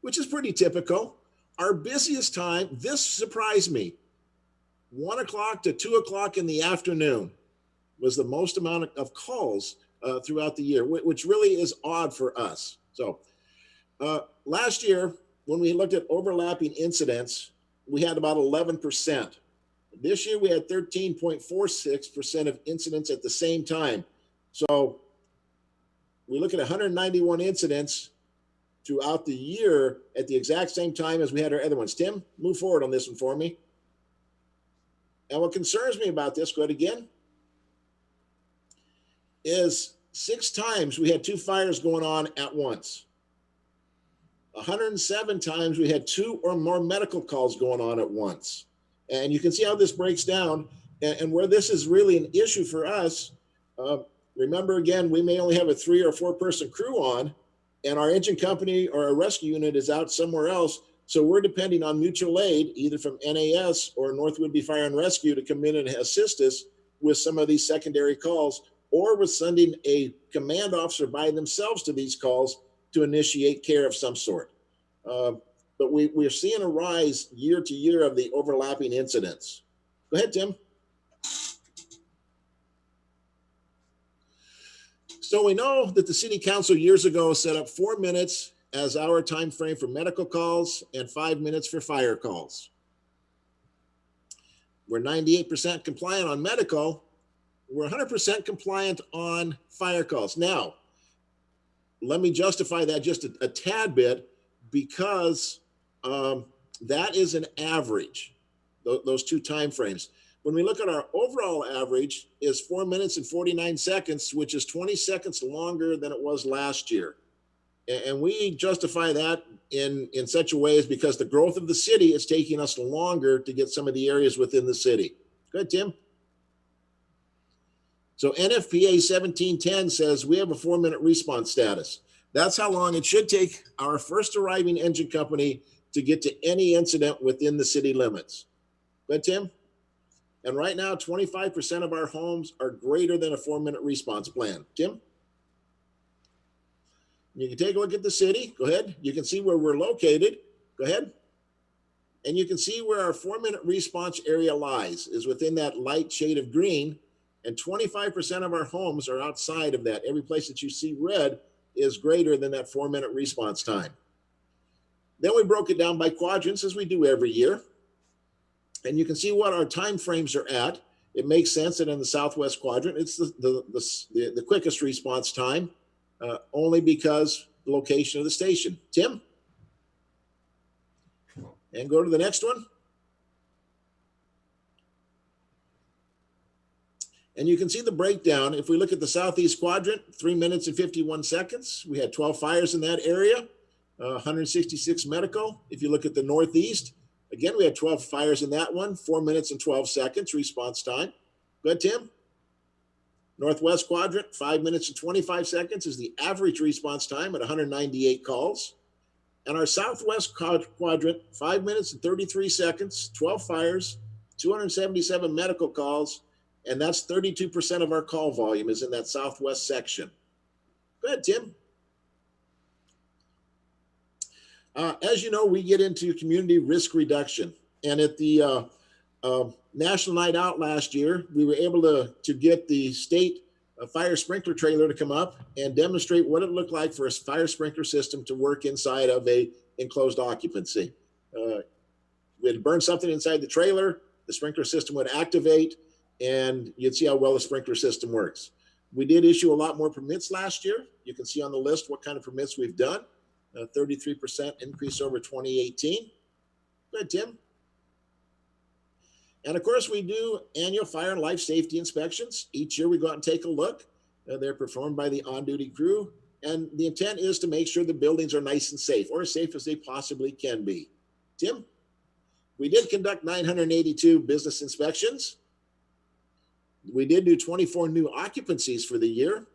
which is pretty typical. Our busiest time, this surprised me, 1 o'clock to 2 o'clock in the afternoon was the most amount of calls throughout the year, which really is odd for us. So last year, when we looked at overlapping incidents, we had about 11%. This year, we had 13.46% of incidents at the same time. So we look at 191 incidents throughout the year at the exact same time as we had our other ones. Tim, move forward on this one for me. And what concerns me about this, go ahead again, is 6 times we had 2 fires going on at once. 107 times we had 2 or more medical calls going on at once. And you can see how this breaks down and where this is really an issue for us. Remember, again, we may only have a 3 or 4 person crew on, and our engine company or our rescue unit is out somewhere else. So we're depending on mutual aid, either from NAS or North Whidbey Fire and Rescue, to come in and assist us with some of these secondary calls, or with sending a command officer by themselves to these calls to initiate care of some sort. But we're seeing a rise year to year of the overlapping incidents. Go ahead, Tim. So we know that the city council years ago set up 4 minutes as our time frame for medical calls and 5 minutes for fire calls. We're 98% compliant on medical. We're 100% compliant on fire calls. Now, let me justify that just a tad bit, because that is an average, those two time frames. When we look at our overall average is 4 minutes and 49 seconds, which is 20 seconds longer than it was last year. And we justify that in such a way as because the growth of the city is taking us longer to get some of the areas within the city. Go ahead, Tim. So NFPA 1710 says we have a 4-minute response status. That's how long it should take our first arriving engine company to get to any incident within the city limits. Go ahead, Tim. And right now, 25% of our homes are greater than a 4-minute response plan. Tim? You can take a look at the city. Go ahead. You can see where we're located. Go ahead. And you can see where our 4-minute response area lies, is within that light shade of green. And 25% of our homes are outside of that. Every place that you see red is greater than that 4-minute response time. Then we broke it down by quadrants, as we do every year. And you can see what our time frames are at. It makes sense that in the southwest quadrant, it's the quickest response time, only because the location of the station. Tim? And go to the next one. And you can see the breakdown. If we look at the southeast quadrant, 3 minutes and 51 seconds. We had 12 fires in that area, 166 medical. If you look at the northeast, again, we had 12 fires in that one, 4 minutes and 12 seconds response time. Go ahead, Tim. Northwest quadrant, 5 minutes and 25 seconds is the average response time at 198 calls. And our southwest quadrant, 5 minutes and 33 seconds, 12 fires, 277 medical calls, and that's 32% of our call volume is in that southwest section. Go ahead, Tim. As you know, we get into community risk reduction. And at the National Night Out last year, we were able to get the state fire sprinkler trailer to come up and demonstrate what it looked like for a fire sprinkler system to work inside of a enclosed occupancy. We'd burn something inside the trailer, the sprinkler system would activate, and you'd see how well the sprinkler system works. We did issue a lot more permits last year. You can see on the list what kind of permits we've done. 33% increase over 2018. Go ahead, Tim. And of course, we do annual fire and life safety inspections. Each year we go out and take a look. They're performed by the on-duty crew. And the intent is to make sure the buildings are nice and safe, or as safe as they possibly can be. Tim? We did conduct 982 business inspections. We did do 24 new occupancies for the year.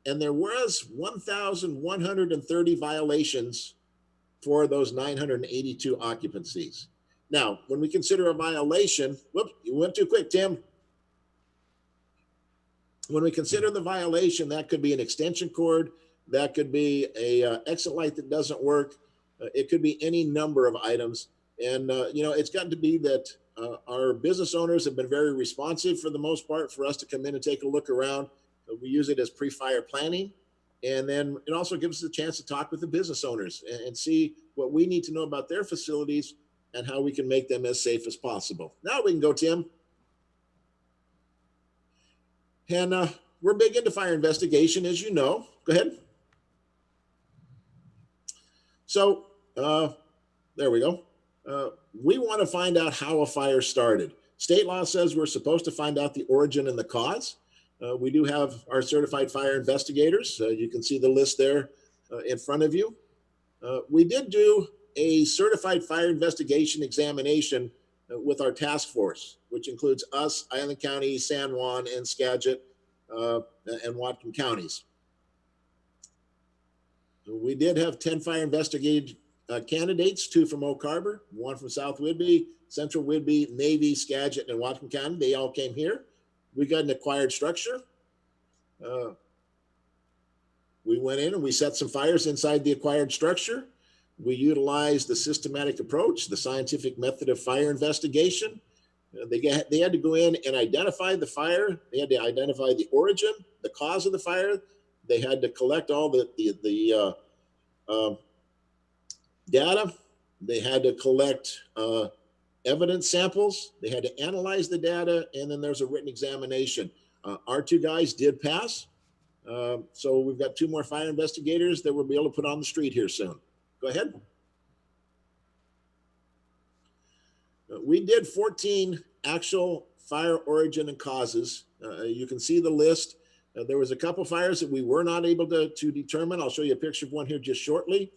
And there was 1,130 violations for those 982 occupancies. Now, when we consider a violation, whoops, you went too quick, Tim. When we consider the violation, that could be an extension cord, that could be a exit light that doesn't work. It could be any number of items. And, it's gotten to be that our business owners have been very responsive for the most part for us to come in and take a look around. We use it as pre-fire planning. And then it also gives us a chance to talk with the business owners and see what we need to know about their facilities and how we can make them as safe as possible. Now we can go, Tim. And we're big into fire investigation, as you know. Go ahead. So there we go. We want to find out how a fire started. State law says we're supposed to find out the origin and the cause. We do have our certified fire investigators. You can see the list there in front of you. We did do a certified fire investigation examination with our task force, which includes us, Island County, San Juan, and Skagit, and Whatcom counties. We did have 10 fire investigated candidates, 2 from Oak Harbor, 1 from South Whidbey, Central Whidbey, Navy, Skagit, and Whatcom County. They all came here. We got an acquired structure. We went in and we set some fires inside the acquired structure. We utilized the systematic approach, the scientific method of fire investigation. They had to go in and identify the fire. They had to identify the origin, the cause of the fire. They had to collect all the data. They had to collect evidence samples. They had to analyze the data, and then there's a written examination. Our two guys did pass. So we've got 2 more fire investigators that we'll be able to put on the street here soon. Go ahead. We did 14 actual fire origin and causes. You can see the list. There was a couple fires that we were not able to determine. I'll show you a picture of one here just shortly.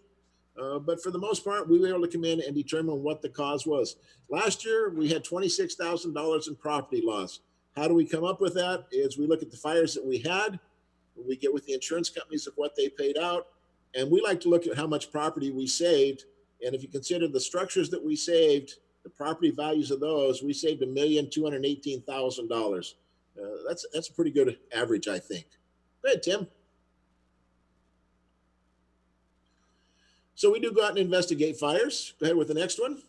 But for the most part, we were able to come in and determine what the cause was. Last year, we had $26,000 in property loss. How do we come up with that? Is we look at the fires that we had, we get with the insurance companies of what they paid out, and we like to look at how much property we saved. And if you consider the structures that we saved, the property values of those, we saved $1,218,000. That's a pretty good average, I think. Go ahead, Tim. So we do go out and investigate fires. Go ahead with the next one.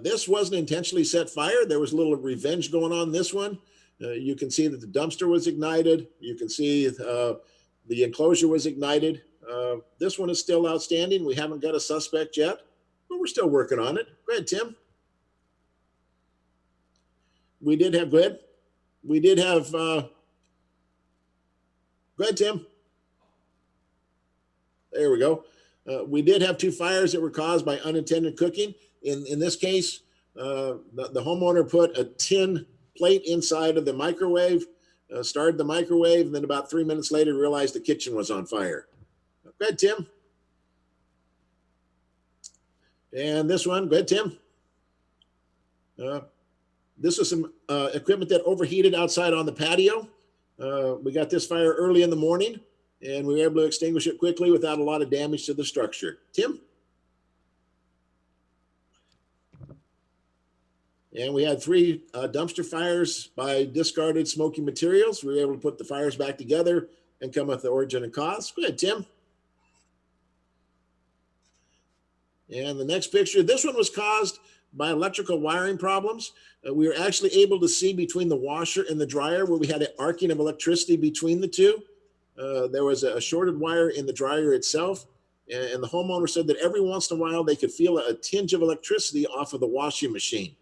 This wasn't intentionally set fire. There was a little revenge going on this one. You can see that the dumpster was ignited. You can see the enclosure was ignited. This one is still outstanding. We haven't got a suspect yet, but we're still working on it. Go ahead, Tim. We did have, go ahead. We did have, go ahead, Tim. There we go. We did have 2 fires that were caused by unintended cooking. In this case, the homeowner put a tin plate inside of the microwave, started the microwave, and then about 3 minutes later realized the kitchen was on fire. Go ahead, Tim. And this one, go ahead, Tim. This was some equipment that overheated outside on the patio. We got this fire early in the morning, and we were able to extinguish it quickly without a lot of damage to the structure. Tim? And we had 3 dumpster fires by discarded smoking materials. We were able to put the fires back together and come up with the origin and cause. Go ahead, Tim. And the next picture, this one was caused by electrical wiring problems. We were actually able to see between the washer and the dryer where we had an arcing of electricity between the two. There was a shorted wire in the dryer itself. And the homeowner said that every once in a while they could feel a tinge of electricity off of the washing machine.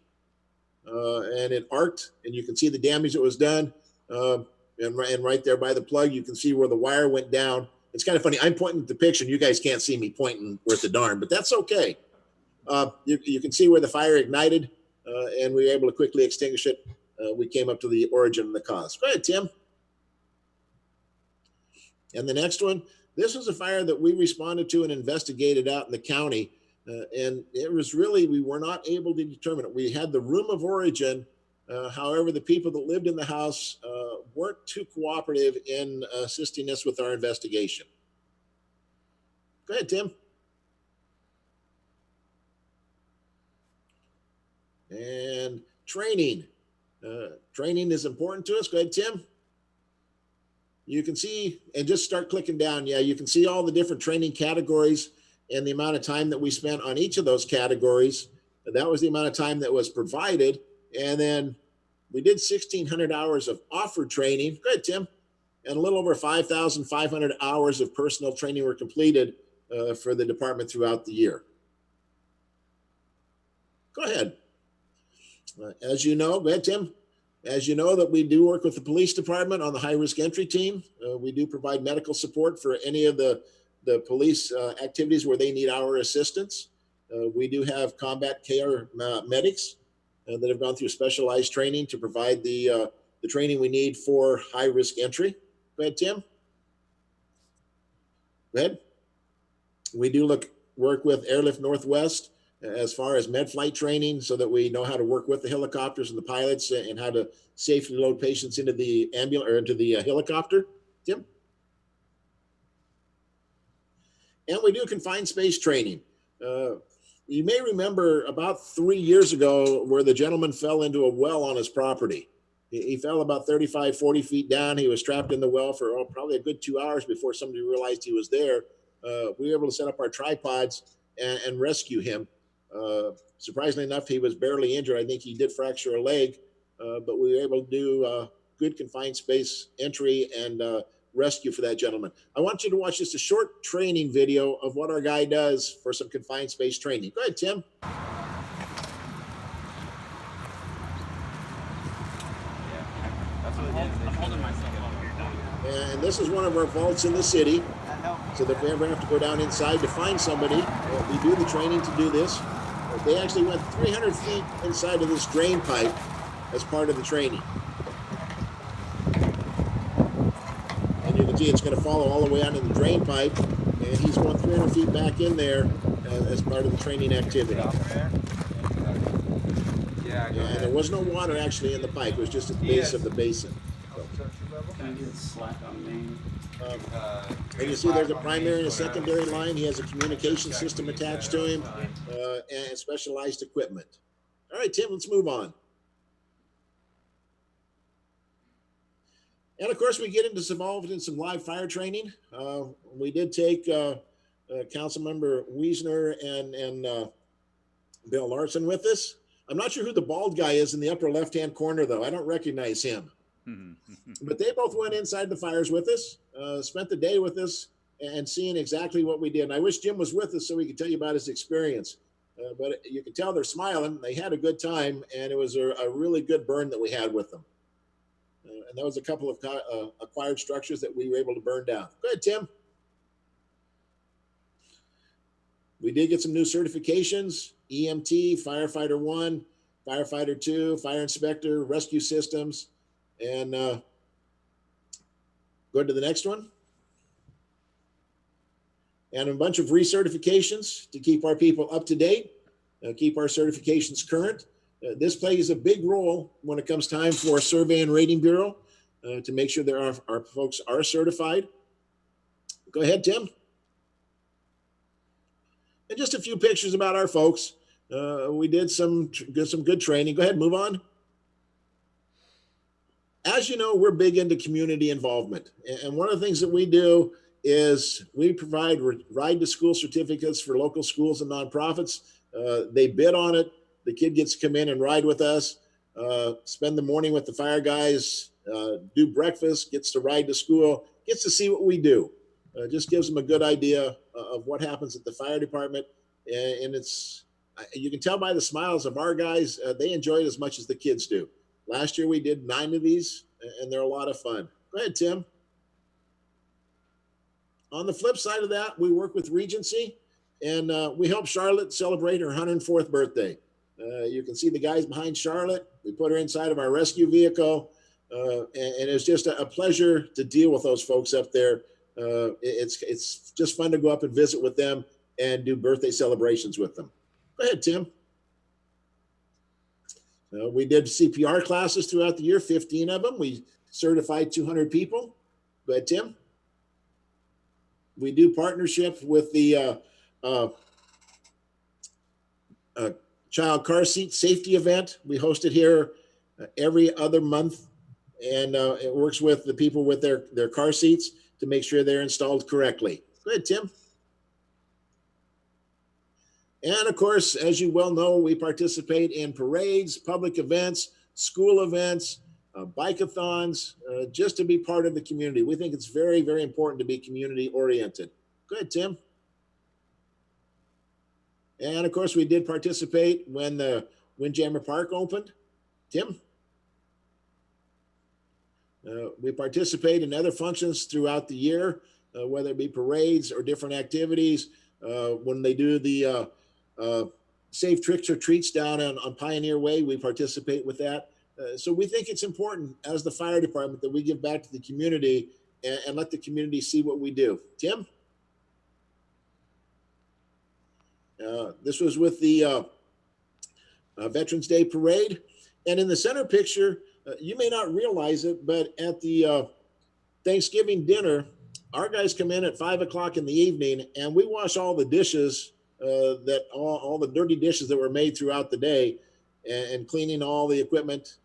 And it arced, and you can see the damage that was done. And right there by the plug, you can see where the wire went down. It's kind of funny. I'm pointing at the picture, and you guys can't see me pointing worth a darn, but that's okay. You can see where the fire ignited, and we were able to quickly extinguish it. We came up to the origin and the cause. Go ahead, Tim. And the next one, this was a fire that we responded to and investigated out in the county. And it was really, we were not able to determine it. We had the room of origin. However, the people that lived in the house weren't too cooperative in assisting us with our investigation. Go ahead, Tim. And training. Training is important to us. Go ahead, Tim. You can see, and just start clicking down. Yeah, you can see all the different training categories and the amount of time that we spent on each of those categories. That was the amount of time that was provided. And then we did 1,600 hours of offered training. Go ahead, Tim. And a little over 5,500 hours of personal training were completed for the department throughout the year. Go ahead. As you know, go ahead, Tim. As you know, that we do work with the police department on the high-risk entry team. We do provide medical support for any of the police activities where they need our assistance. We do have combat care medics that have gone through specialized training to provide the training we need for high-risk entry. Go ahead, Tim. Go ahead. We do work with Airlift Northwest as far as med flight training so that we know how to work with the helicopters and the pilots and how to safely load patients into the ambulance or into the helicopter. Tim? And we do confined space training. You may remember about 3 years ago where the gentleman fell into a well on his property. He fell about 35, 40 feet down. He was trapped in the well for probably a good 2 hours before somebody realized he was there. We were able to set up our tripods and rescue him. Surprisingly enough, he was barely injured. I think he did fracture a leg, but we were able to do good confined space entry and rescue for that gentleman. I want you to watch just a short training video of what our guy does for some confined space training. Go ahead, Tim. And this is one of our vaults in the city. So that if we ever have to go down inside to find somebody, we do the training to do this. They actually went 300 feet inside of this drain pipe as part of the training. And you can see it's going to follow all the way out in the drain pipe, and he's going 300 feet back in there as part of the training activity. And there was no water actually in the pipe. It was just at the base of the basin. And you see there's a primary and a secondary line. He has a communication system attached to him and specialized equipment. All right, Tim, let's move on. And of course, we get involved in some live fire training. We did take Councilmember Wiesner and Bill Larson with us. I'm not sure who the bald guy is in the upper left-hand corner, though. I don't recognize him. But they both went inside the fires with us, spent the day with us, and seeing exactly what we did. And I wish Jim was with us so he could tell you about his experience. But you can tell they're smiling. They had a good time, and it was a really good burn that we had with them. And that was a couple of acquired structures that we were able to burn down. Go ahead, Tim. We did get some new certifications: EMT, Firefighter 1, Firefighter 2, Fire Inspector, Rescue Systems. And go to the next one. And a bunch of recertifications to keep our people up to date, keep our certifications current. This plays a big role when it comes time for a survey and rating bureau to make sure that our folks are certified. Go ahead, Tim. And just a few pictures about our folks. We did some good training. Go ahead, move on. As you know, we're big into community involvement. And one of the things that we do is we provide ride to school certificates for local schools and nonprofits. They bid on it. The kid gets to come in and ride with us, spend the morning with the fire guys, do breakfast, gets to ride to school, gets to see what we do. Just gives them a good idea of what happens at the fire department. And you can tell by the smiles of our guys, they enjoy it as much as the kids do. Last year we did 9 of these, and they're a lot of fun. Go ahead, Tim. On the flip side of that, we work with Regency, and we help Charlotte celebrate her 104th birthday. You can see the guys behind Charlotte. We put her inside of our rescue vehicle, and it's just a pleasure to deal with those folks up there. It's just fun to go up and visit with them and do birthday celebrations with them. Go ahead, Tim. We did CPR classes throughout the year, 15 of them. We certified 200 people. Go ahead, Tim. We do partnership with the child car seat safety event. We host it here every other month, and it works with the people with their car seats to make sure they're installed correctly. Go ahead, Tim. And of course, as you well know, we participate in parades, public events, school events, bike-a-thons, just to be part of the community. We think it's very, very important to be community oriented. Go ahead, Tim. And of course, we did participate when the Windjammer Park opened. Tim? We participate in other functions throughout the year, whether it be parades or different activities. When they do the safe tricks or treats down on Pioneer Way, we participate with that. So we think it's important as the fire department that we give back to the community and let the community see what we do. Tim? This was with the Veterans Day Parade. And in the center picture, you may not realize it, but at the Thanksgiving dinner, our guys come in at 5 o'clock in the evening and we wash all the dishes, all the dirty dishes that were made throughout the day, and cleaning all the equipment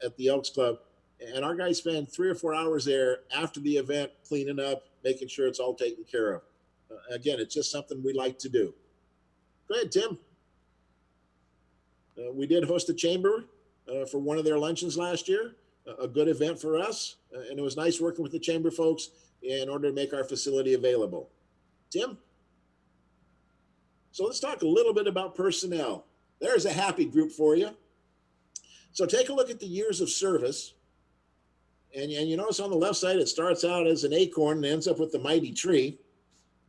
at the Elks Club. And our guys spend 3 or 4 hours there after the event, cleaning up, making sure it's all taken care of. Again, it's just something we like to do. Go ahead, Tim. We did host a chamber for one of their luncheons last year, a good event for us. And it was nice working with the chamber folks in order to make our facility available. Tim? So let's talk a little bit about personnel. There's a happy group for you. So take a look at the years of service. And you notice on the left side, it starts out as an acorn and ends up with the mighty tree.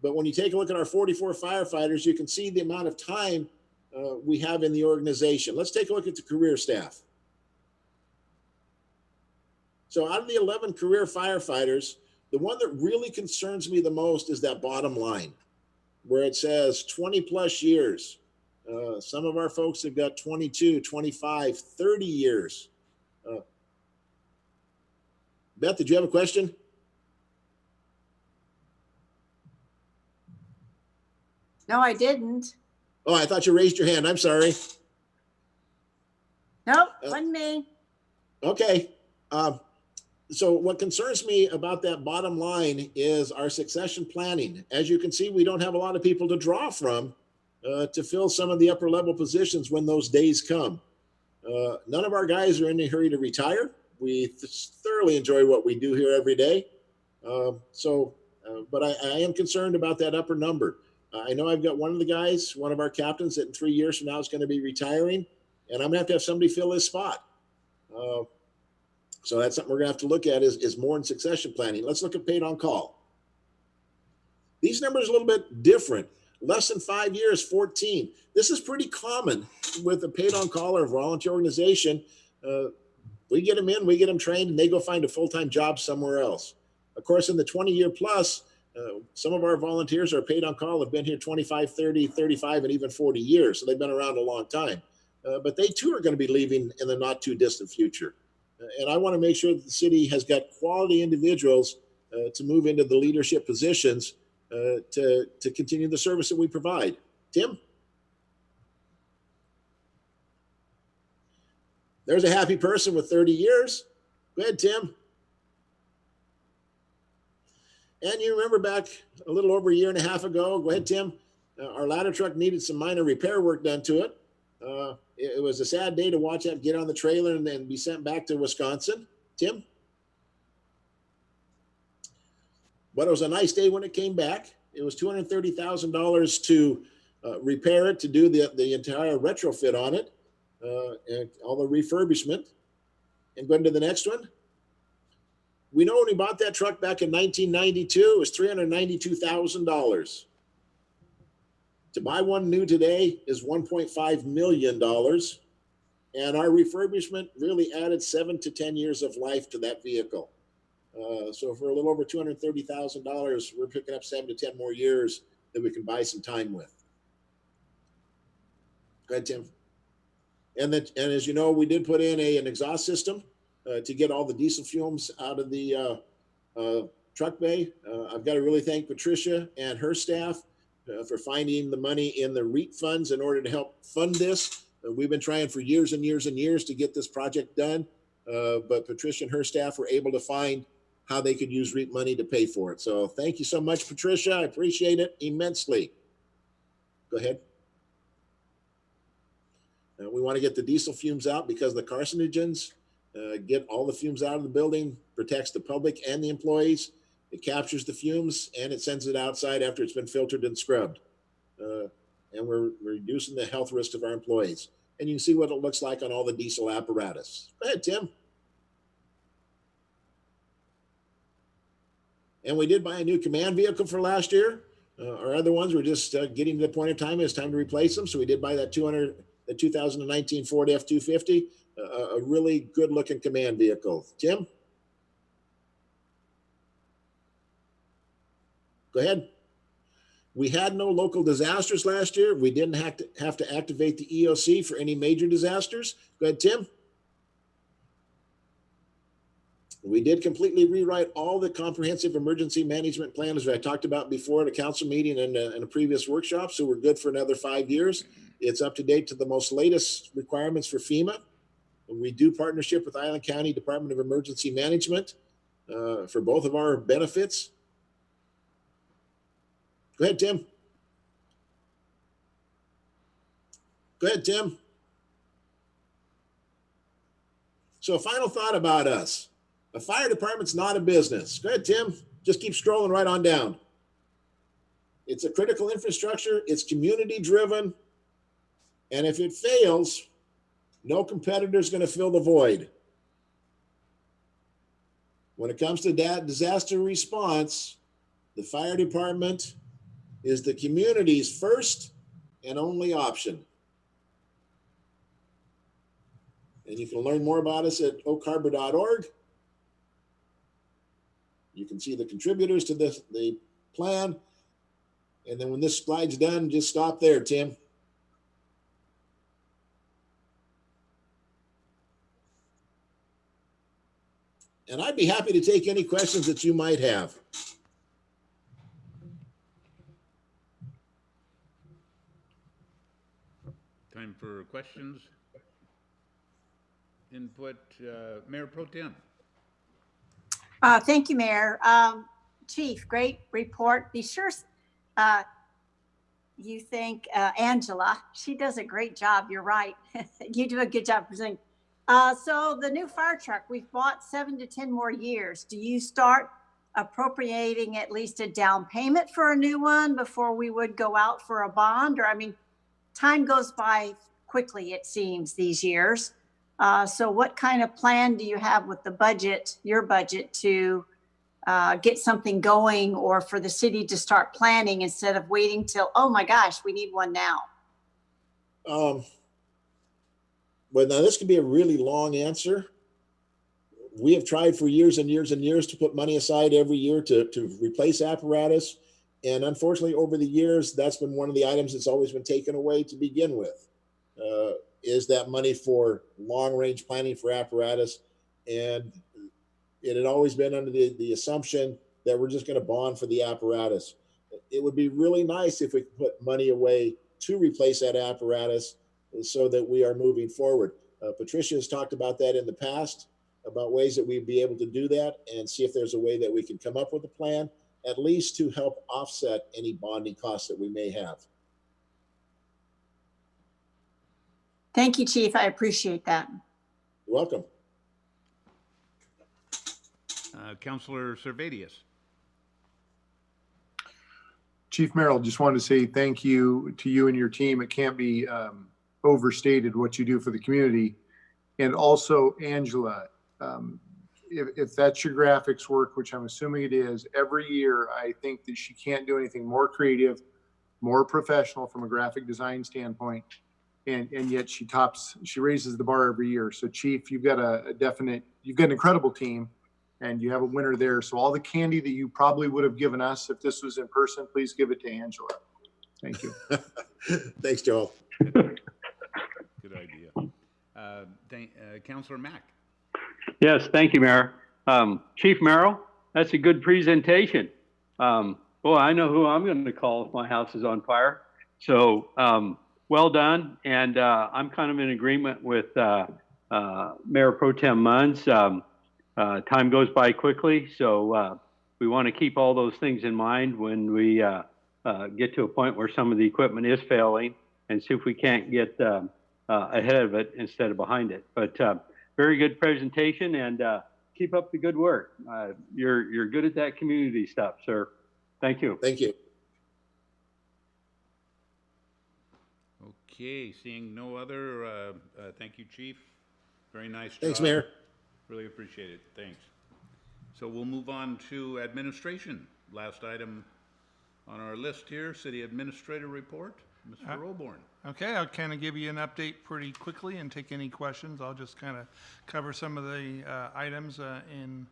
But when you take a look at our 44 firefighters, you can see the amount of time we have in the organization. Let's take a look at the career staff. So out of the 11 career firefighters, the one that really concerns me the most is that bottom line, where it says 20 plus years. Some of our folks have got 22, 25, 30 years. Beth, did you have a question? No, I didn't. Oh, I thought you raised your hand. I'm sorry. Nope, wasn't me. Okay. So what concerns me about that bottom line is our succession planning. As you can see, we don't have a lot of people to draw from to fill some of the upper level positions when those days come. None of our guys are in a hurry to retire. We thoroughly enjoy what we do here every day. But I am concerned about that upper number. I know I've got one of the guys, one of our captains, that in 3 years from now is going to be retiring, and I'm going to have somebody fill his spot. So that's something we're going to have to look at is more in succession planning. Let's look at paid on call. These numbers are a little bit different. Less than 5 years, 14. This is pretty common with a paid on call or volunteer organization. We get them in, we get them trained, and they go find a full-time job somewhere else. Of course, in the 20-year plus, some of our volunteers are paid on call, have been here 25, 30, 35, and even 40 years. So they've been around a long time. But they too are going to be leaving in the not too distant future. And I want to make sure that the city has got quality individuals to move into the leadership positions to continue the service that we provide. Tim? There's a happy person with 30 years. Go ahead, Tim. And you remember back a little over a year and a half ago, go ahead, Tim, our ladder truck needed some minor repair work done to it. It was a sad day to watch that get on the trailer and then be sent back to Wisconsin. Tim? But it was a nice day when it came back. It was $230,000 to repair it, to do the entire retrofit on it, and all the refurbishment. And going to the next one. We know when we bought that truck back in 1992, it was $392,000. To buy one new today is $1.5 million. And our refurbishment really added 7 to 10 years of life to that vehicle. So for a little over $230,000, we're picking up 7 to 10 more years that we can buy some time with. Go ahead, Tim. And as you know, we did put in an exhaust system to get all the diesel fumes out of the truck bay. I've got to really thank Patricia and her staff for finding the money in the REAP funds in order to help fund this. We've been trying for years and years and years to get this project done, but Patricia and her staff were able to find how they could use REAP money to pay for it. So thank you so much, Patricia. I appreciate it immensely. Go ahead. We want to get the diesel fumes out because the carcinogens get all the fumes out of the building, protects the public and the employees. It captures the fumes and it sends it outside after it's been filtered and scrubbed. And we're reducing the health risk of our employees. And you can see what it looks like on all the diesel apparatus. Go ahead, Tim. And we did buy a new command vehicle for last year. Our other ones were just getting to the point of time. It's time to replace them. So we did buy that 2019 Ford F-250, a really good looking command vehicle. Tim? Go ahead. We had no local disasters last year. We didn't have to activate the EOC for any major disasters. Go ahead, Tim. We did completely rewrite all the comprehensive emergency management plans that I talked about before at a council meeting and a previous workshop. So we're good for another 5 years. It's up to date to the most latest requirements for FEMA. We do partnership with Island County Department of Emergency Management for both of our benefits. Go ahead, Tim. Go ahead, Tim. So a final thought about us. A fire department's not a business. Go ahead, Tim. Just keep scrolling right on down. It's a critical infrastructure. It's community driven. And if it fails, no competitor is going to fill the void. When it comes to disaster response, the fire department is the community's first and only option. And you can learn more about us at oakharbor.org. You can see the contributors to the plan. And then when this slide's done, just stop there, Tim. And I'd be happy to take any questions that you might have. Time for questions. Input, Mayor Pro Tem. Thank you, Mayor. Chief, great report. Be sure you thank Angela. She does a great job. You're right. You do a good job presenting. So the new fire truck, we've bought 7 to 10 more years. Do you start appropriating at least a down payment for a new one before we would go out for a bond? Or, I mean, time goes by quickly, it seems, these years. So what kind of plan do you have with the budget, your budget, to get something going, or for the city to start planning instead of waiting till, oh my gosh, we need one now? Well, now this could be a really long answer. We have tried for years and years and years to put money aside every year to replace apparatus. And unfortunately, over the years, that's been one of the items that's always been taken away to begin with, is that money for long-range planning for apparatus. And it had always been under the assumption that we're just going to bond for the apparatus. It would be really nice if we could put money away to replace that apparatus so that we are moving forward. Patricia has talked about that in the past, about ways that we'd be able to do that, and see if there's a way that we can come up with a plan, at least to help offset any bonding costs that we may have. Thank you, Chief. I appreciate that. You're welcome. Councilor Servadius. Chief Merrill, just wanted to say thank you to you and your team. It can't be overstated what you do for the community. And also, Angela, if that's your graphics work, which I'm assuming it is, every year I think that she can't do anything more creative, more professional from a graphic design standpoint. And yet she raises the bar every year. So Chief, you've got you've got an incredible team, and you have a winner there. So all the candy that you probably would have given us if this was in person, please give it to Angela. Thank you. Thanks, Joel. Good idea. Councilor Mack. Yes, thank you, Mayor. Chief Merrill, that's a good presentation. Well, I know who I'm going to call if my house is on fire. So well done. And I'm kind of in agreement with Mayor Pro Tem Munns. Time goes by quickly, so we want to keep all those things in mind when we get to a point where some of the equipment is failing, and see if we can't get ahead of it instead of behind it. But very good presentation, and keep up the good work. You're good at that community stuff, sir. Thank you. Thank you. Okay, seeing no other, thank you, Chief. Very nice job. Thanks, Mayor. Really appreciate it. Thanks. So we'll move on to administration. Last item on our list here, City Administrator Report, Mr. Roborn. Okay, I'll kind of give you an update pretty quickly and take any questions. I'll just kind of cover some of the items in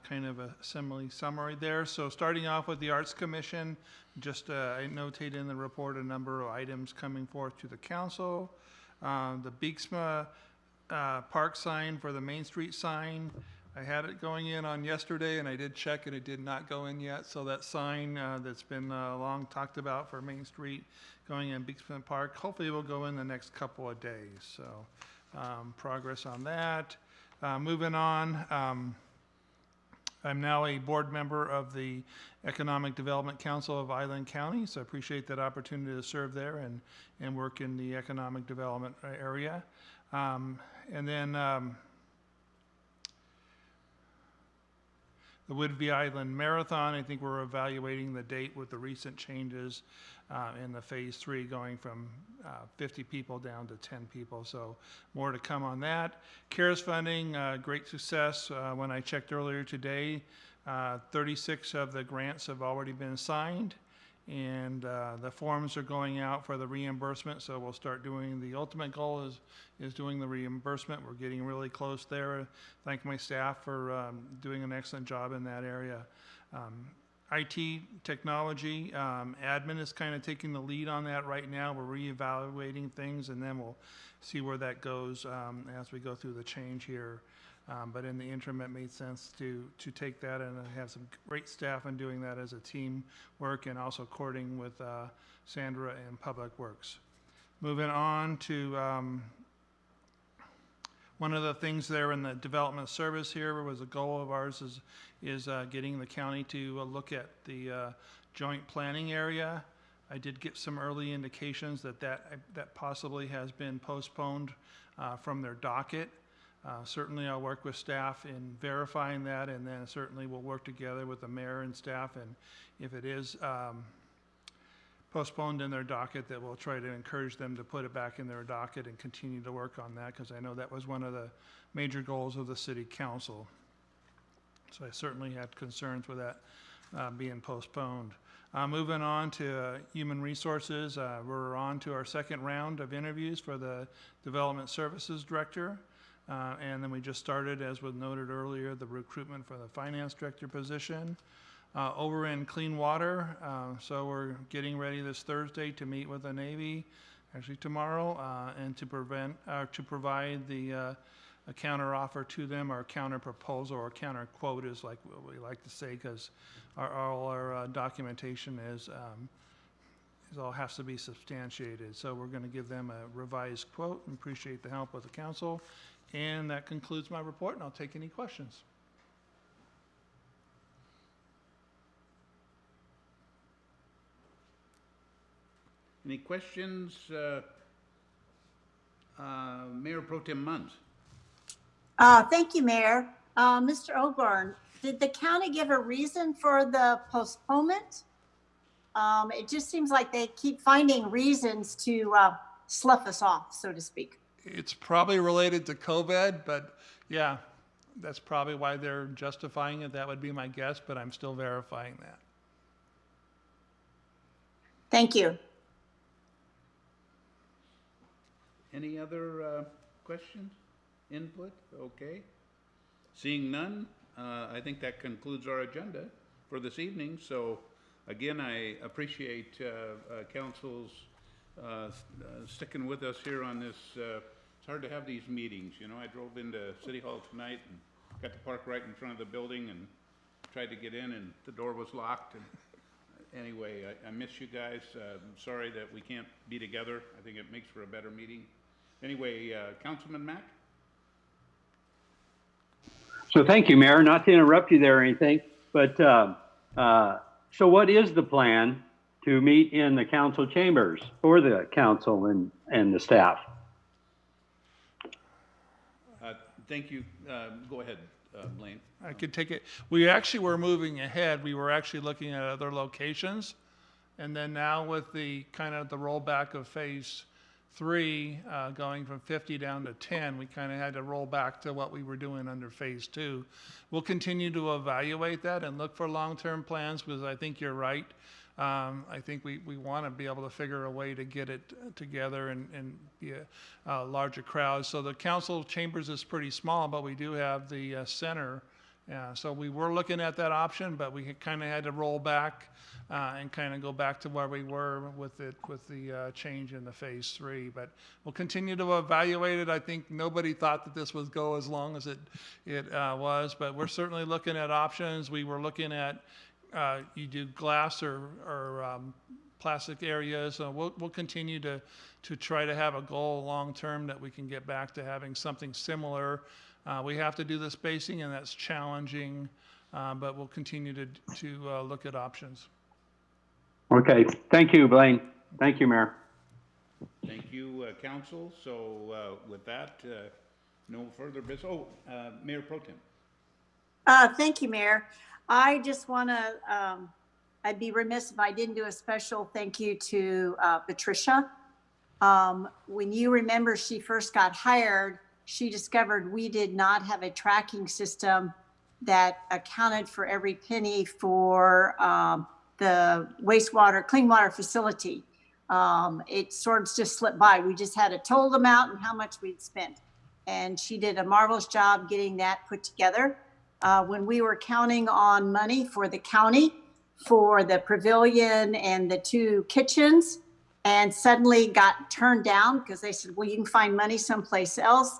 kind of a summary there. So starting off with the Arts Commission, just I notate in the report a number of items coming forth to the council. The Beeksma park sign for the Main Street sign, I had it going in on yesterday, and I did check, and it did not go in yet. So that sign that's been long talked about for Main Street going in Beeksma Park, hopefully it will go in the next couple of days. So progress on that. Moving on, I'm now a board member of the Economic Development Council of Island County, so I appreciate that opportunity to serve there and work in the economic development area. And then the Whidbey Island Marathon. I think we're evaluating the date with the recent changes in the phase 3 going from 50 people down to 10 people. So more to come on that. CARES funding, great success. When I checked earlier today, 36 of the grants have already been signed, and the forms are going out for the reimbursement. So we'll start doing, the ultimate goal is doing the reimbursement. We're getting really close there. Thank my staff for doing an excellent job in that area. IT technology, admin is kind of taking the lead on that right now. We're reevaluating things, and then we'll see where that goes as we go through the change here. But in the interim, it made sense to take that and have some great staff in doing that as a team work, and also coordinating with Sandra in Public Works. Moving on to one of the things there in the development service here was a goal of ours is getting the county to look at the joint planning area. I did get some early indications that possibly has been postponed from their docket. Certainly I'll work with staff in verifying that, and then certainly we'll work together with the mayor and staff, and if it is postponed in their docket, that we'll try to encourage them to put it back in their docket and continue to work on that, because I know that was one of the major goals of the city council. So I certainly had concerns with that being postponed. Moving on to human resources, we're on to our second round of interviews for the development services director. And then we just started, as was noted earlier, the recruitment for the finance director position. Over in clean water, so we're getting ready this Thursday to meet with the Navy, actually tomorrow, and to provide the a counter offer to them, or counter proposal, or counter quote is like what we like to say, because all our documentation is all has to be substantiated. So we're going to give them a revised quote, and appreciate the help of the council. And that concludes my report, and I'll take any questions. Any questions? Mayor Pro Tem Munz. Thank you, Mayor. Mr. Oborn, did the county give a reason for the postponement? It just seems like they keep finding reasons to slough us off, so to speak. It's probably related to COVID, but yeah, that's probably why they're justifying it. That would be my guess, but I'm still verifying that. Thank you. Any other questions, input? Okay. Seeing none, I think that concludes our agenda for this evening. So again, I appreciate council's sticking with us here on this. It's hard to have these meetings. You know, I drove into City Hall tonight and got to park right in front of the building and tried to get in, and the door was locked. And anyway, I miss you guys. I'm sorry that we can't be together. I think it makes for a better meeting. Anyway, Councilman Mack? So thank you, Mayor. Not to interrupt you there or anything, but so what is the plan to meet in the council chambers for the council and the staff? Thank you. Go ahead, Blaine. I could take it. We actually were moving ahead. We were actually looking at other locations. And then now with the kind of the rollback of phase 3, going from 50 down to 10, we kind of had to roll back to what we were doing under phase 2. We'll continue to evaluate that and look for long-term plans, because I think you're right. I think we want to be able to figure a way to get it together and be a larger crowd. So the council chambers is pretty small, but we do have the center. So we were looking at that option, but we kind of had to roll back and kind of go back to where we were with the change in the phase 3. But we'll continue to evaluate it. I think nobody thought that this would go as long as it was, but we're certainly looking at options. We were looking at you do glass or plastic areas. We'll continue to try to have a goal long term that we can get back to having something similar. We have to do the spacing, and that's challenging, but we'll continue to look at options. Okay, thank you, Blaine. Thank you, Mayor. Thank you, Council. So with that, no further business. Oh, Mayor Pro Tem. Thank you, Mayor. I just want to, I'd be remiss if I didn't do a special thank you to Patricia. When you remember she first got hired, she discovered we did not have a tracking system that accounted for every penny for the wastewater, clean water facility. It sort of just slipped by. We just had a total amount and how much we'd spent. And she did a marvelous job getting that put together. When we were counting on money for the county, for the pavilion and the 2 kitchens, and suddenly got turned down because they said, well, you can find money someplace else.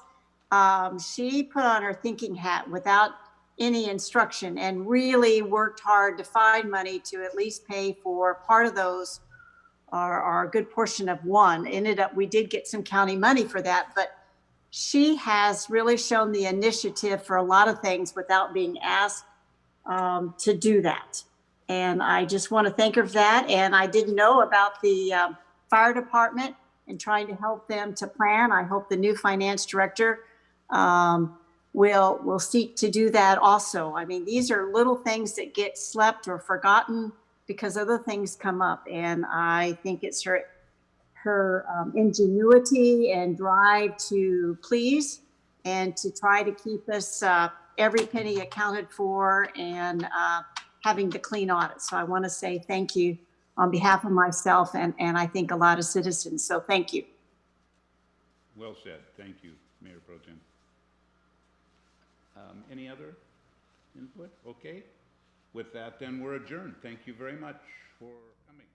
She put on her thinking hat without any instruction and really worked hard to find money to at least pay for part of those, or a good portion of one. Ended up, we did get some county money for that, but she has really shown the initiative for a lot of things without being asked to do that. And I just want to thank her for that. And I didn't know about the fire department and trying to help them to plan. I hope the new finance director will seek to do that also. I mean, these are little things that get slept or forgotten because other things come up. And I think it's her ingenuity and drive to please and to try to keep us every penny accounted for and having the clean audit. So I want to say thank you on behalf of myself and I think a lot of citizens. So thank you. Well said. Thank you, Mayor Pro Tem. Any other input? Okay. With that, then we're adjourned. Thank you very much for coming.